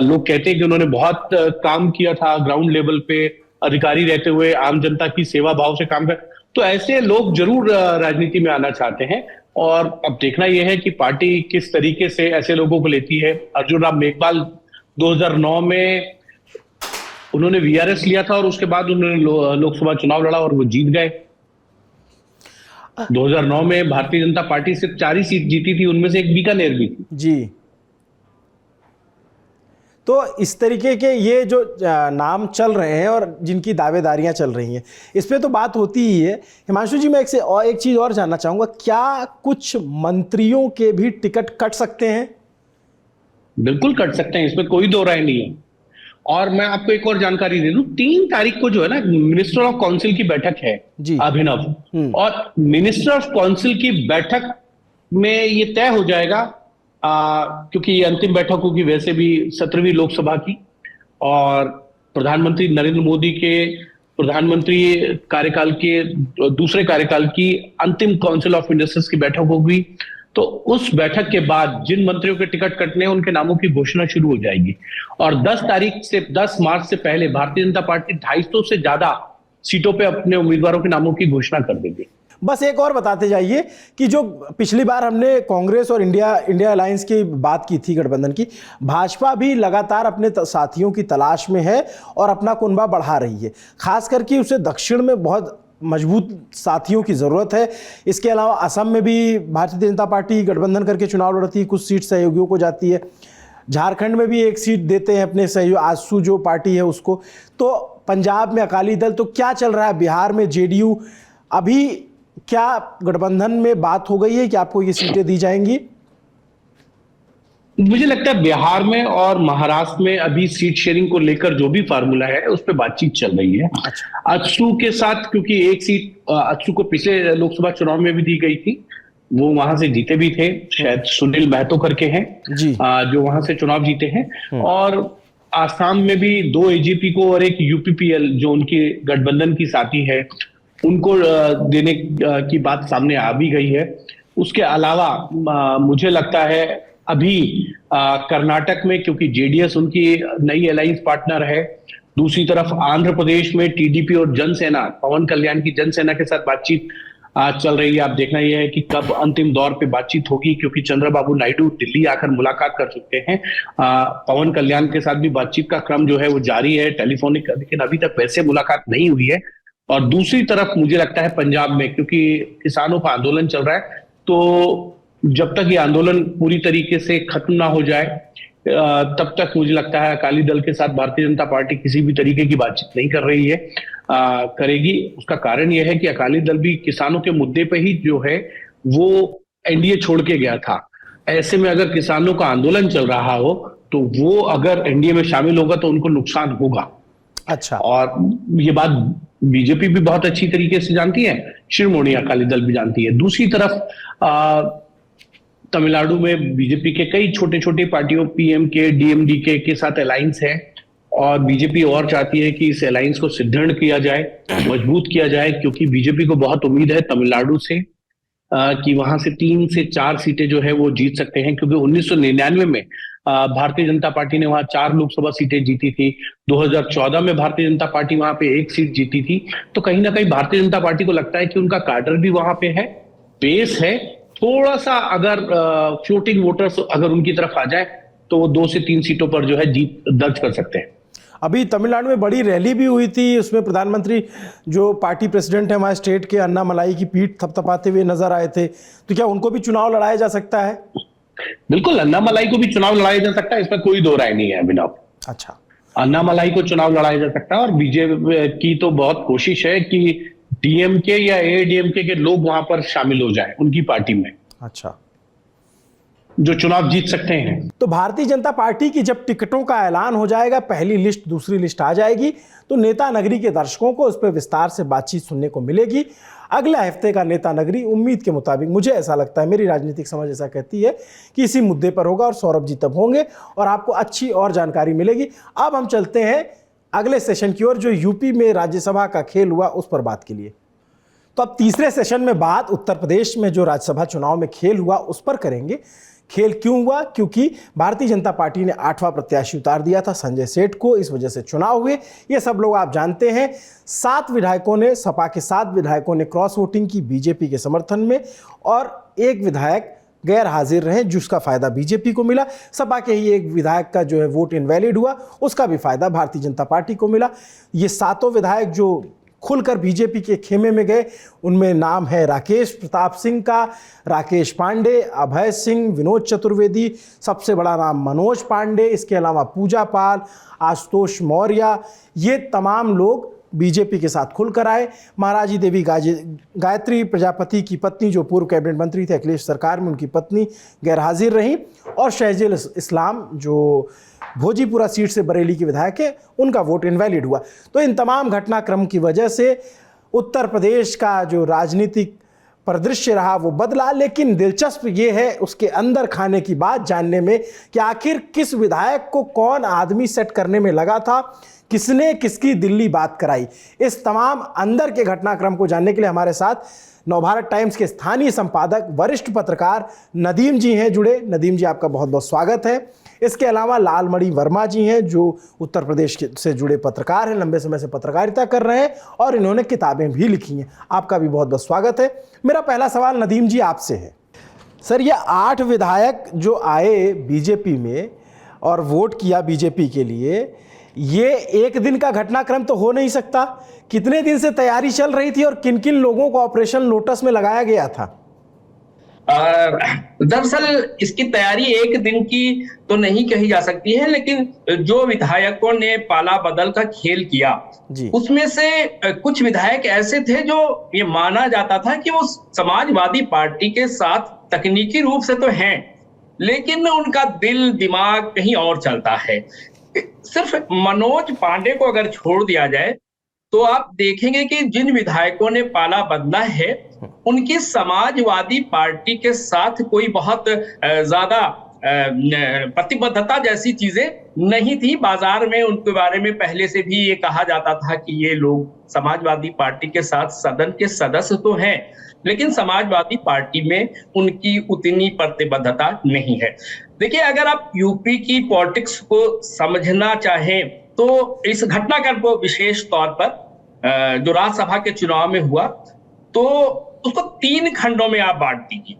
लोग कहते हैं कि उन्होंने बहुत काम किया था ग्राउंड लेवल पे, अधिकारी रहते हुए आम जनता की सेवा भाव से काम कर। तो ऐसे लोग जरूर राजनीति में आना चाहते हैं, और अब देखना यह है कि पार्टी किस तरीके से ऐसे लोगों को लेती है। अर्जुन राम मेघवाल 2009 में उन्होंने वीआरएस लिया था और उसके बाद उन्होंने लोकसभा चुनाव लड़ा और वो जीत गए। 2009 में भारतीय जनता पार्टी सिर्फ 4 ही सीट जीती थी, उनमें से एक बीकानेर भी थी। जी, तो इस तरीके के ये जो नाम चल रहे हैं और जिनकी दावेदारियां चल रही हैं, इस पे तो बात होती ही है। हिमांशु जी, मैं एक चीज़ और जानना चाहूँगा, क्या कुछ मंत्रियों के भी टिकट कट सकते हैं? बिल्कुल कट सकते हैं, इसमें कोई दो राय नहीं है। और मैं आपको एक और जानकारी दे दूं, 3 तारीख को जो है ना मिनिस्टर ऑफ काउंसिल की बैठक है अभिनव, और मिनिस्टर ऑफ काउंसिल की बैठक में ये तय हो जाएगा, क्योंकि ये अंतिम बैठक होगी वैसे भी 17वीं लोकसभा की, और प्रधानमंत्री नरेंद्र मोदी के प्रधानमंत्री कार्यकाल के दूसरे कार्यकाल की अंतिम काउंसिल ऑफ मिनिस्टर्स की बैठक होगी। तो उस बैठक के बाद जिन मंत्रियों के टिकट कटने हैं उनके नामों की घोषणा शुरू हो जाएगी, और 10 मार्च से पहले भारतीय जनता पार्टी 250 से ज्यादा सीटों पे अपने उम्मीदवारों के नामों की घोषणा कर देगी। बस एक और बताते जाइए कि जो पिछली बार हमने कांग्रेस और इंडिया अलायंस की बात की थी, गठबंधन की, भाजपा भी लगातार अपने साथियों की तलाश में है और अपना कुनबा बढ़ा रही है। खास करके उसे दक्षिण में बहुत मजबूत साथियों की ज़रूरत है। इसके अलावा असम में भी भारतीय जनता पार्टी गठबंधन करके चुनाव लड़ती है, कुछ सीट सहयोगियों को जाती है। झारखंड में भी एक सीट देते हैं अपने सहयोग, आजसू जो पार्टी है उसको। तो पंजाब में अकाली दल, तो क्या चल रहा है बिहार में जेडीयू? अभी क्या गठबंधन में बात हो गई है कि आपको ये सीटें दी जाएंगी? मुझे लगता है बिहार में और महाराष्ट्र में अभी सीट शेयरिंग को लेकर जो भी फार्मूला है उस पर बातचीत चल रही है। अजसू के साथ, क्योंकि एक सीट अजसू को पिछले लोकसभा चुनाव में भी दी गई थी, वो वहां से जीते भी थे, शायद सुनील महतो करके हैं जो वहां से चुनाव जीते हैं। और आसाम में भी 2 एजीपी को और एक यूपीपीएल जो उनकी गठबंधन की साथी है उनको देने की बात सामने आ भी गई है। उसके अलावा मुझे लगता है अभी कर्नाटक में, क्योंकि जेडीएस उनकी नई अलायंस पार्टनर है, दूसरी तरफ आंध्र प्रदेश में टीडीपी और जनसेना, पवन कल्याण की जनसेना के साथ बातचीत चल रही है। आप देखना यह है कि कब अंतिम दौर पे बातचीत होगी, क्योंकि चंद्रबाबू नायडू दिल्ली आकर मुलाकात कर चुके हैं। पवन कल्याण के साथ भी बातचीत का क्रम जो है वो जारी है टेलीफोनिक, लेकिन अभी तक वैसे मुलाकात नहीं हुई है। और दूसरी तरफ मुझे लगता है पंजाब में, क्योंकि किसानों का आंदोलन चल रहा है, तो जब तक ये आंदोलन पूरी तरीके से खत्म ना हो जाए तब तक मुझे लगता है अकाली दल के साथ भारतीय जनता पार्टी किसी भी तरीके की बातचीत नहीं कर रही है, करेगी। उसका कारण यह है कि अकाली दल भी किसानों के मुद्दे पे ही जो है वो एनडीए छोड़ के गया था। ऐसे में अगर किसानों का आंदोलन चल रहा हो तो वो अगर एनडीए में शामिल होगा तो उनको नुकसान होगा। अच्छा, और ये बात बीजेपी भी बहुत अच्छी तरीके से जानती है, शिरोमणि अकाली दल भी जानती है। दूसरी तरफ तमिलनाडु में बीजेपी के कई छोटे छोटे पार्टियों पीएमके, डीएमडीके के साथ अलायंस है, और बीजेपी और चाहती है कि इस अलायंस को सुदृढ़ किया जाए, मजबूत किया जाए, क्योंकि बीजेपी को बहुत उम्मीद है तमिलनाडु से कि वहां से 3 से 4 सीटें जो है वो जीत सकते हैं, क्योंकि 1999 में भारतीय जनता पार्टी ने वहां 4 लोकसभा सीटें जीती थी। 2014 में भारतीय जनता पार्टी वहां पे 1 सीट जीती थी। तो कहीं ना कहीं भारतीय जनता पार्टी को लगता है कि उनका कार्डर भी वहां पे है, बेस है, थोड़ा सा अगर फ्लोटिंग वोटर्स अगर उनकी तरफ आ जाए तो वो 2 से 3 सीटों पर जो है जीत दर्ज कर सकते हैं। अभी तमिलनाडु में बड़ी रैली भी हुई थी, उसमें प्रधानमंत्री जो पार्टी प्रेसिडेंट है हमारे स्टेट के, अन्नामलाई की पीठ थपथपाते हुए नजर आए थे। तो क्या उनको भी चुनाव लड़ाया जा सकता है? बिल्कुल, अन्नामलाई को भी चुनाव लड़ाया जा सकता है, इसमें कोई दो राय नहीं है अभिनव। अच्छा, अन्नामलाई को चुनाव लड़ाया जा सकता है, और बीजेपी की तो बहुत कोशिश है कि डीएमके या एआईडीएमके के लोग वहां पर शामिल हो जाएं उनकी पार्टी में। अच्छा, जो चुनाव जीत सकते हैं। तो भारतीय जनता पार्टी की जब टिकटों का ऐलान हो जाएगा, पहली लिस्ट दूसरी लिस्ट आ जाएगी, तो नेता नगरी के दर्शकों को उस पर विस्तार से बातचीत सुनने को मिलेगी। अगले हफ्ते का नेता नगरी उम्मीद के मुताबिक, मुझे ऐसा लगता है, मेरी राजनीतिक समझ ऐसा कहती है कि इसी मुद्दे पर होगा, और सौरभ जी तब होंगे और आपको अच्छी और जानकारी मिलेगी। अब हम चलते हैं अगले सेशन की ओर, जो यूपी में राज्यसभा का खेल हुआ उस पर बात के लिए। तो अब तीसरे सेशन में बात उत्तर प्रदेश में जो राज्यसभा चुनाव में खेल हुआ उस पर करेंगे। खेल क्यों हुआ? क्योंकि भारतीय जनता पार्टी ने 8वां प्रत्याशी उतार दिया था संजय सेठ को, इस वजह से चुनाव हुए। ये सब लोग आप जानते हैं। 7 विधायकों ने, सपा के 7 विधायकों ने क्रॉस वोटिंग की बीजेपी के समर्थन में, और 1 विधायक गैर हाजिर रहे जिसका फायदा बीजेपी को मिला। सपा के ही 1 विधायक का जो है वोट इनवैलिड हुआ, उसका भी फायदा भारतीय जनता पार्टी को मिला। ये 7 विधायक जो खुलकर बीजेपी के खेमे में गए, उनमें नाम है राकेश प्रताप सिंह का, राकेश पांडे, अभय सिंह, विनोद चतुर्वेदी, सबसे बड़ा नाम मनोज पांडे, इसके अलावा पूजा पाल, आशुतोष मौर्य, ये तमाम लोग बीजेपी के साथ खुलकर आए। महाराजी देवी गायत्री प्रजापति की पत्नी जो पूर्व कैबिनेट मंत्री थे अखिलेश सरकार में, उनकी पत्नी गैर हाजिर रहीं, और शहजील इस्लाम जो भोजीपुरा सीट से बरेली के विधायक है, उनका वोट इनवैलिड हुआ। तो इन तमाम घटनाक्रम की वजह से उत्तर प्रदेश का जो राजनीतिक परिदृश्य रहा वो बदला। लेकिन दिलचस्प ये है उसके अंदर खाने की बात जानने में कि आखिर किस विधायक को कौन आदमी सेट करने में लगा था, किसने किसकी दिल्ली बात कराई। इस तमाम अंदर के घटनाक्रम को जानने के लिए हमारे साथ नवभारत टाइम्स के स्थानीय संपादक वरिष्ठ पत्रकार नदीम जी हैं जुड़े। नदीम जी, आपका बहुत बहुत स्वागत है। इसके अलावा लालमणि वर्मा जी हैं जो उत्तर प्रदेश से जुड़े पत्रकार हैं, लंबे समय से पत्रकारिता कर रहे हैं और इन्होंने किताबें भी लिखी हैं। आपका भी बहुत बहुत स्वागत है। मेरा पहला सवाल नदीम जी आपसे है। सर, ये 8 विधायक जो आए बीजेपी में और वोट किया बीजेपी के लिए, ये एक दिन का घटनाक्रम तो हो नहीं सकता। कितने दिन से तैयारी चल रही थी और किन किन लोगों को ऑपरेशन लोटस में लगाया गया था? दरअसल इसकी तैयारी एक दिन की तो नहीं कही जा सकती है, लेकिन जो विधायकों ने पाला बदल का खेल किया उसमें से कुछ विधायक ऐसे थे जो ये माना जाता था कि वो समाजवादी पार्टी के साथ तकनीकी रूप से तो हैं, लेकिन उनका दिल दिमाग कहीं और चलता है। सिर्फ मनोज पांडे को अगर छोड़ दिया जाए तो आप देखेंगे कि जिन विधायकों ने पाला बदला है उनकी समाजवादी पार्टी के साथ कोई बहुत ज्यादा प्रतिबद्धता जैसी चीजें नहीं थी। बाजार में उनके बारे में पहले से भी ये कहा जाता था कि ये लोग समाजवादी पार्टी के साथ सदन के सदस्य तो हैं, लेकिन समाजवादी पार्टी में उनकी उतनी प्रतिबद्धता नहीं है। देखिए, अगर आप यूपी की पॉलिटिक्स को समझना चाहें तो इस घटनाक्रम को विशेष तौर पर जो राज्यसभा के चुनाव में हुआ तो उसको 3 खंडों में आप बांट दीजिए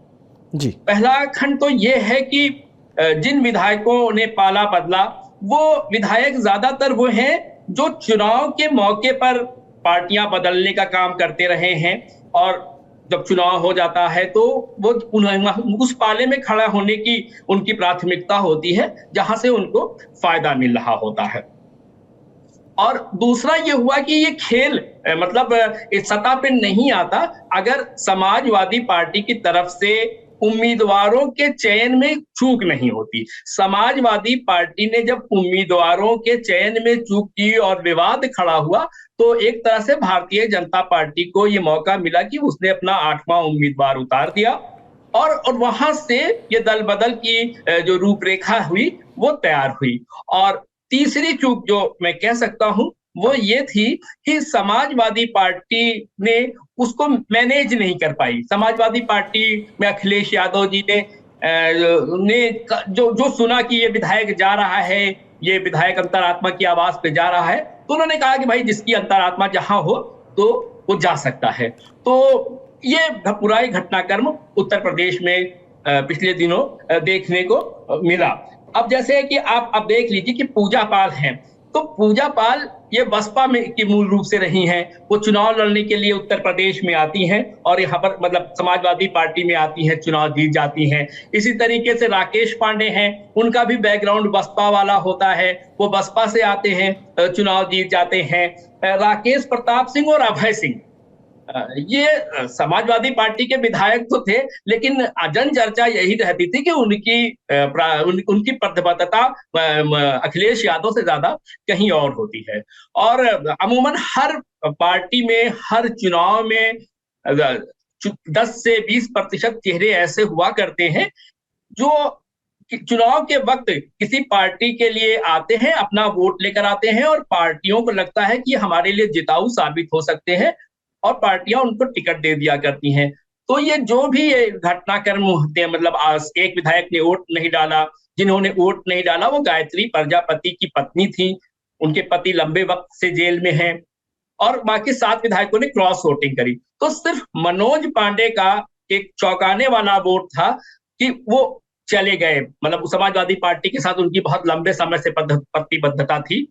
जी। पहला खंड तो ये है कि जिन विधायकों ने पाला बदला वो विधायक ज्यादातर वो हैं जो चुनाव के मौके पर पार्टियां बदलने का काम करते रहे हैं, और जब चुनाव हो जाता है तो वो उस पाले में खड़ा होने की उनकी प्राथमिकता होती है जहां से उनको फायदा मिल रहा होता है। और दूसरा ये हुआ कि ये खेल मतलब इस सतह पे नहीं आता अगर समाजवादी पार्टी की तरफ से उम्मीदवारों के चयन में चूक नहीं होती। समाजवादी पार्टी ने जब उम्मीदवारों के चयन में चूक की और विवाद खड़ा हुआ तो एक तरह से भारतीय जनता पार्टी को ये मौका मिला कि उसने अपना 8वां उम्मीदवार उतार दिया और वहां से ये दल बदल की जो रूपरेखा हुई वो तैयार हुई। और तीसरी चूक जो मैं कह सकता हूं वो ये थी कि समाजवादी पार्टी ने उसको मैनेज नहीं कर पाई। समाजवादी पार्टी में अखिलेश यादव जी ने जो सुना कि ये विधायक जा रहा है, ये विधायक अंतरात्मा की आवाज पे जा रहा है, तो उन्होंने कहा कि भाई जिसकी अंतरात्मा जहां हो तो वो जा सकता है। तो ये पूरा घटनाक्रम उत्तर प्रदेश में पिछले दिनों देखने को मिला। अब जैसे कि आप देख लीजिए कि पूजा पाल हैं, तो पूजा पाल ये बसपा में की मूल रूप से रही हैं, वो चुनाव लड़ने के लिए उत्तर प्रदेश में आती हैं और यहाँ पर मतलब समाजवादी पार्टी में आती हैं, चुनाव जीत जाती हैं। इसी तरीके से राकेश पांडे हैं, उनका भी बैकग्राउंड बसपा वाला होता है, वो बसपा से आते हैं, चुनाव जीत जाते हैं। राकेश प्रताप सिंह और अभय सिंह ये समाजवादी पार्टी के विधायक तो थे, लेकिन जन चर्चा यही रहती थी कि उनकी प्रतिबद्धता अखिलेश यादव से ज्यादा कहीं और होती है। और अमूमन हर पार्टी में हर चुनाव में 10 से 20% चेहरे ऐसे हुआ करते हैं जो चुनाव के वक्त किसी पार्टी के लिए आते हैं, अपना वोट लेकर आते हैं और पार्टियों को लगता है कि हमारे लिए जिताऊ साबित हो सकते हैं और पार्टियां उनको टिकट दे दिया करती हैं। तो ये जो भी ये घटनाक्रम होते हैं, मतलब एक विधायक ने वोट नहीं डाला, जिन्होंने वोट नहीं डाला वो गायत्री प्रजापति की पत्नी थी, उनके पति लंबे वक्त से जेल में हैं, और बाकी 7 विधायकों ने क्रॉस वोटिंग करी। तो सिर्फ मनोज पांडे का एक चौंकाने वाला वोट था कि वो चले गए, मतलब समाजवादी पार्टी के साथ उनकी बहुत लंबे समय से प्रतिबद्धता थी,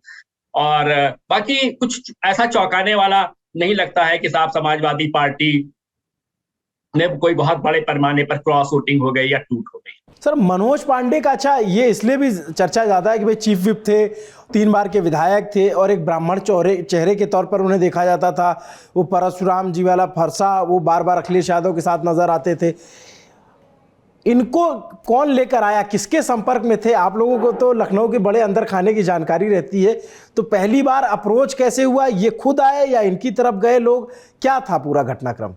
और बाकी कुछ ऐसा चौंकाने वाला नहीं लगता है कि साहब समाजवादी पार्टी ने कोई बहुत बड़े पैमाने पर क्रॉस वोटिंग हो गई या टूट हो गई। सर मनोज पांडे का अच्छा ये इसलिए भी चर्चा ज़्यादा है कि भाई चीफ विप थे, 3 बार के विधायक थे, और एक ब्राह्मण चेहरे के तौर पर उन्हें देखा जाता था। वो परशुराम जी वाला फरसा वो बार बार अखिलेश यादव के साथ नजर आते थे। इनको कौन लेकर आया, किसके संपर्क में थे? आप लोगों को तो लखनऊ के बड़े अंदर खाने की जानकारी रहती है, तो पहली बार अप्रोच कैसे हुआ? ये खुद आए या इनकी तरफ गए लोग? क्या था पूरा घटनाक्रम?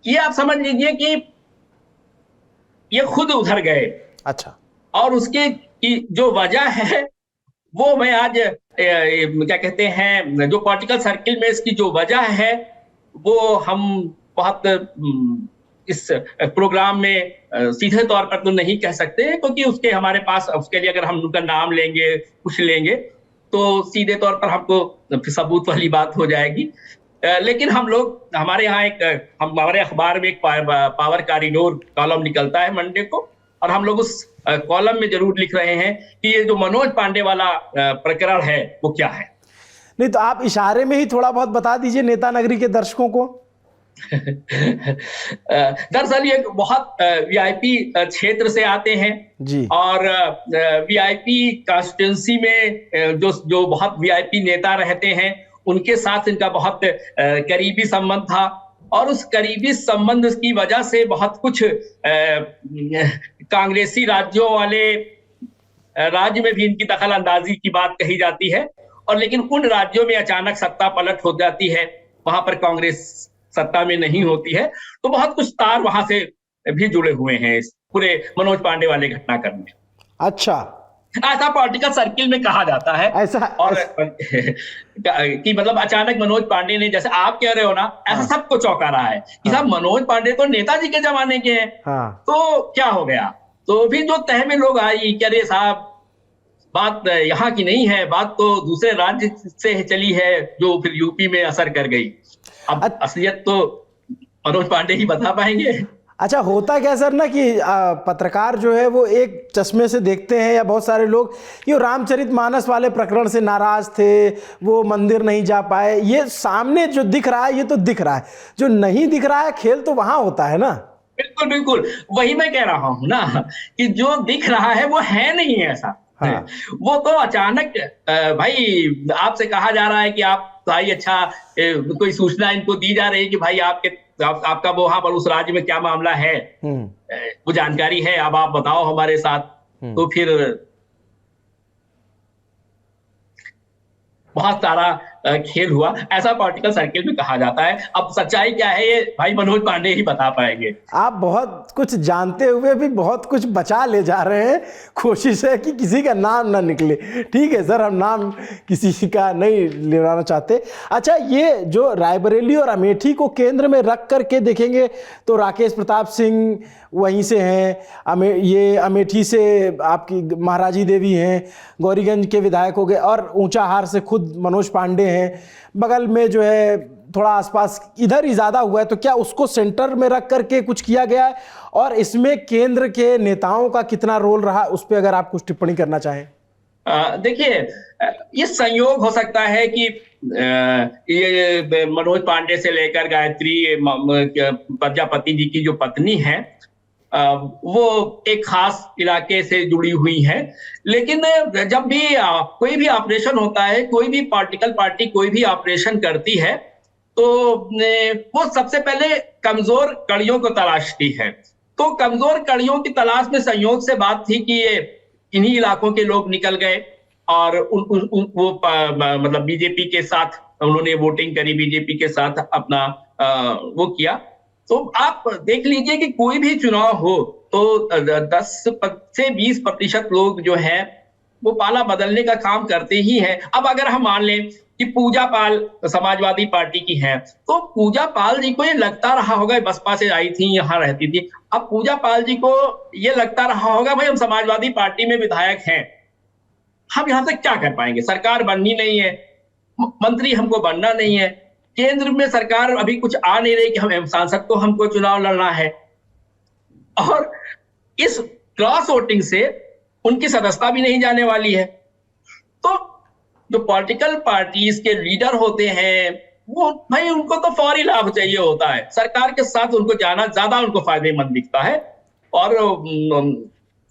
ये आप समझ लीजिए कि ये खुद उधर गए। अच्छा। और उसके की जो वजह है वो मैं आज क्या कहते हैं, जो पॉलिटिकल सर्किल में इसकी जो वजह है वो हम बहुत इस प्रोग्राम में सीधे तौर पर तो नहीं कह सकते, क्योंकि उसके हमारे पास उसके लिए अगर हम उनका नाम लेंगे, कुछ लेंगे, तो सीधे तौर पर हमको सबूत वाली बात हो जाएगी। लेकिन हम लोग, हमारे यहाँ हमारे अखबार में एक पावर कॉरिडोर कॉलम निकलता है मंडे को, और हम लोग उस कॉलम में जरूर लिख रहे हैं कि ये जो मनोज पांडे वाला प्रकरण है वो क्या है। नहीं तो आप इशारे में ही थोड़ा बहुत बता दीजिए नेता नगरी के दर्शकों को। दरअसल ये बहुत वीआईपी क्षेत्र से आते हैं जी, और वीआईपी कॉन्स्टिट्यूंसी में जो बहुत वीआईपी नेता रहते हैं उनके साथ इनका बहुत करीबी संबंध था, और उस करीबी संबंध की वजह से बहुत कुछ कांग्रेसी राज्यों वाले राज्य में भी इनकी दखल अंदाजी की बात कही जाती है, और लेकिन उन राज्यों में अचानक सत्ता पलट हो जाती है, वहां पर कांग्रेस सत्ता में नहीं होती है, तो बहुत कुछ तार वहां से भी जुड़े हुए हैं इस पूरे मनोज पांडे वाले घटनाक्रम में। अच्छा, ऐसा पॉलिटिकल सर्किल में कहा जाता है ऐसा, और कि मतलब अचानक मनोज पांडे ने, जैसे आप कह रहे हो ना, ऐसा सबको चौंका रहा है कि साहब मनोज पांडे तो नेताजी के जमाने के हैं, तो क्या हो गया? तो भी जो तह में लोग आई कि अरे साहब बात यहाँ की नहीं है, बात तो दूसरे राज्य से चली है, जो फिर यूपी में असर कर गई। अब असलियत तो मनोज पांडे ही बता पाएंगे। अच्छा, होता क्या सर ना कि पत्रकार जो है वो एक चश्मे से देखते हैं, या बहुत सारे लोग कि रामचरितमानस वाले प्रकरण से नाराज थे, वो मंदिर नहीं जा पाए। ये सामने जो दिख रहा है ये तो दिख रहा है, जो नहीं दिख रहा है खेल तो वहां होता है ना। बिल्कुल बिल्कुल, वही मैं कह रहा हूं ना कि जो दिख रहा है वो है नहीं ऐसा। हाँ। वो तो अचानक भाई आपसे कहा जा रहा है कि आप भाई अच्छा कोई सूचना इनको दी जा रही है कि भाई आपका वहां पर उस राज्य में क्या मामला है, वो जानकारी है, अब आप बताओ हमारे साथ। तो फिर बहुत सारा खेल हुआ, ऐसा पॉलिटिकल सर्किल में कहा जाता है। अब सच्चाई क्या है ये भाई मनोज पांडे ही बता पाएंगे। आप बहुत कुछ जानते हुए भी बहुत कुछ बचा ले जा रहे हैं। कोशिश है कि किसी का नाम ना निकले। ठीक है सर, हम नाम किसी का नहीं लेना चाहते। अच्छा, ये जो रायबरेली और अमेठी को केंद्र में रख करके देखेंगे तो राकेश प्रताप सिंह वहीं से हैं, ये अमेठी से आपकी महाराजी देवी हैं, गौरीगंज के विधायक हो गए, और ऊंचाहार से खुद मनोज पांडे हैं। बगल में जो है थोड़ा आसपास इधर ही ज्यादा हुआ है, तो क्या उसको सेंटर में रख करके कुछ किया गया है? और इसमें केंद्र के नेताओं का कितना रोल रहा, उस पर अगर आप कुछ टिप्पणी करना चाहें। देखिए, ये संयोग हो सकता है कि ये मनोज पांडे से लेकर गायत्री प्रजापति जी की जो पत्नी है वो एक खास इलाके से जुड़ी हुई है। लेकिन जब भी कोई भी ऑपरेशन होता है, कोई भी पॉलिटिकल पार्टी कोई भी ऑपरेशन करती है, तो वो सबसे पहले कमजोर कड़ियों को तलाशती है। तो कमजोर कड़ियों की तलाश में संयोग से बात थी कि ये इन्हीं इलाकों के लोग निकल गए और वो मतलब बीजेपी के साथ उन्होंने वोटिंग करी, बीजेपी के साथ अपना वो किया। तो आप देख लीजिए कि कोई भी चुनाव हो तो 10 से 20% लोग जो है वो पाला बदलने का काम करते ही हैं। अब अगर हम मान लें कि पूजा पाल समाजवादी पार्टी की हैं, तो पूजा पाल जी को ये लगता रहा होगा, बसपा से आई थी, यहाँ रहती थी, अब पूजा पाल जी को ये लगता रहा होगा भाई हम समाजवादी पार्टी में विधायक हैं, हम यहाँ से क्या कर पाएंगे, सरकार बननी नहीं है, मंत्री हमको बनना नहीं है, केंद्र में सरकार अभी कुछ आ नहीं रही कि हम सांसद को हमको चुनाव लड़ना है, और इस क्रॉस वोटिंग से उनकी सदस्यता भी नहीं जाने वाली है। तो जो पॉलिटिकल पार्टीज के लीडर होते हैं वो भाई उनको तो फौरी लाभ चाहिए होता है, सरकार के साथ उनको जाना ज्यादा उनको फायदेमंद दिखता है, और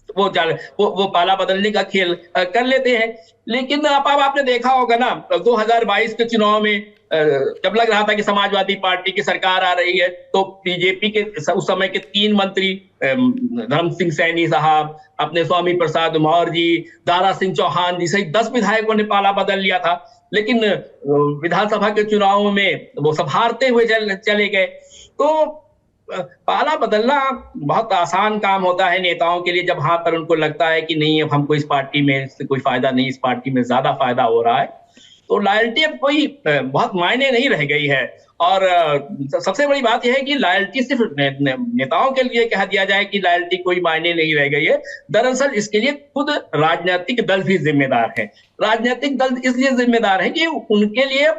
वो पाला बदलने का खेल कर लेते हैं। लेकिन अब आपने देखा होगा ना 2022 के चुनाव में जब लग रहा था कि समाजवादी पार्टी की सरकार आ रही है, तो बीजेपी के उस समय के 3 मंत्री धर्म सिंह सैनी साहब, अपने स्वामी प्रसाद मौर्य जी, दारा सिंह चौहान जी सहित 10 विधायकों ने पाला बदल लिया था। लेकिन विधानसभा के चुनाव में वो सब हारते हुए चले गए। तो पाला बदलना बहुत आसान काम होता है नेताओं के लिए, जब वहां पर उनको लगता है कि नहीं अब हमको इस पार्टी में से कोई फायदा नहीं, इस पार्टी में ज्यादा फायदा हो रहा है, तो लॉयल्टी अब कोई बहुत मायने नहीं रह गई है। और सबसे बड़ी बात यह है कि लॉयल्टी सिर्फ नेताओं के लिए कह दिया जाए कि लॉयल्टी कोई मायने नहीं रह गई है, दरअसल इसके लिए खुद राजनीतिक दल भी जिम्मेदार है। राजनीतिक दल इसलिए जिम्मेदार है कि उनके लिए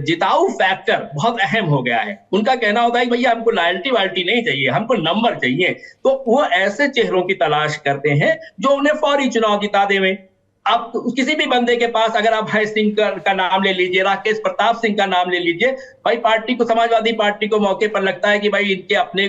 जिताऊ फैक्टर बहुत अहम हो गया है। उनका कहना होता है कि भैया हमको लॉयल्टी वाल्टी नहीं चाहिए, हमको नंबर चाहिए, तो वो ऐसे चेहरों की तलाश करते हैं जो उन्हें फौरी चुनाव जिता देवें। आप किसी भी बंदे के पास अगर आप भाई सिंह का नाम ले लीजिए, राकेश प्रताप सिंह का नाम ले लीजिए, भाई पार्टी को, समाजवादी पार्टी को मौके पर लगता है कि भाई इनके अपने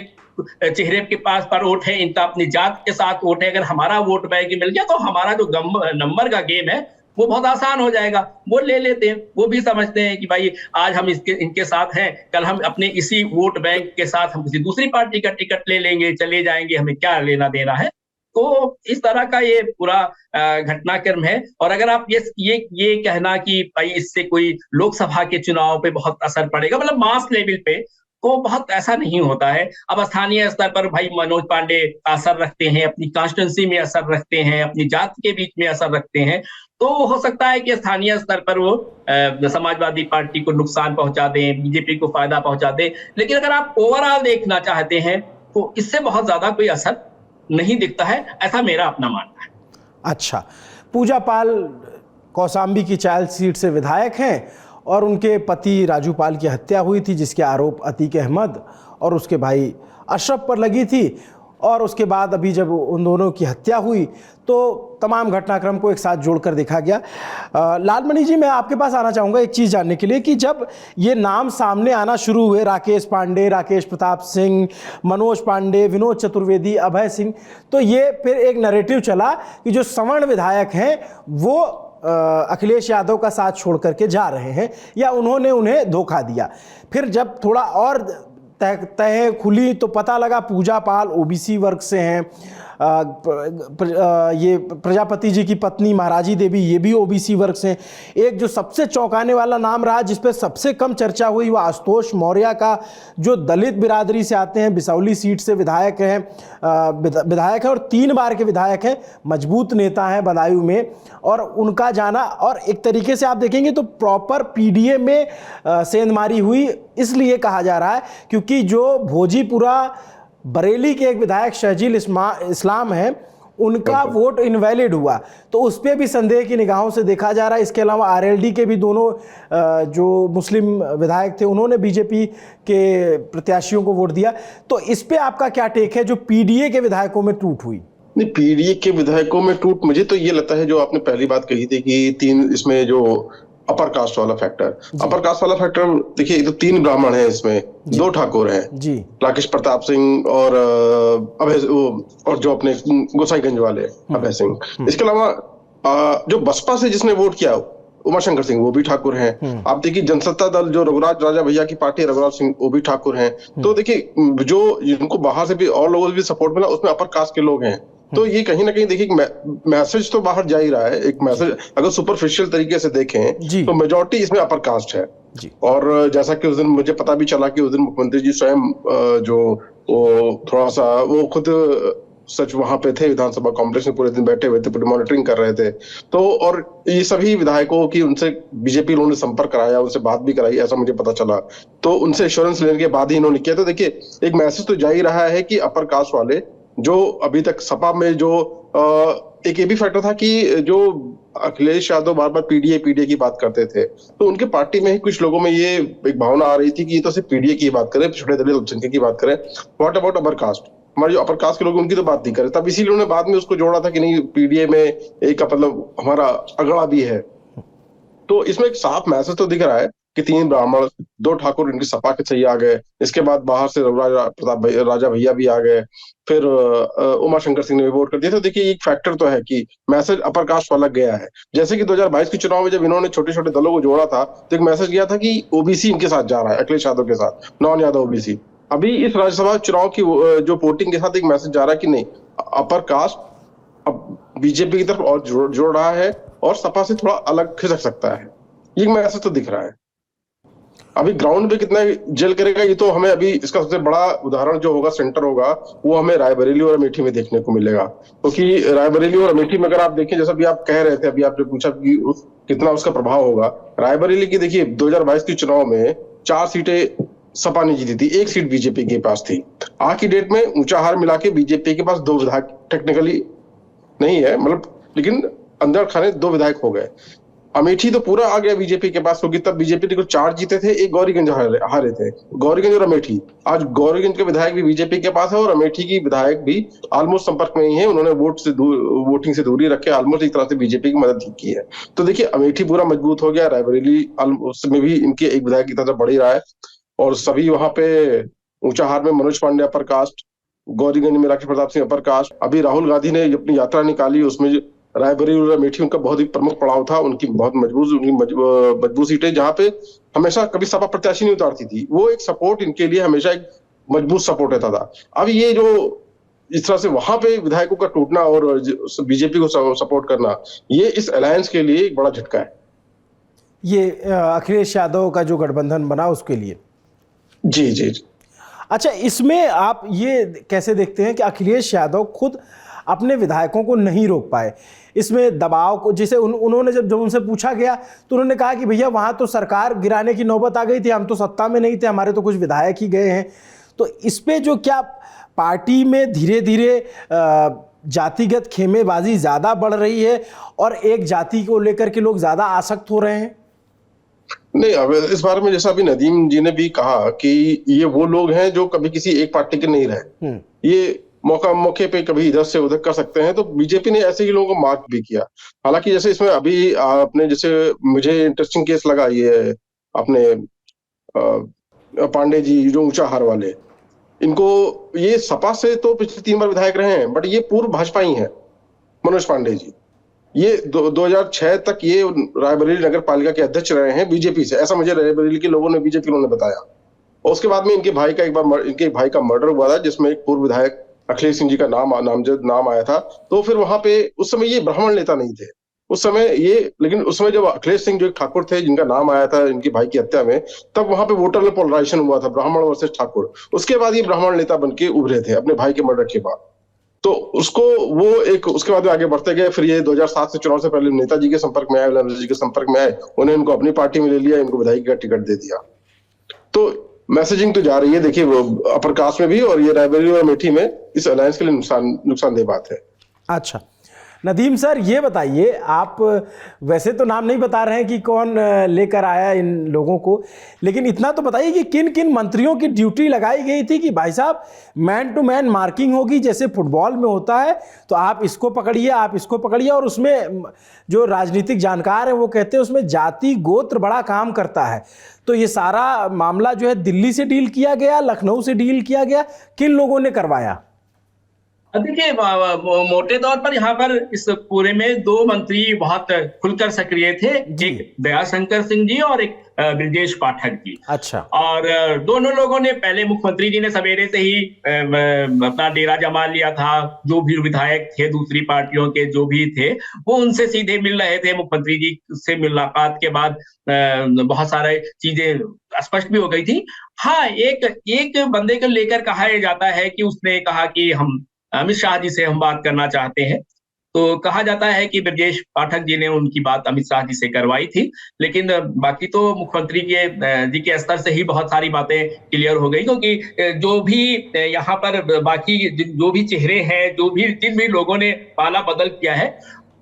चेहरे के पास पर वोट है, इनका अपनी जात के साथ वोट है, अगर हमारा वोट बैंक मिल गया तो हमारा जो नंबर का गेम है वो बहुत आसान हो जाएगा, वो ले लेते हैं। वो भी समझते हैं कि भाई आज हम इनके साथ हैं, कल हम अपने इसी वोट बैंक के साथ हम किसी दूसरी पार्टी का टिकट ले लेंगे, चले जाएंगे, हमें क्या लेना देना है। तो इस तरह का ये पूरा घटनाक्रम है। और अगर आप ये कहना कि भाई इससे कोई लोकसभा के चुनाव पे बहुत असर पड़ेगा, मतलब मास लेवल पे, तो बहुत ऐसा नहीं होता है। अब स्थानीय स्तर पर भाई मनोज पांडे असर रखते हैं, अपनी कॉन्स्टिट्यूंसी में असर रखते हैं, अपनी जात के बीच में असर रखते हैं, तो हो सकता है कि स्थानीय स्तर पर वो समाजवादी पार्टी को नुकसान पहुंचा दें, बीजेपी को फायदा पहुंचा दें। लेकिन अगर आप ओवरऑल देखना चाहते हैं तो इससे बहुत ज्यादा कोई असर नहीं दिखता है, ऐसा मेरा अपना मानना है। अच्छा, पूजा पाल कौसाम्बी की चायल सीट से विधायक हैं और उनके पति राजू पाल की हत्या हुई थी, जिसके आरोप अतीक अहमद और उसके भाई अशरफ पर लगी थी। और उसके बाद अभी जब उन दोनों की हत्या हुई तो तमाम घटनाक्रम को एक साथ जोड़कर देखा गया। लालमणि जी, मैं आपके पास आना चाहूँगा एक चीज़ जानने के लिए कि जब ये नाम सामने आना शुरू हुए, राकेश पांडे, राकेश प्रताप सिंह, मनोज पांडे, विनोद चतुर्वेदी, अभय सिंह, तो ये फिर एक नैरेटिव चला कि जो सवर्ण विधायक हैं वो अखिलेश यादव का साथ छोड़ करके जा रहे हैं या उन्होंने उन्हें धोखा दिया। फिर जब थोड़ा और तय खुली तो पता लगा पूजा पाल ओबीसी वर्ग से हैं, ये प्रजापति जी की पत्नी महाराजी देवी ये भी ओबीसी वर्ग से। एक जो सबसे चौंकाने वाला नाम रहा, जिस पे सबसे कम चर्चा हुई, वह आशुतोष मौर्य का, जो दलित बिरादरी से आते हैं, बिसौली सीट से विधायक हैं और 3 बार के विधायक हैं, मजबूत नेता हैं बदायूं में, और उनका जाना। और एक तरीके से आप देखेंगे तो प्रॉपर पीडीए में सेंधमारी हुई, इसलिए कहा जा रहा है क्योंकि जो भोजीपुरा बरेली के एक विधायक शहजील इस्लाम हैं, उनका वोट इनवैलिड हुआ, तो उस पर भी संदेह की निगाहों से देखा जा रहा है। इसके अलावा आरएलडी के भी दोनों जो मुस्लिम विधायक थे उन्होंने बीजेपी के प्रत्याशियों को वोट दिया। तो इस पे आपका क्या टेक है जो पीडीए के विधायकों में टूट हुई? नहीं, पीडीए के विधायकों में टूट, मुझे तो ये लगता है जो आपने पहली बात कही थी कि 3 इसमें जो अपर कास्ट वाला फैक्टर, देखिए तो 3 ब्राह्मण हैं इसमें, 2 ठाकुर हैं जी, राकेश प्रताप सिंह और अभय, और जो अपने गोसाईगंज वाले अभय सिंह। इसके अलावा जो बसपा से जिसने वोट किया उमाशंकर सिंह, वो भी ठाकुर हैं। आप देखिए जनसत्ता दल जो रघुराज राजा भैया की पार्टी, रघुराज सिंह, वो भी ठाकुर हैं। तो देखिए जो जिनको बाहर से भी और लोगों से भी सपोर्ट मिला, उसमें अपर कास्ट के लोग हैं। तो ये कहीं ना कहीं देखिए मैसेज तो बाहर जा ही रहा है। एक मैसेज अगर सुपरफिशियल तरीके से देखें तो मेजॉरिटी इसमें अपर कास्ट है। और जैसा कि उस दिन मुझे पता भी चला कि उस दिन मुख्यमंत्री जी स्वयं जो वो थोड़ा सा वो खुद सच वहां पे थे विधानसभा कॉम्प्लेक्स में, पूरे दिन बैठे हुए थे, पूरी मॉनिटरिंग कर रहे थे। तो और ये सभी विधायकों की उनसे बीजेपी इन्होंने संपर्क कराया, उनसे बात भी कराई, ऐसा मुझे पता चला। तो उनसे एश्योरेंस लेने के बाद ही इन्होंने किया। तो देखिए एक मैसेज तो जा ही रहा है कि अपर कास्ट वाले जो अभी तक सपा में जो एक ये भी फैक्टर था कि जो अखिलेश यादव बार बार पीडीए की बात करते थे, तो उनके पार्टी में ही कुछ लोगों में ये एक भावना आ रही थी कि ये तो सिर्फ पीडीए की बात करें, पिछड़े दलित अल्पसंख्यक की बात करें, व्हाट अबाउट अपर कास्ट, हमारे जो अपर कास्ट के लोग उनकी तो बात नहीं करे। तब इसीलिए उन्होंने बाद में उसको जोड़ा था कि नहीं पीडीए में एक मतलब हमारा अगड़ा भी है। तो इसमें एक साफ मैसेज तो दिख रहा है कि 3 ब्राह्मण 2 ठाकुर इनकी सपा के सही आ गए, इसके बाद बाहर से राजा भैया भी आ गए, फिर उमा शंकर सिंह ने भी वोट कर दिया। तो देखिए एक फैक्टर तो है कि मैसेज अपर कास्ट वाला गया है। जैसे कि 2022 के चुनाव में जब इन्होंने छोटे छोटे दलों को जोड़ा था तो एक मैसेज गया था कि ओबीसी इनके साथ जा रहा है, अखिलेश यादव के साथ, नॉन यादव ओबीसी। अभी इस राज्यसभा चुनाव की जो वोटिंग के साथ एक मैसेज जा रहा है कि नहीं अपर कास्ट अब बीजेपी की तरफ और जोड़ रहा है और सपा से थोड़ा अलग खिसक सकता है। ये मैसेज तो दिख रहा है। अभी ग्राउंड पे कितना जेल करेगा ये तो हमें अभी इसका सबसे बड़ा उदाहरण जो होगा सेंटर होगा वो हमें रायबरेली और अमेठी में देखने को मिलेगा। क्योंकि रायबरेली और अमेठी में अगर आप देखें, जैसा भी आप कह रहे थे, अभी आपने पूछा कि कितना उसका प्रभाव होगा, रायबरेली की देखिए 2022 के चुनाव में 4 सीटें सपा ने जीती थी, 1 सीट बीजेपी के पास थी। आज की डेट में ऊंचा हार मिला के बीजेपी के पास 2 विधायक टेक्निकली नहीं है, मतलब लेकिन अंदर खाने 2 विधायक हो गए। अमेठी तो पूरा आ गया बीजेपी के पास, क्योंकि तब बीजेपी ने कुछ 4 जीते थे, 1 गौरीगंज हारे थे। गौरीगंज और अमेठी, आज गौरीगंज के विधायक भी बीजेपी के पास है और अमेठी की विधायक भी ऑलमोस्ट संपर्क में ही है। उन्होंने वोटिंग से दूरी रख के ऑलमोस्ट एक तरह से बीजेपी की मदद की है। तो देखिए अमेठी पूरा मजबूत हो गया, रायबरेली में भी इनके एक विधायक की तरफ बढ़ ही रहा है और सभी वहां पे ऊंचा हार में मनोज पांडे अपर कास्ट, गौरीगंज में राकेश प्रताप सिंह अपर कास्ट। अभी राहुल गांधी ने अपनी यात्रा निकाली, उसमें रायबरेली और अमेठी उनका बहुत ही प्रमुख पड़ाव था, उनकी बहुत मजबूत सीटें जहां पे हमेशा कभी सपा प्रत्याशी नहीं उतारती थी, वो एक सपोर्ट इनके लिए हमेशा एक मजबूत सपोर्ट रहता था। अब ये जो इस तरह से वहां पे विधायकों का टूटना और बीजेपी को सपोर्ट करना, ये इस अलायंस के लिए एक बड़ा झटका है। ये अखिलेश यादव का जो गठबंधन बना उसके लिए। जी जी जी। अच्छा, इसमें आप ये कैसे देखते हैं कि अखिलेश यादव खुद अपने विधायकों को नहीं रोक पाए इसमें दबाव को? जैसे उन्होंने जब उनसे पूछा गया तो उन्होंने कहा कि भैया वहाँ तो सरकार गिराने की नौबत आ गई थी, हम तो सत्ता में नहीं थे, हमारे तो कुछ विधायक ही गए हैं। तो इस पे जो क्या पार्टी में धीरे धीरे जातिगत खेमेबाजी ज़्यादा बढ़ रही है और एक जाति को लेकर के लोग ज़्यादा आसक्त हो रहे हैं? नहीं, अब इस बारे में जैसा अभी नदीम जी ने भी कहा कि ये वो लोग हैं जो कभी किसी एक पार्टी के नहीं रहे, ये मौके पे कभी इधर से उधर कर सकते हैं। तो बीजेपी ने ऐसे ही लोगों को मार्क भी किया। हालांकि जैसे इसमें अभी आपने, जैसे मुझे इंटरेस्टिंग केस लगा ये अपने पांडे जी जो ऊंचा हार वाले, इनको ये सपा से तो पिछले 3 बार विधायक रहे हैं, बट ये पूर्व भाजपा ही है। मनोज पांडे जी ये 2006 तक ये रायबरेली नगर पालिका के अध्यक्ष रहे हैं बीजेपी से, ऐसा मुझे रायबरेली के लोगों ने, बीजेपी लोगों ने बताया। और उसके बाद में इनके भाई का मर्डर हुआ था, जिसमें एक पूर्व विधायक अखिलेश सिंह जी का नाम आया था। तो फिर वहां पे उस समय ये ब्राह्मण नेता नहीं थे उस समय ये, लेकिन उस समय जब अखिलेश सिंह जो एक ठाकुर थे जिनका नाम आया था इनके भाई की हत्या में, तब वहां पे वोटर में पोलराइजेशन हुआ था, ब्राह्मण वर्सेस ठाकुर। उसके बाद ये ब्राह्मण नेता बन के उभरे थे अपने भाई के मर्डर के बाद। तो उसको वो एक, उसके बाद आगे बढ़ते गए। फिर ये 2007 से चुनाव से पहले नेताजी के संपर्क में आए, लालू जी के संपर्क में आए, उन्हें इनको अपनी पार्टी में ले लिया, इनको विधायक का टिकट दे दिया। तो मैसेजिंग तो जा रही है, देखिए वो अपर कास्ट में भी और ये रायबरेली और अमेठी में इस अलायंस के लिए नुकसानदेह बात है। अच्छा नदीम सर, ये बताइए, आप वैसे तो नाम नहीं बता रहे हैं कि कौन लेकर आया इन लोगों को, लेकिन इतना तो बताइए कि किन किन मंत्रियों की ड्यूटी लगाई गई थी कि भाई साहब मैन टू मैन मार्किंग होगी, जैसे फुटबॉल में होता है, तो आप इसको पकड़िए, आप इसको पकड़िए। और उसमें जो राजनीतिक जानकार हैं वो कहते हैं उसमें जाति गोत्र बड़ा काम करता है। तो ये सारा मामला जो है दिल्ली से डील किया गया, लखनऊ से डील किया गया, किन लोगों ने करवाया? देखिए मोटे तौर पर यहाँ पर इस पूरे में 2 मंत्री बहुत खुलकर सक्रिय थे, एक दयाशंकर सिंह जी और एक ब्रजेश पाठक जी। अच्छा। और दोनों लोगों ने, पहले मुख्यमंत्री जी ने सवेरे से ही अपना डेरा जमा लिया था। जो भी विधायक थे दूसरी पार्टियों के जो भी थे वो उनसे सीधे मिल रहे थे। मुख्यमंत्री जी से मुलाकात के बाद बहुत सारे चीजें स्पष्ट भी हो गई थी। हाँ, एक बंदे को लेकर कहा जाता है कि उसने कहा कि हम अमित शाह जी से हम बात करना चाहते हैं। तो कहा जाता है कि ब्रजेश पाठक जी ने उनकी बात अमित शाह जी से करवाई थी, लेकिन बाकी तो मुख्यमंत्री जी के स्तर से ही बहुत सारी बातें क्लियर हो गई, क्योंकि जो भी यहाँ पर बाकी जो भी चेहरे हैं, जिन भी लोगों ने पाला बदल किया है,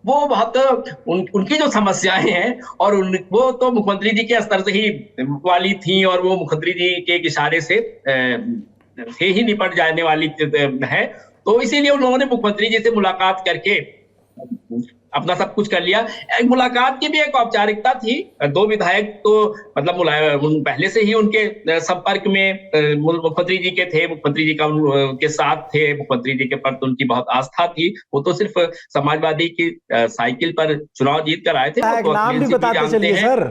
वो बहुत उनकी जो समस्याएं हैं और वो तो मुख्यमंत्री जी के स्तर से ही वाली थी, और वो मुख्यमंत्री जी के इशारे से ही निपट जाने वाली है। तो इसीलिए उन लोगों ने मुख्यमंत्री जी से मुलाकात करके अपना सब कुछ कर लिया। मुलाकात की भी एक औपचारिकता थी। 2 विधायक तो मतलब पहले से ही उनके संपर्क में मुख्यमंत्री जी के थे, मुख्यमंत्री जी का उनके साथ थे, मुख्यमंत्री जी के प्रति उनकी बहुत आस्था थी। वो तो सिर्फ समाजवादी की साइकिल पर चुनाव जीत कर आए थे, वो नाम भी बताते चलिए सर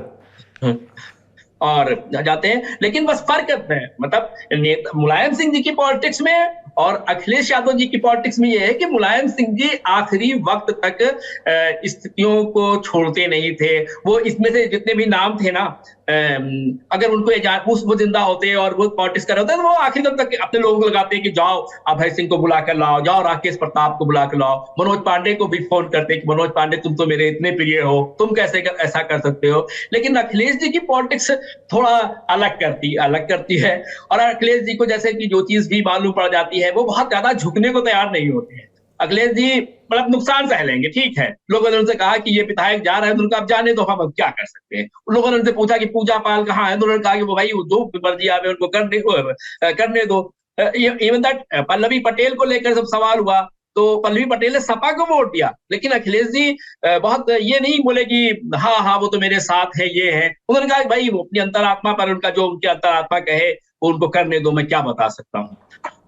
और जाते हैं। लेकिन बस फर्क है, मतलब मुलायम सिंह जी की पॉलिटिक्स में और अखिलेश यादव जी की पॉलिटिक्स में ये है कि मुलायम सिंह जी आखिरी वक्त तक स्थितियों को छोड़ते नहीं थे। वो इसमें से जितने भी नाम थे ना, अगर उनको वो जिंदा होते और वो पॉलिटिक्स कर रहे होते तो वो आखिरी तक अपने लोगों को लगाते कि जाओ अभय सिंह को बुला कर लाओ, जाओ राकेश प्रताप को बुला कर लाओ, मनोज पांडे को भी फोन करते कि मनोज पांडे तुम तो मेरे इतने प्रिय हो, तुम कैसे ऐसा कर सकते हो। लेकिन अखिलेश जी की पॉलिटिक्स थोड़ा अलग करती है, और अखिलेश जी को जैसे कि जो चीज भी मालूम पड़ जाती है वो बहुत ज्यादा झुकने को तैयार नहीं होते हैं। अखिलेश जी मतलब नुकसान सह लेंगे, ठीक है। लोगों ने उनसे कहा कि ये विधायक जा रहे हैं तो उनका आप जाने दो, हम अब क्या कर सकते हैं। उन लोगों ने उनसे पूछा कि पूजा पाल कहाँ है, तो उन्होंने कहा कि वो भाई जो मर्जी आवे उनको करने दो। इवन दैट पल्लवी पटेल को लेकर सब सवाल हुआ तो पल्लवी पटेल ने सपा को वोट दिया, लेकिन अखिलेश जी बहुत ये नहीं बोले कि हाँ वो तो मेरे साथ है, ये है। उन्होंने कहा भाई वो अपनी अंतरात्मा पर उनका जो उनकी अंतरात्मा कहे उनको करने दो, मैं क्या बता सकता हूँ।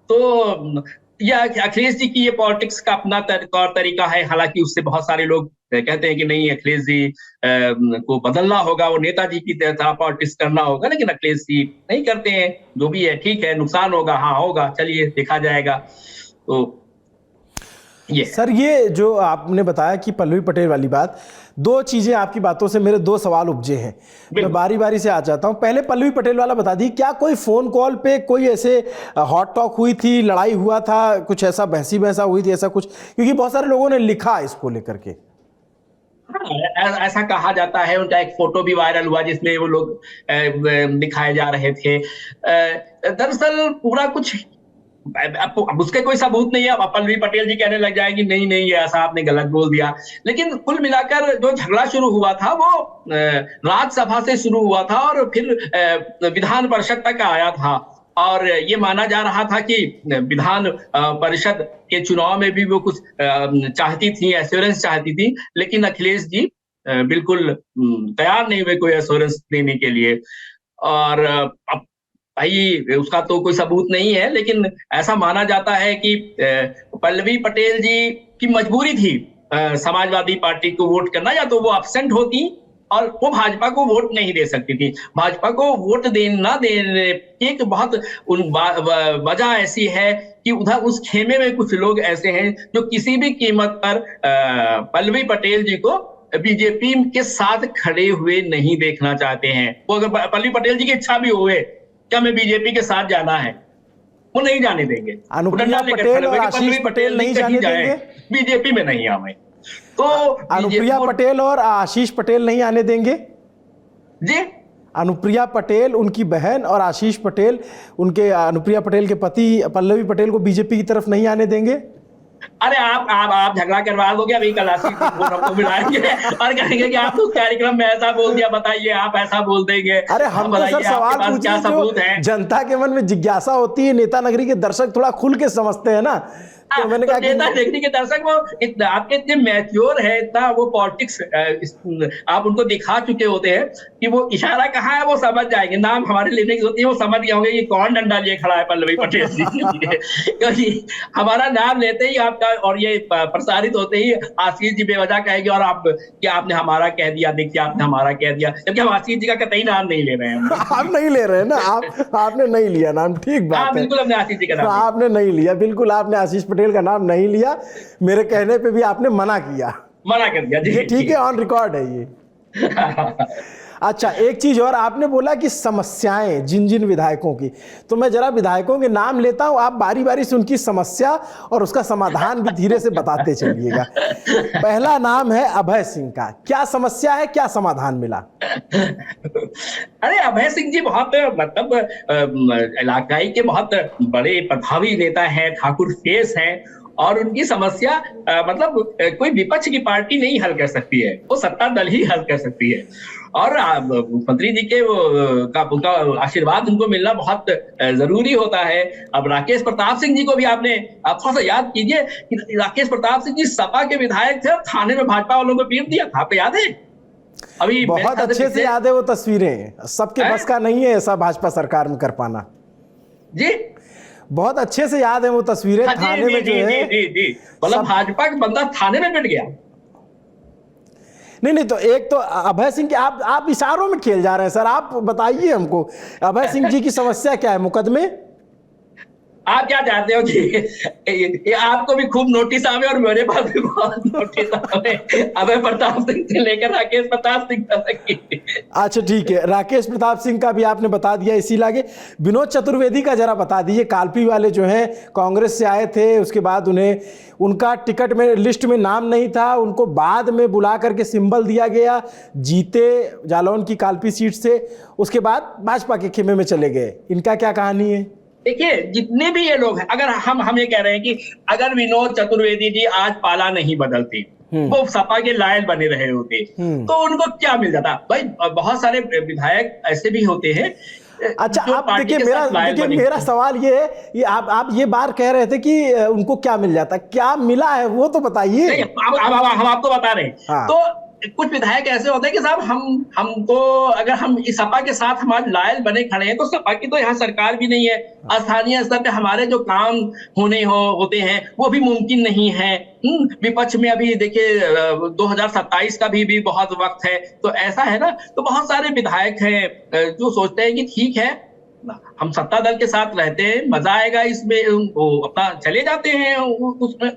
तो यह अखिलेश जी की ये पॉलिटिक्स का अपना तौर तरीका है। हालांकि उससे बहुत सारे लोग कहते हैं कि नहीं अखिलेश जी को बदलना होगा, वो नेताजी की तरह पॉलिटिक्स करना होगा, लेकिन अखिलेश जी नहीं करते हैं। जो भी है ठीक है, नुकसान होगा, हाँ होगा, चलिए देखा जाएगा। तो सर ये जो आपने बताया कि पल्लवी पटेल वाली बात, 2 चीजें आपकी बातों से मेरे 2 सवाल उपजे हैं। मैं बारी बारी से आ जाता हूं। पहले पल्लवी पटेल वाला बता दी, क्या कोई फोन कॉल पे कोई ऐसे हॉट टॉक हुई थी, लड़ाई हुआ था, कुछ ऐसा बहसा हुई थी, ऐसा कुछ? क्योंकि बहुत सारे लोगों ने लिखा इसको लेकर के। ऐसा कहा जाता है। उनका एक फोटो भी वायरल हुआ जिसमें वो लोग दिखाए जा रहे थे। दरअसल पूरा कुछ अब उसके कोई सबूत नहीं है। अब पल्लवी पटेल जी कहने लग जाएगी नहीं ये ऐसा आपने गलत बोल दिया। लेकिन कुल मिलाकर जो झगड़ा शुरू हुआ था वो राज्यसभा से शुरू हुआ था और फिर विधान परिषद तक आया था, और ये माना जा रहा था कि विधान परिषद के चुनाव में भी वो कुछ चाहती थी, एश्योरेंस चाहती थी, लेकिन अखिलेश जी बिल्कुल तैयार नहीं हुए कोई एश्योरेंस देने के लिए। और अब भाई उसका तो कोई सबूत नहीं है, लेकिन ऐसा माना जाता है कि पल्लवी पटेल जी की मजबूरी थी समाजवादी पार्टी को वोट करना, या तो वो एब्सेंट होती और वो भाजपा को वोट नहीं दे सकती थी। भाजपा को वोट ना देने की एक बहुत वजह ऐसी है कि उधर उस खेमे में कुछ लोग ऐसे हैं जो किसी भी कीमत पर पल्लवी पटेल जी को बीजेपी के साथ खड़े हुए नहीं देखना चाहते हैं। वो अगर पल्लवी पटेल जी की इच्छा भी हुए क्या मैं बीजेपी के साथ जाना है, वो नहीं जाने देंगे। अनुप्रिया पटेल और आशीष पटेल नहीं जाने देंगे, बीजेपी में नहीं आवे तो अनुप्रिया पटेल और आशीष पटेल नहीं आने देंगे जी। अनुप्रिया पटेल उनकी बहन और आशीष पटेल उनके अनुप्रिया पटेल के पति पल्लवी पटेल को बीजेपी की तरफ नहीं आने देंगे। अरे आप झगड़ा करवा दोगे, अभी कल हमको मिलाएंगे और कहेंगे कि आप तो कार्यक्रम में ऐसा बोल दिया, बताइए आप ऐसा बोल देंगे। अरे हम तो सर सवाल पूछे जो जनता के मन में जिज्ञासा होती है, नेता नगरी के दर्शक थोड़ा खुल के समझते हैं ना। तो मैंने कहा नेता नगरी के दर्शक वो आपके इतने मैच्योर है, इतना वो पॉलिटिक्स आप उनको दिखा चुके होते हैं कि वो इशारा कहाँ है वो समझ जाएंगे। नाम हमारे लेने की होती है, वो समझ गए होंगे ये कौन डंडा लिए खड़ा है पल्लवी पटेल जी क्योंकि हमारा नाम लेते ही आपका और ये प्रसारित होते ही आशीष जी बेवजह कहेंगे और आप क्या आपने हमारा कह दिया, देखिए आपने हमारा कह दिया, जबकि हम आशीष जी का कतई नाम नहीं ले रहे हैं। आप नहीं ले रहे हैं ना, आपने नहीं लिया नाम, ठीक बात है। बिल्कुल हमने आशीष जी का नाम आपने नहीं लिया, बिल्कुल आपने आशीष पटेल का नाम नहीं लिया। मेरे कहने पे भी आपने मना कर दिया जी। ठीक है, ऑन रिकॉर्ड है ये। अच्छा, एक चीज और, आपने बोला कि समस्याएं जिन जिन विधायकों की, तो मैं जरा विधायकों के नाम लेता हूं, आप बारी बारी से उनकी समस्या और उसका समाधान भी धीरे से बताते चलिएगा। पहला नाम है अभय सिंह का, क्या समस्या है, क्या समाधान मिला? अरे अभय सिंह जी बहुत मतलब इलाकाई के बहुत बड़े प्रभावी नेता हैं, ठाकुर फेस हैं, और उनकी समस्या मतलब कोई विपक्ष की पार्टी नहीं हल कर सकती है, वो सत्ता दल ही हल कर सकती है। और मुख्यमंत्री जी के उनका आशीर्वाद उनको मिलना बहुत जरूरी होता है। अब राकेश प्रताप सिंह जी को भी आप थोड़ा सा याद कीजिए कि राकेश प्रताप सिंह जी सपा के विधायक थे, थाने में भाजपा वालों को पीट दिया था, आपको याद है? अभी बहुत अच्छे से याद है वो तस्वीरें, सबके बस का नहीं है ऐसा भाजपा सरकार में कर पाना जी, बहुत अच्छे से याद है वो तस्वीरें। थाने में जो है मतलब भाजपा का बंदा थाने में पिट गया। नहीं, तो एक तो अभय सिंह की आप इशारों में खेल जा रहे हैं सर, आप बताइए हमको अभय सिंह जी की समस्या क्या है मुकदमे? आप क्या चाहते हो कि आपको भी खूब नोटिस आवे और मेरे पास भी बहुत नोटिस आवे, अभय प्रताप सिंह से लेकर राकेश प्रताप सिंह तक। अच्छा ठीक है, राकेश प्रताप सिंह का भी आपने बता दिया, इसी लागे विनोद चतुर्वेदी का जरा बता दीजिए। कालपी वाले जो हैं कांग्रेस से आए थे, उसके बाद उनका टिकट में लिस्ट में नाम नहीं था, उनको बाद में बुला करके सिंबल दिया गया, जीते जालौन की कालपी सीट से, उसके बाद भाजपा के खेमे में चले गए, इनका क्या कहानी है? देखिए, जितने भी ये लोग हैं, अगर हम ये कह रहे हैं कि अगर विनोद चतुर्वेदी जी आज पाला नहीं बदलते, वो सपा के लायल बने रहे होते, तो उनको क्या मिल जाता? भाई बहुत सारे विधायक ऐसे भी होते हैं। अच्छा, आप देखिए, मेरा सवाल ये है, ये आप ये बात कह रहे थे कि उनको क्या मिल जाता, क्या मिला है वो तो बताइए। हम आपको बता रहे हैं। हाँ। तो कुछ विधायक ऐसे होते हैं कि साहब हमको अगर हम इस सपा के साथ हमारे लायल बने खड़े हैं, तो सपा की तो यहाँ सरकार भी नहीं है, स्थानीय स्तर पे हमारे जो काम होते हैं वो भी मुमकिन नहीं है। विपक्ष में अभी देखिए 2027 का भी बहुत वक्त है, तो ऐसा है ना। तो बहुत सारे विधायक हैं जो सोचते हैं कि ठीक है, हम सत्ता दल के साथ रहते हैं, मजा आएगा इसमें, वो अपना चले जाते हैं। उसमें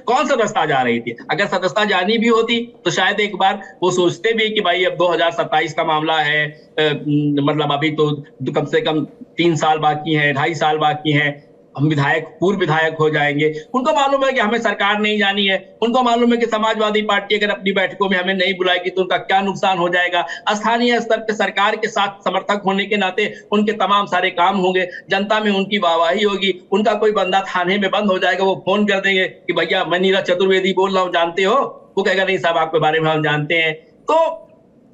कौन सदस्यता जा रही थी? अगर सदस्यता जानी भी होती तो शायद एक बार वो सोचते भी कि भाई अब 2027 का मामला है, मतलब अभी तो कम से कम 3 साल बाकी है, 2.5 साल बाकी है, हम पूर्व विधायक हो जाएंगे। उनको मालूम है कि हमें सरकार नहीं जानी है, उनको मालूम है कि समाजवादी पार्टी अगर अपनी बैठकों में हमें नहीं बुलाएगी तो उनका क्या नुकसान हो जाएगा। स्थानीय स्तर पर सरकार के साथ समर्थक होने के नाते उनके तमाम सारे काम होंगे, जनता में उनकी वाहवाही होगी। उनका कोई बंदा थाने में बंद हो जाएगा, वो फोन कर देंगे कि भैया मैं नीरज चतुर्वेदी बोल रहा हूँ, जानते हो? वो कहेगा नहीं साहब, आपके बारे में हम जानते हैं। तो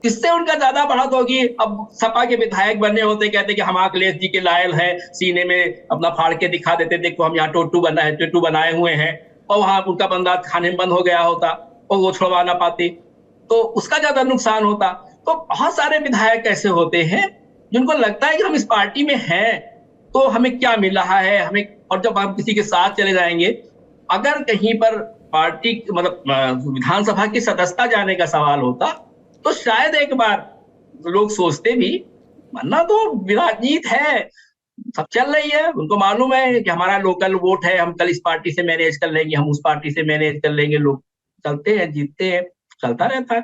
इससे उनका ज्यादा बढ़त होगी। अब सपा के विधायक बनने होते, कहते कि हम अखिलेश जी के लायल हैं, सीने में अपना फाड़ के दिखा देते, देखो हम यहाँ टोटू बनाए हुए हैं, और वहां उनका बंदा खाने में बंद हो गया होता और वो छुड़वा ना पाते, तो उसका ज्यादा नुकसान होता। तो बहुत सारे विधायक ऐसे होते हैं जिनको लगता है कि हम इस पार्टी में हैं तो हमें क्या मिल रहा है हमें, और जब हम किसी के साथ चले जाएंगे, अगर कहीं पर पार्टी मतलब विधानसभा की सदस्यता जाने का सवाल होता तो शायद एक बार लोग सोचते भी, वरना तो विराजीत है, सब चल रही है, उनको मालूम है कि हमारा लोकल वोट है, हम कल इस पार्टी से मैनेज कर लेंगे, हम उस पार्टी से मैनेज कर लेंगे। लोग चलते हैं, जीतते हैं, चलता रहता है।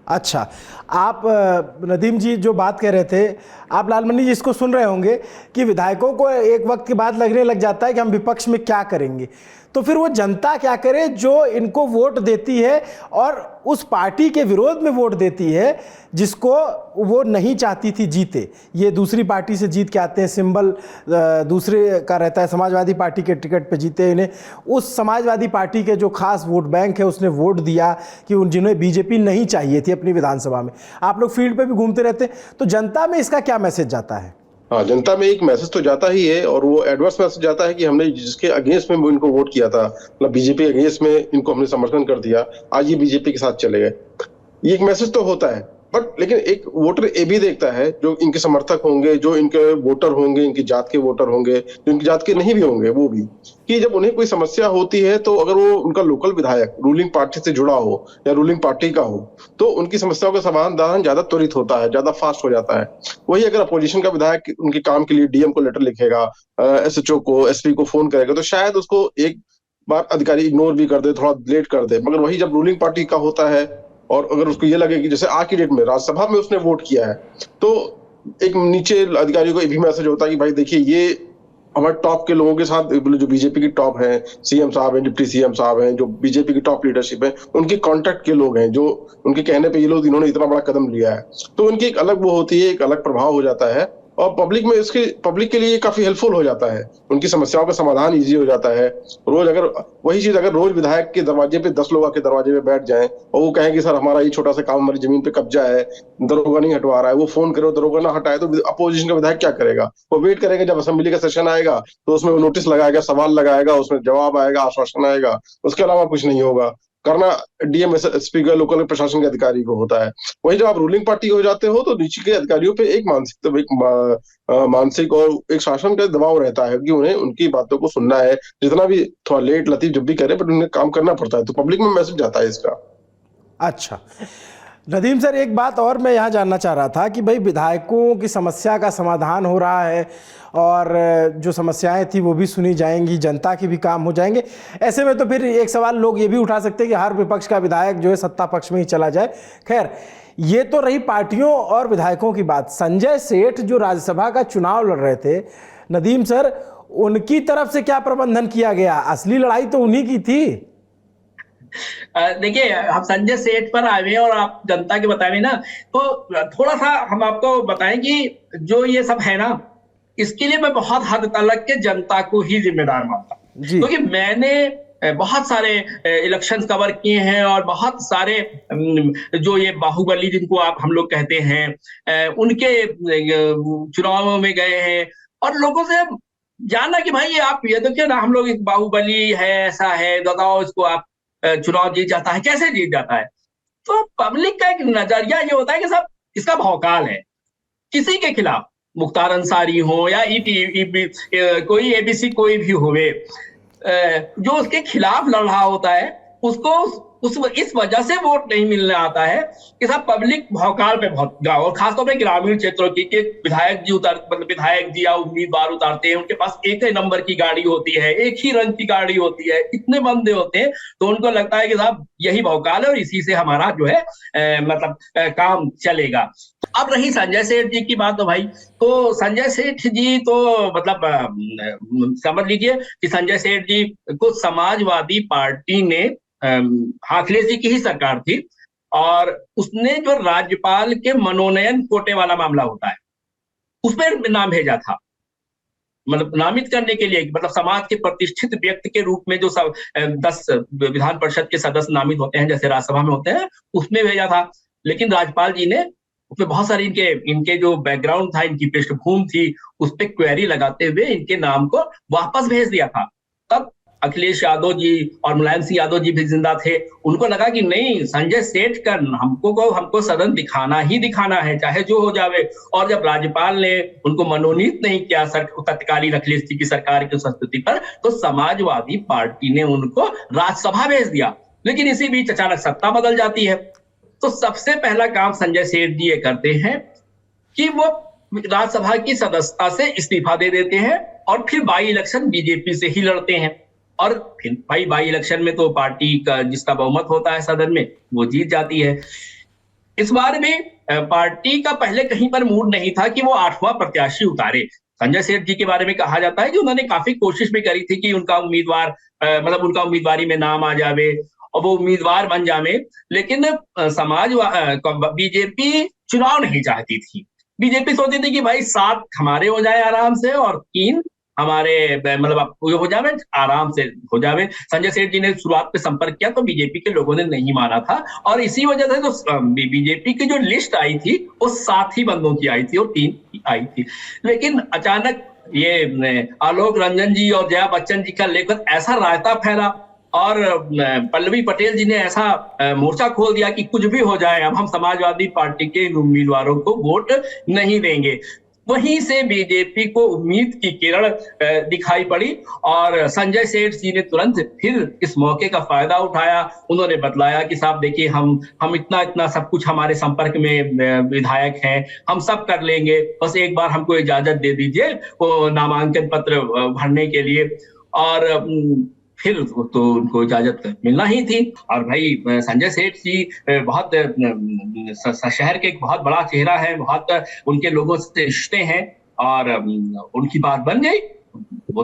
अच्छा, आप नदीम जी जो बात कह रहे थे, आप लालमनी जी इसको सुन रहे होंगे कि विधायकों को एक वक्त के बाद लगने लग जाता है कि हम विपक्ष में क्या करेंगे, तो फिर वो जनता क्या करे जो इनको वोट देती है और उस पार्टी के विरोध में वोट देती है जिसको वो नहीं चाहती थी जीते। ये दूसरी पार्टी से जीत के आते हैं, सिंबल दूसरे का रहता है, समाजवादी पार्टी के टिकट पे जीते, इन्हें उस समाजवादी पार्टी के जो खास वोट बैंक है उसने वोट दिया कि जिन्हें बीजेपी नहीं चाहिए थी अपनी विधानसभा में। आप लोग फील्ड पे भी घूमते रहते, तो जनता में इसका क्या मैसेज जाता है? हाँ, जनता में एक मैसेज तो जाता ही है, और वो एडवर्स मैसेज जाता है कि हमने जिसके अगेंस्ट में इनको वोट किया था, मतलब बीजेपी अगेंस्ट में इनको हमने समर्थन कर दिया, आज ये बीजेपी के साथ चले गए। ये एक मैसेज तो होता है, बट लेकिन एक वोटर ये भी देखता है, जो इनके समर्थक होंगे, जो इनके वोटर होंगे, इनकी जात के वोटर होंगे, जो इनकी जात के नहीं भी होंगे, वो भी, कि जब उन्हें कोई समस्या होती है तो अगर वो उनका लोकल विधायक रूलिंग पार्टी से जुड़ा हो या रूलिंग पार्टी का हो, तो उनकी समस्याओं का समाधान ज्यादा त्वरित होता है, ज्यादा फास्ट हो जाता है। वही अगर अपोजिशन का विधायक उनके काम के लिए डीएम को लेटर लिखेगा, एसएचओ को, एसपी को फोन करेगा, तो शायद उसको एक बार अधिकारी इग्नोर भी कर दे, थोड़ा लेट कर दे। मगर वही जब रूलिंग पार्टी का होता है और अगर उसको ये लगे कि जैसे आज की डेट में राज्यसभा में उसने वोट किया है, तो एक नीचे अधिकारियों को ये भी मैसेज होता है कि भाई देखिए ये हमारे टॉप के लोगों के साथ, जो बीजेपी की टॉप है, सीएम साहब हैं, डिप्टी सीएम साहब हैं, जो बीजेपी की टॉप लीडरशिप है, उनके कॉन्टेक्ट के लोग हैं, जो उनके कहने पे ये लोग इन्होंने इतना बड़ा कदम लिया है, तो उनकी एक अलग वो होती है, एक अलग प्रभाव हो जाता है और पब्लिक के लिए काफी हेल्पफुल हो जाता है, उनकी समस्याओं का समाधान इजी हो जाता है। रोज अगर वही चीज अगर रोज विधायक के दरवाजे पे 10 लोग आके दरवाजे पे बैठ जाएं और वो कहें कि सर हमारा ये छोटा सा काम, हमारी जमीन पे कब्जा है, दरोगा नहीं हटवा रहा है, वो फोन करे दरोगा ना हटाए, तो अपोजिशन का विधायक क्या करेगा? वो वेट करेगा जब असेंबली का सेशन आएगा तो उसमें वो नोटिस लगाएगा, सवाल लगाएगा, उसमें जवाब आएगा, आश्वासन आएगा, उसके अलावा कुछ नहीं होगा। करना डीएम स्पीकर लोकल प्रशासन के अधिकारी को होता है। वही जब आप रूलिंग पार्टी हो जाते हो तो नीचे के अधिकारियों पे एक मानसिक और एक शासन का दबाव रहता है कि उन्हें उनकी बातों को सुनना है, जितना भी थोड़ा लेट लतीफ जब भी करे बट उन्हें काम करना पड़ता है, तो पब्लिक में मैसेज जाता है इसका। अच्छा नदीम सर, एक बात और मैं यहाँ जानना चाह रहा था कि भाई विधायकों की समस्या का समाधान हो रहा है और जो समस्याएं थी वो भी सुनी जाएंगी, जनता के भी काम हो जाएंगे। ऐसे में तो फिर एक सवाल लोग ये भी उठा सकते हैं कि हर विपक्ष का विधायक जो है सत्ता पक्ष में ही चला जाए। खैर, ये तो रही पार्टियों और विधायकों की बात। संजय सेठ जो राज्यसभा का चुनाव लड़ रहे थे, नदीम सर, उनकी तरफ से क्या प्रबंधन किया गया? असली लड़ाई तो उन्हीं की थी। देखिए, हम संजय सेठ पर आए और आप जनता के बताए ना, तो थोड़ा सा हम आपको बताएं कि जो ये सब है ना, इसके लिए मैं बहुत हद तक के जनता को ही जिम्मेदार मानता हूं, क्योंकि मैंने बहुत सारे इलेक्शन कवर किए हैं और बहुत सारे जो ये बाहुबली जिनको आप हम लोग कहते हैं उनके चुनावों में गए हैं और लोगों से जाना कि भाई आप ये देखिए ना, हम लोग एक बाहुबली है, ऐसा है, बताओ इसको आप चुनाव जीत जाता है, कैसे जीत जाता है? तो पब्लिक का एक नजरिया ये होता है कि सब इसका भौकाल है, किसी के खिलाफ, मुख्तार अंसारी हो या कोई एबीसी कोई भी होवे, जो उसके खिलाफ लड़ रहा होता है उसको इस वजह से वोट नहीं मिलने आता है कि सब पब्लिक भौकाल पे बहुत गाँव और खासतौर पे ग्रामीण क्षेत्रों की विधायक जी या उम्मीदवार उतारते हैं, उनके पास एक ही नंबर की गाड़ी होती है, एक ही रंग की गाड़ी होती है, इतने बंदे होते हैं, तो उनको लगता है कि साहब यही भौकाल है और इसी से हमारा जो है काम चलेगा। अब रही संजय सेठ जी की बात, तो भाई तो संजय सेठ जी तो मतलब समझ लीजिए कि संजय सेठ जी को समाजवादी पार्टी ने, अखिलेश जी की ही सरकार थी और उसने जो राज्यपाल के मनोनयन कोटे वाला मामला होता है उस पर नाम भेजा था, मतलब नामित करने के लिए, मतलब समाज के प्रतिष्ठित व्यक्ति के रूप में जो 10 विधान परिषद के सदस्य नामित होते हैं जैसे राज्यसभा में होते हैं, उसमें भेजा था। लेकिन राज्यपाल जी ने उसमें बहुत सारी इनके जो बैकग्राउंड था, इनकी पृष्ठभूमि थी, उस पर क्वेरी लगाते हुए इनके नाम को वापस भेज दिया था। तब अखिलेश यादव जी और मुलायम सिंह यादव जी भी जिंदा थे, उनको लगा कि नहीं, संजय सेठ का हमको सदन दिखाना ही दिखाना है, चाहे जो हो जावे। और जब राज्यपाल ने उनको मनोनीत नहीं किया तत्कालीन अखिलेश जी की सरकार की संस्तुति पर, तो समाजवादी पार्टी ने उनको राज्यसभा भेज दिया। लेकिन इसी बीच अचानक सत्ता बदल जाती है, तो सबसे पहला काम संजय सेठ जी ये करते हैं कि वो राज्यसभा की सदस्यता से इस्तीफा दे देते हैं और फिर बाई इलेक्शन बीजेपी से ही लड़ते हैं। और फिर भाई बाई इलेक्शन में तो पार्टी का जिसका बहुमत होता है सदन में वो जीत जाती है। इस बार भी पार्टी का पहले कहीं पर मूड नहीं था कि वो 8वां प्रत्याशी उतारे। संजय सेठ जी के बारे में कहा जाता है कि उन्होंने काफी कोशिश भी करी थी कि उनका उम्मीदवार मतलब उनका उम्मीदवारी में नाम आ जावे और वो उम्मीदवार बन जावे, लेकिन बीजेपी चुनाव नहीं चाहती थी। बीजेपी सोचती थी कि भाई 7 हमारे हो जाए आराम से और 3 हमारे, मतलब हो जावे, आराम से हो जावे। संजय सेठ जी ने शुरुआत पे संपर्क किया तो बीजेपी के लोगों ने नहीं माना था और इसी वजह से तो बीजेपी की जो लिस्ट आई थी वो 7 ही बंदों की आई थी और 3 आई थी। लेकिन अचानक ये आलोक रंजन जी और जया बच्चन जी का लेकर ऐसा रायता फैला और पल्लवी पटेल जी ने ऐसा मोर्चा खोल दिया कि कुछ भी हो जाए, अब हम समाजवादी पार्टी के उम्मीदवारों को वोट नहीं देंगे। वहीं से बीजेपी को उम्मीद की किरण दिखाई पड़ी और संजय सेठ जी ने तुरंत फिर इस मौके का फायदा उठाया। उन्होंने बतलाया कि साहब देखिए, हम इतना सब कुछ हमारे संपर्क में विधायक हैं, हम सब कर लेंगे, बस एक बार हमको इजाजत दे दीजिए वो नामांकन पत्र भरने के लिए। और फिर तो उनको इजाजत मिलना ही थी। और भाई संजय सेठ जी बहुत शहर के एक बहुत बड़ा चेहरा है, बहुत उनके लोगों से रिश्ते हैं और उनकी बात बन गई। वो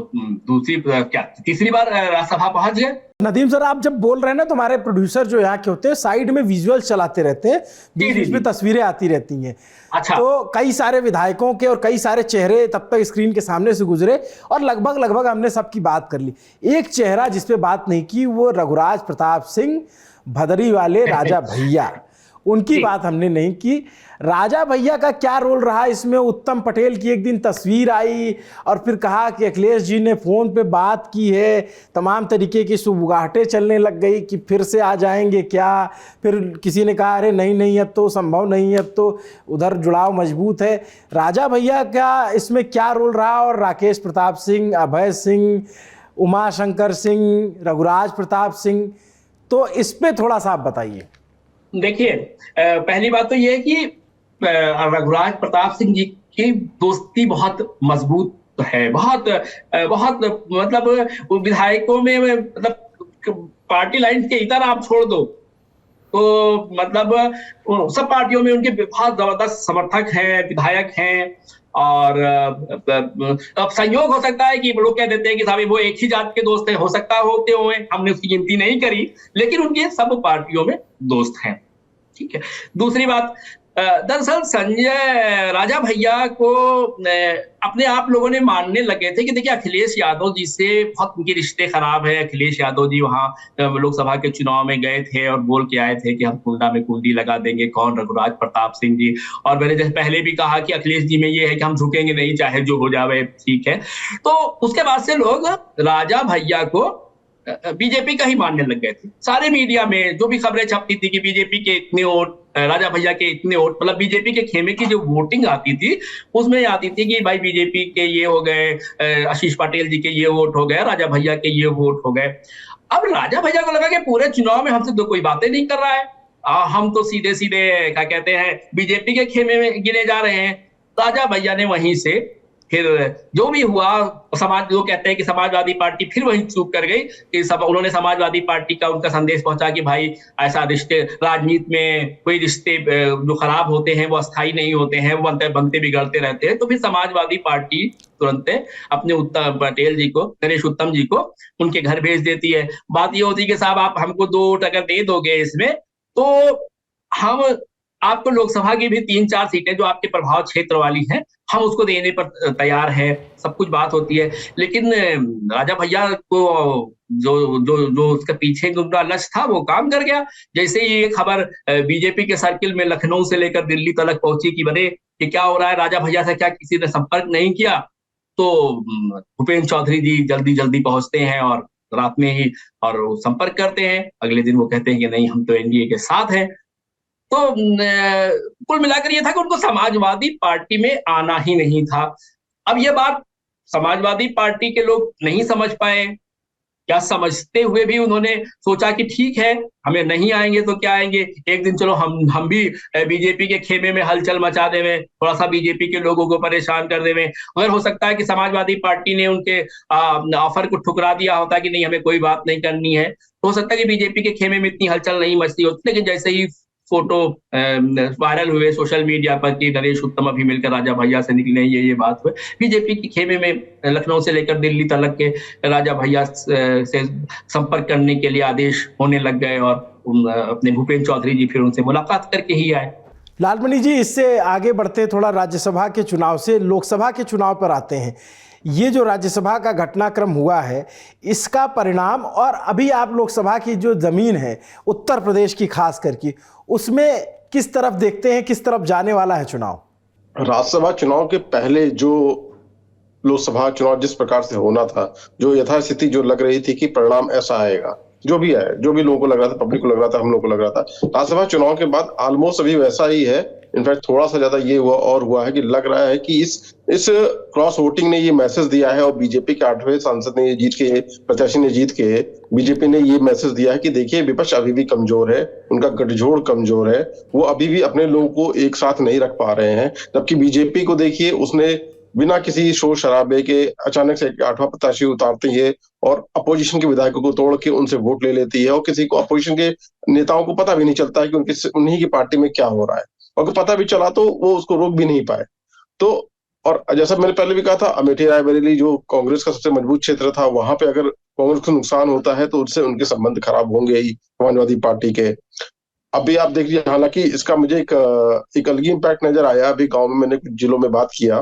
तीसरी बार राज्यसभा पहुंच गए। नदीम सर, आप जब बोल रहे हैं ना, तो हमारे प्रोड्यूसर जो यहाँ के होते हैं साइड में विजुअल चलाते रहते हैं, बीच में तस्वीरें आती रहती हैं। अच्छा। तो कई सारे विधायकों के और कई सारे चेहरे तब तक स्क्रीन के सामने से गुजरे और लगभग हमने सबकी बात कर ली। एक चेहरा जिस पे बात नहीं की वो रघुराज प्रताप सिंह, भदरी वाले राजा भैया, उनकी बात हमने नहीं की। राजा भैया का क्या रोल रहा इसमें? उत्तम पटेल की एक दिन तस्वीर आई और फिर कहा कि अखिलेश जी ने फ़ोन पे बात की है, तमाम तरीके की सुबुगाहटें चलने लग गई कि फिर से आ जाएंगे क्या। फिर किसी ने कहा अरे नहीं अब तो संभव नहीं है, अब तो उधर जुड़ाव मजबूत है। राजा भैया का इसमें क्या रोल रहा? और राकेश प्रताप सिंह, अभय सिंह, उमाशंकर सिंह, रघुराज प्रताप सिंह, तो इस पर थोड़ा सा आप बताइए। देखिए, पहली बात तो ये है कि रघुराज प्रताप सिंह जी की दोस्ती बहुत मजबूत है, बहुत मतलब विधायकों में, मतलब पार्टी लाइन के इतर आप छोड़ दो तो मतलब सब पार्टियों में उनके बहुत जबरदस्त समर्थक हैं, विधायक हैं। और अब संयोग हो सकता है कि लोग कह देते हैं कि साहब वो एक ही जात के दोस्त हैं, हो सकता होते हुए, हमने उसकी गिनती नहीं करी, लेकिन उनके सब पार्टियों में दोस्त हैं। ठीक है। दूसरी बात, दरअसल संजय राजा भैया को अपने आप लोगों ने मानने लगे थे कि देखिए अखिलेश यादव जी से बहुत उनके रिश्ते खराब है। अखिलेश यादव जी वहां लोकसभा के चुनाव में गए थे और बोल के आए थे कि हम कुंडा में कुंडी लगा देंगे। कौन? रघुराज प्रताप सिंह जी। और मैंने जैसे पहले भी कहा कि अखिलेश जी में ये है कि हम झुकेंगे नहीं, चाहे जो हो जावे, ठीक है। तो उसके बाद से लोग राजा भैया को बीजेपी का ही मानने लग गए थे। सारे मीडिया में जो भी खबरें छपती थी कि बीजेपी के इतने वोट, राजा भैया के इतने वोट, मतलब बीजेपी के खेमे की जो वोटिंग आती थी उसमें आती थी कि भाई बीजेपी के ये हो गए, आशीष पटेल जी के ये वोट हो गए, राजा भैया के ये वोट हो गए। अब राजा भैया को लगा कि पूरे चुनाव में हमसे तो कोई बातें नहीं कर रहा है, हम तो सीधे सीधे क्या कहते हैं बीजेपी के खेमे में गिने जा रहे हैं। राजा भैया ने वहीं से फिर जो भी हुआ, समाज लोग कहते हैं कि समाजवादी पार्टी फिर वही चूक कर गई कि उन्होंने समाजवादी पार्टी का उनका संदेश पहुंचा कि भाई ऐसा रिश्ते, राजनीति में कोई रिश्ते जो खराब होते हैं वो अस्थायी नहीं होते हैं, वो बनते बिगड़ते रहते हैं। तो फिर समाजवादी पार्टी तुरंत अपने उत्तम पटेल जी को, नरेश उत्तम जी को उनके घर भेज देती है। बात ये होती है कि साहब आप हमको 2 वोट अगर दे दोगे इसमें तो हम आपको लोकसभा की भी 3-4 सीटें जो आपके प्रभाव क्षेत्र वाली हैं हम उसको देने पर तैयार है। सब कुछ बात होती है, लेकिन राजा भैया को जो उसके पीछे उनका लक्ष्य था वो काम कर गया। जैसे ही ये खबर बीजेपी के सर्किल में लखनऊ से लेकर दिल्ली तक पहुंची कि बने कि क्या हो रहा है, राजा भैया से क्या किसी ने संपर्क नहीं किया, तो भूपेंद्र चौधरी जी जल्दी पहुंचते हैं और रात में ही और संपर्क करते हैं। अगले दिन वो कहते हैं कि नहीं, हम तो एनडीए के साथ हैं। तो कुल मिलाकर ये था कि उनको समाजवादी पार्टी में आना ही नहीं था। अब ये बात समाजवादी पार्टी के लोग नहीं समझ पाए, क्या समझते हुए भी उन्होंने सोचा कि ठीक है, हमें नहीं आएंगे तो क्या आएंगे, एक दिन चलो हम भी बीजेपी के खेमे में हलचल मचा देवे, थोड़ा सा बीजेपी के लोगों को परेशान कर देवे। अगर हो सकता है कि समाजवादी पार्टी ने उनके ऑफर को ठुकरा दिया होता कि नहीं हमें कोई बात नहीं करनी है, तो हो सकता है कि बीजेपी के खेमे में इतनी हलचल नहीं मचती होती। लेकिन जैसे ही फोटो वायरल हुए सोशल मीडिया पर कि नरेश उत्तम अभी मिलकर राजा भैया से निकले, ये बात हुई, बीजेपी की खेमे में लखनऊ से लेकर दिल्ली तक के राजा भैया से संपर्क करने के लिए आदेश होने लग गए और अपने भूपेंद्र चौधरी जी फिर उनसे मुलाकात करके ही आए। लालमणि जी, इससे आगे बढ़ते थोड़ा राज्यसभा के चुनाव से लोकसभा के चुनाव पर आते हैं। ये जो राज्यसभा का घटनाक्रम हुआ है, इसका परिणाम और अभी आप लोकसभा की जो ज़मीन है उत्तर प्रदेश की खास करके, उसमें किस तरफ देखते हैं, किस तरफ जाने वाला है चुनाव? राज्यसभा चुनाव के पहले जो लोकसभा चुनाव जिस प्रकार से होना था, जो यथास्थिति जो लग रही थी कि परिणाम ऐसा आएगा, जो भी है, जो भी लोगों को लग रहा था, पब्लिक को लग रहा था, हम लोग को लग रहा था, राज्यसभा चुनाव के बाद ऑलमोस्ट अभी वैसा ही है। इनफैक्ट थोड़ा सा ज्यादा ये हुआ है कि लग रहा है कि इस क्रॉस वोटिंग ने ये मैसेज दिया है और बीजेपी के 8वें सांसद ने प्रत्याशी ने जीत के बीजेपी ने ये मैसेज दिया है कि देखिए विपक्ष अभी भी कमजोर है, उनका गठजोड़ कमजोर है, वो अभी भी अपने लोगों को एक साथ नहीं रख पा रहे हैं। जबकि बीजेपी को देखिए, उसने बिना किसी शोर शराबे के अचानक से एक 8वां प्रत्याशी उतारती है और अपोजिशन के विधायकों को तोड़ के उनसे वोट ले लेती है, और किसी को अपोजिशन के नेताओं को पता भी नहीं चलता है कि उन्हीं की पार्टी में क्या हो रहा है, और अगर पता भी चला तो वो उसको रोक भी नहीं पाए। तो और जैसा मैंने पहले भी कहा था, अमेठी रायबरेली जो कांग्रेस का सबसे मजबूत क्षेत्र था, वहां पे अगर कांग्रेस को नुकसान होता है तो उससे उनके संबंध खराब होंगे ही समाजवादी पार्टी के। अभी आप देख लीजिए, हालांकि इसका मुझे एक अलग इम्पैक्ट नजर आया। अभी गांव में मैंने कुछ जिलों में बात किया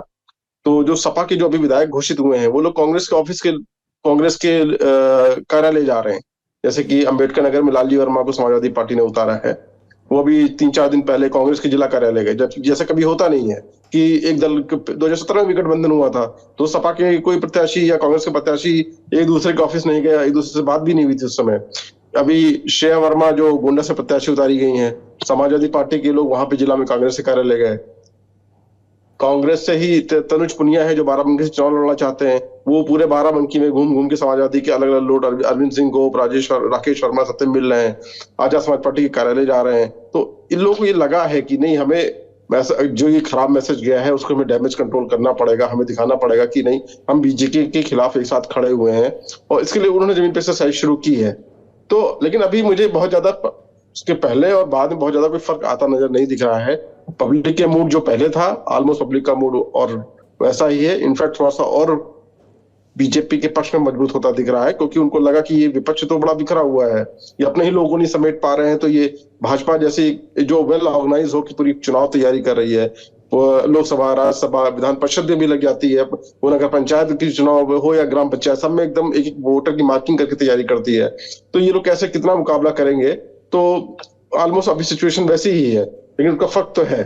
तो जो सपा के जो अभी विधायक घोषित हुए हैं वो लोग कांग्रेस के कार्यालय जा रहे हैं। जैसे कि अंबेडकर नगर में लालजी वर्मा को समाजवादी पार्टी ने उतारा है, वो अभी 3-4 दिन पहले कांग्रेस के जिला कार्यालय गए, जैसा कभी होता नहीं है कि एक दल 2017 में गठबंधन हुआ था तो सपा के कोई प्रत्याशी या कांग्रेस के प्रत्याशी एक दूसरे के ऑफिस नहीं गया, एक दूसरे से बात भी नहीं हुई थी उस समय। अभी श्रेया वर्मा जो गोंडा से प्रत्याशी उतारी गई हैं, समाजवादी पार्टी के लोग वहां पे जिला में कांग्रेस के कार्यालय गए। कांग्रेस से ही तनुज पुनिया है जो बाराबंकी से चुनाव लड़ना चाहते हैं, वो पूरे बाराबंकी में घूम घूम के समाजवादी के अलग अलग लोग, अरविंद सिंह गोप, राकेश वर्मा सबसे मिल रहे हैं, आजाद समाज पार्टी के कार्यालय जा रहे हैं। तो इन लोगों को ये लगा है कि नहीं, हमें जो ये खराब मैसेज गया है उसको हमें डैमेज कंट्रोल करना पड़ेगा, हमें दिखाना पड़ेगा कि नहीं, हम बीजेपी के खिलाफ एक साथ खड़े हुए हैं, और इसके लिए उन्होंने जमीन पे एक्सरसाइज शुरू की है। तो लेकिन अभी मुझे बहुत ज्यादा उसके पहले और बाद में बहुत ज्यादा कोई फर्क आता नजर नहीं दिख रहा है। पब्लिक के मूड जो पहले था, ऑलमोस्ट पब्लिक का मूड और वैसा ही है, इनफैक्ट थोड़ा सा और बीजेपी के पक्ष में मजबूत होता दिख रहा है, क्योंकि उनको लगा कि ये विपक्ष तो बड़ा बिखरा हुआ है, ये अपने ही लोगों नहीं समेट पा रहे हैं, तो ये भाजपा जैसी जो वेल ऑर्गेनाइज हो कि पूरी चुनाव तैयारी कर रही है, लोकसभा, राज्यसभा, विधान परिषद में भी लग जाती है, वो नगर पंचायत की चुनाव हो या ग्राम पंचायत, सब में एकदम एक वोटर की मार्किंग करके तैयारी करती है। तो ये लोग कैसे कितना मुकाबला करेंगे, तो ऑलमोस्ट अभी सिचुएशन वैसी ही है, लेकिन उनका फर्क तो है।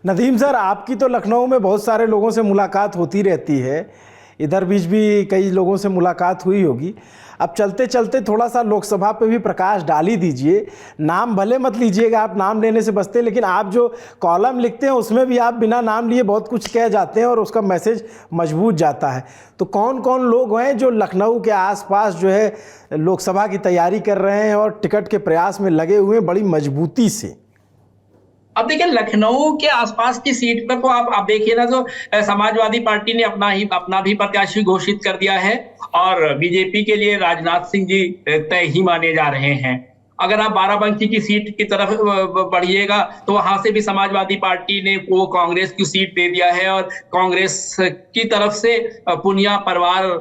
नदीम सर, आपकी तो लखनऊ में बहुत सारे लोगों से मुलाकात होती रहती है, इधर बीच भी कई लोगों से मुलाकात हुई होगी। अब चलते चलते थोड़ा सा लोकसभा पे भी प्रकाश डाल ही दीजिए। नाम भले मत लीजिएगा, आप नाम लेने से बचते हैं, लेकिन आप जो कॉलम लिखते हैं उसमें भी आप बिना नाम लिए बहुत कुछ कह जाते हैं और उसका मैसेज मजबूत जाता है। तो कौन कौन लोग हैं जो लखनऊ के आसपास जो है लोकसभा की तैयारी कर रहे हैं और टिकट के प्रयास में लगे हुए हैं बड़ी मजबूती से? अब देखिए, लखनऊ के आसपास की सीट पर तो आप देखिए ना, तो समाजवादी पार्टी ने अपना भी प्रत्याशी घोषित कर दिया है, और बीजेपी के लिए राजनाथ सिंह जी तय ही माने जा रहे हैं। अगर आप बाराबंकी की सीट की तरफ बढ़िएगा तो वहां से भी समाजवादी पार्टी ने वो कांग्रेस की सीट दे दिया है, और कांग्रेस की तरफ से पुनिया परिवार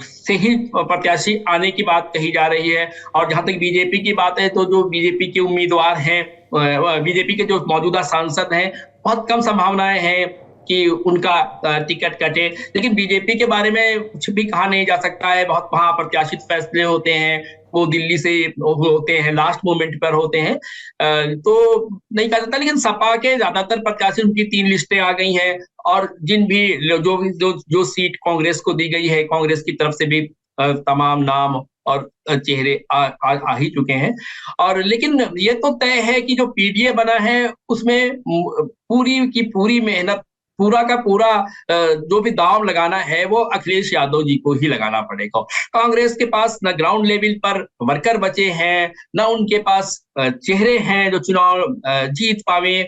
से ही प्रत्याशी आने की बात कही जा रही है। और जहां तक बीजेपी की बात है, तो जो बीजेपी के उम्मीदवार हैं, बीजेपी के जो मौजूदा सांसद हैं, बहुत कम संभावनाएं हैं कि उनका टिकट कटे। लेकिन बीजेपी के बारे में कुछ भी कहा नहीं जा सकता है, बहुत वहां प्रत्याशित फैसले होते हैं, वो दिल्ली से होते हैं, लास्ट मोमेंट पर होते हैं, तो नहीं कहा जाता। लेकिन सपा के ज्यादातर प्रत्याशी, उनकी 3 लिस्टें आ गई हैं, और जिन भी जो सीट कांग्रेस को दी गई है, कांग्रेस की तरफ से भी तमाम नाम और चेहरे आ ही चुके हैं। और लेकिन ये तो तय है कि जो पीडीए बना है उसमें पूरी की पूरी मेहनत, पूरा का पूरा जो भी दांव लगाना है वो अखिलेश यादव जी को ही लगाना पड़ेगा। कांग्रेस के पास न ग्राउंड लेवल पर वर्कर बचे हैं, न उनके पास चेहरे हैं जो चुनाव जीत पावे,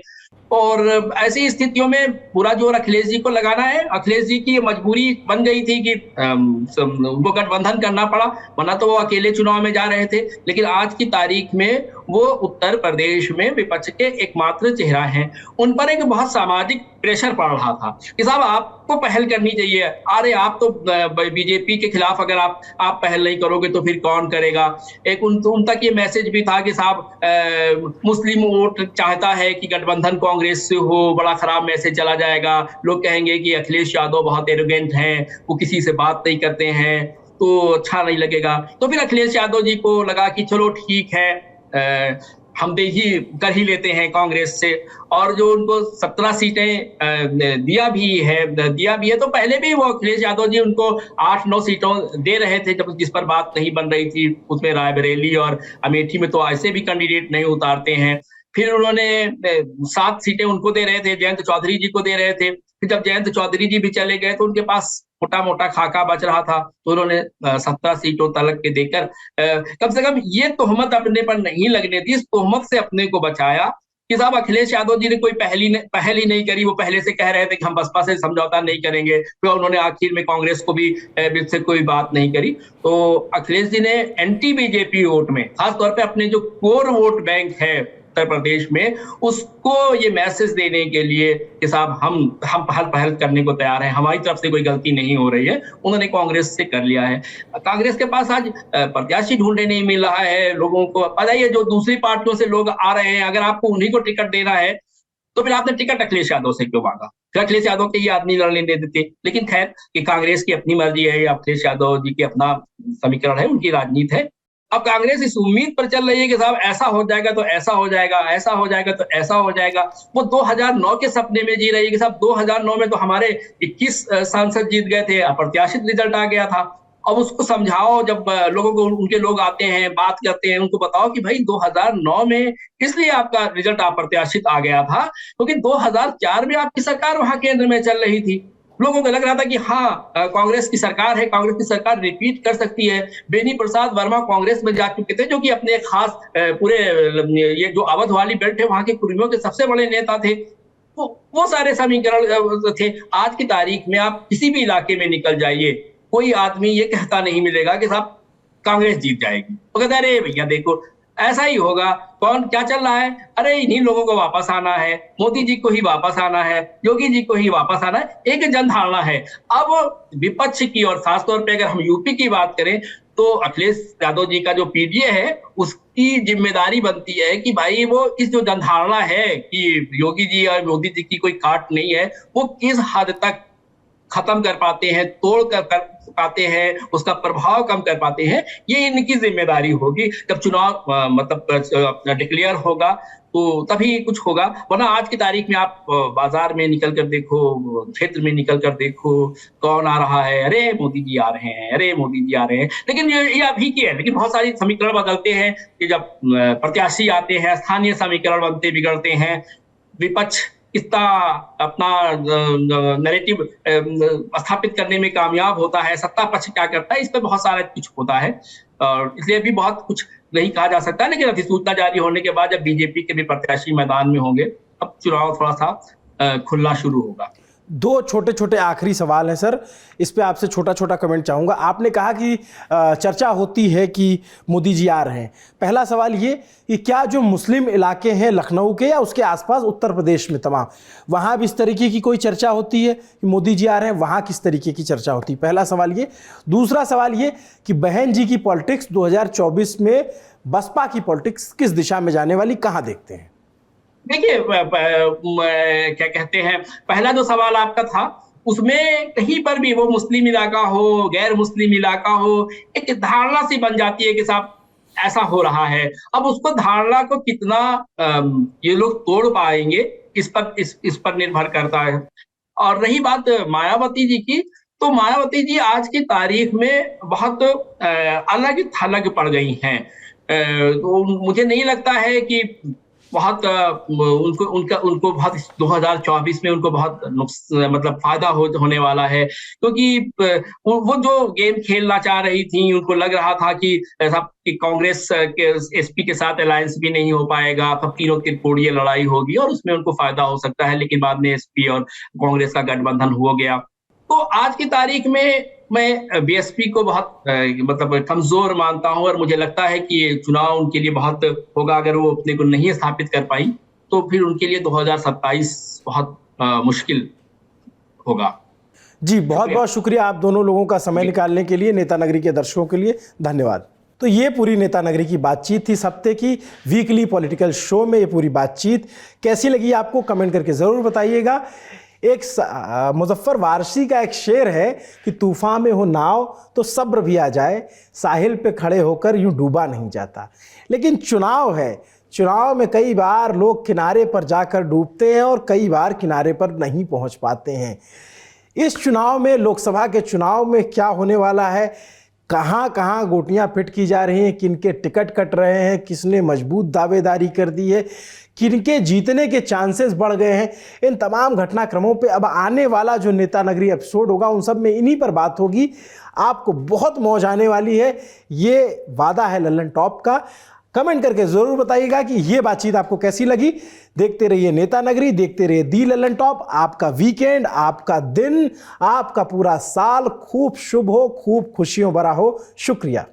और ऐसी स्थितियों में पूरा जोर अखिलेश जी को लगाना है। अखिलेश जी की मजबूरी बन गई थी कि उनको गठबंधन करना पड़ा, वरना तो वो अकेले चुनाव में जा रहे थे। लेकिन आज की तारीख में वो उत्तर प्रदेश में विपक्ष के एकमात्र चेहरा हैं। उन पर एक बहुत सामाजिक प्रेशर पड़ रहा था कि साहब आपको पहल करनी चाहिए, अरे आप तो बीजेपी के खिलाफ अगर आप पहल नहीं करोगे तो फिर कौन करेगा। एक उन तक ये मैसेज भी था कि साहब मुस्लिम वोट चाहता है कि गठबंधन कांग्रेस से हो, बड़ा खराब मैसेज चला जाएगा, लोग कहेंगे कि अखिलेश यादव बहुत एरोगेंट हैं, वो किसी से बात नहीं करते हैं, तो अच्छा नहीं लगेगा। तो फिर अखिलेश यादव जी को लगा कि चलो ठीक है, हम ही कर ही लेते हैं कांग्रेस से। और जो उनको 17 सीटें दिया भी है, तो पहले भी वो अखिलेश यादव जी उनको 8-9 सीटों दे रहे थे, जब जिस पर बात नहीं बन रही थी। उसमें रायबरेली और अमेठी में तो ऐसे भी कैंडिडेट नहीं उतारते हैं। फिर उन्होंने 7 सीटें उनको दे रहे थे, जयंत चौधरी जी को दे रहे थे। फिर जब जयंत चौधरी जी भी चले गए तो उनके पास मोटा मोटा खाका बच रहा था, तो उन्होंने 17 सीटों तलक के देकर कम से कम ये तोहमत अपने पर नहीं लगने दी, इस तोहमत से अपने को बचाया कि साहब अखिलेश यादव जी ने कोई पहल ही नहीं करी। वो पहले से कह रहे थे कि हम बसपा से समझौता नहीं करेंगे, फिर उन्होंने आखिर में कांग्रेस को भी से कोई बात नहीं करी। तो अखिलेश जी ने एंटी बीजेपी वोट में, खासतौर पे अपने जो कोर वोट बैंक है उत्तर प्रदेश में, उसको ये मैसेज देने के लिए कि साहब हम पहल करने को तैयार हैं, हमारी तरफ से कोई गलती नहीं हो रही है, उन्होंने कांग्रेस से कर लिया है। कांग्रेस के पास आज प्रत्याशी ढूंढने नहीं मिल रहा है लोगों को। पता ही है, जो दूसरी पार्टियों से लोग आ रहे हैं, अगर आपको उन्हीं को टिकट देना है तो फिर आपने टिकट अखिलेश यादव से क्यों मांगा? फिर अखिलेश यादव के ही आदमी लड़ने दे देते। लेकिन खैर, कि कांग्रेस की अपनी मर्जी है या अखिलेश यादव जी की अपना समीकरण है, उनकी राजनीति है। अब कांग्रेस इस उम्मीद पर चल रही है कि साहब ऐसा हो जाएगा तो ऐसा हो जाएगा, ऐसा हो जाएगा तो ऐसा हो जाएगा। वो 2009 के सपने में जी रही है कि साहब 2009 में तो हमारे 21 सांसद जीत गए थे, अप्रत्याशित रिजल्ट आ गया था। अब उसको समझाओ, जब लोगों को, उनके लोग आते हैं, बात करते हैं, उनको बताओ कि भाई 2009 में इसलिए आपका रिजल्ट अप्रत्याशित आ गया था क्योंकि 2004 में आपकी सरकार वहां केंद्र में चल रही थी। लोगों को लग रहा था कि हाँ, कांग्रेस की सरकार है, कांग्रेस की सरकार रिपीट कर सकती है। बेनी प्रसाद वर्मा कांग्रेस में जा चुके थे, जो कि अपने खास पूरे ये जो अवध वाली बेल्ट है वहां के कुर्मियों के सबसे बड़े नेता थे। तो वो सारे समीकरण थे। आज की तारीख में आप किसी भी इलाके में निकल जाइए, कोई आदमी ये कहता नहीं मिलेगा कि साहब कांग्रेस जीत जाएगी। तो कहते अरे भैया देखो ऐसा ही होगा, कौन क्या चल रहा है, अरे इन्हीं लोगों को वापस आना है, मोदी जी को ही वापस आना है, योगी जी को ही वापस आना है, एक जनधारणा है। अब विपक्ष की, और खासतौर पे अगर हम यूपी की बात करें तो अखिलेश यादव जी का जो पीडीए है, उसकी जिम्मेदारी बनती है कि भाई वो इस जो जनधारणा है कि योगी जी और मोदी जी की कोई काट नहीं है, वो किस हद तक खत्म कर पाते हैं, तोड़ कर पाते हैं, उसका प्रभाव कम कर पाते हैं, ये इनकी जिम्मेदारी होगी। जब चुनाव मतलब डिक्लेयर होगा तो तभी कुछ होगा, वरना आज की तारीख में आप बाजार में निकल कर देखो, क्षेत्र में निकल कर देखो, कौन आ रहा है, अरे मोदी जी आ रहे हैं, अरे मोदी जी आ रहे हैं। लेकिन ये अभी की है, लेकिन बहुत सारी समीकरण बदलते हैं कि जब प्रत्याशी आते हैं, स्थानीय समीकरण बनते बिगड़ते हैं, विपक्ष कितना अपना नैरेटिव स्थापित करने में कामयाब होता है, सत्ता पक्ष क्या करता है, इस पर बहुत सारा कुछ होता है। और इसलिए भी बहुत कुछ नहीं कहा जा सकता। लेकिन अधिसूचना जारी होने के बाद जब बीजेपी के भी प्रत्याशी मैदान में होंगे, अब चुनाव थोड़ा सा खुलना शुरू होगा। दो छोटे छोटे आखिरी सवाल हैं सर, इस पे आपसे छोटा छोटा कमेंट चाहूँगा। आपने कहा कि चर्चा होती है कि मोदी जी आ रहे हैं। पहला सवाल ये कि क्या जो मुस्लिम इलाके हैं लखनऊ के या उसके आसपास उत्तर प्रदेश में तमाम, वहाँ भी इस तरीके की कोई चर्चा होती है कि मोदी जी आ रहे हैं, वहाँ किस तरीके की चर्चा होती है? पहला सवाल ये। दूसरा सवाल ये कि बहन जी की पॉलिटिक्स 2024 में बसपा की पॉलिटिक्स किस दिशा में जाने वाली, कहाँ देखते हैं? देखिए, क्या कहते हैं, पहला जो सवाल आपका था उसमें कहीं पर भी वो मुस्लिम इलाका हो, गैर मुस्लिम इलाका हो, एक धारणा सी बन जाती है कि साहब ऐसा हो रहा है। अब उसको धारणा को कितना ये लोग तोड़ पाएंगे, इस पर निर्भर करता है। और रही बात मायावती जी की, तो मायावती जी आज की तारीख में बहुत अलग थलग पड़ गई हैं। तो मुझे नहीं लगता है कि बहुत उनको बहुत 2024 में उनको बहुत मतलब फायदा होने वाला है, क्योंकि वो जो गेम खेलना चाह रही थी, उनको लग रहा था कि कांग्रेस के एसपी के साथ अलायंस भी नहीं हो पाएगा, तब तीनों त्रिकोणीय लड़ाई होगी और उसमें उनको फायदा हो सकता है। लेकिन बाद में एसपी और कांग्रेस का गठबंधन हो गया। तो आज की तारीख में मैं बीएसपी को बहुत मतलब कमजोर मानता हूं, और मुझे लगता है कि ये चुनाव उनके लिए बहुत होगा। अगर वो अपने को नहीं स्थापित कर पाई तो फिर उनके लिए 2027 बहुत मुश्किल होगा। जी, बहुत बहुत शुक्रिया आप दोनों लोगों का समय निकालने के लिए, नेता नगरी के दर्शकों के लिए धन्यवाद। तो ये पूरी नेता नगरी की बातचीत थी, इस हफ्ते की वीकली पॉलिटिकल शो में ये पूरी बातचीत कैसी लगी आपको कमेंट करके ज़रूर बताइएगा। एक मुजफ्फर वारसी का एक शेर है कि तूफान में हो नाव तो सब्र भी आ जाए, साहिल पे खड़े होकर यूं डूबा नहीं जाता। लेकिन चुनाव है, चुनाव में कई बार लोग किनारे पर जाकर डूबते हैं और कई बार किनारे पर नहीं पहुंच पाते हैं। इस चुनाव में, लोकसभा के चुनाव में क्या होने वाला है, कहाँ कहाँ गोटियाँ फिट की जा रही हैं, किनके टिकट कट रहे हैं, किसने मजबूत दावेदारी कर दी है, किनके जीतने के चांसेस बढ़ गए हैं, इन तमाम घटनाक्रमों पे अब आने वाला जो नेता नगरी एपिसोड होगा उन सब में इन्हीं पर बात होगी। आपको बहुत मौज आने वाली है, ये वादा है लल्लन टॉप का। कमेंट करके जरूर बताइएगा कि ये बातचीत आपको कैसी लगी। देखते रहिए नेता नगरी, देखते रहिए दी ललन टॉप। आपका वीकेंड, आपका दिन, आपका पूरा साल खूब शुभ हो, खूब खुशियों भरा हो। शुक्रिया।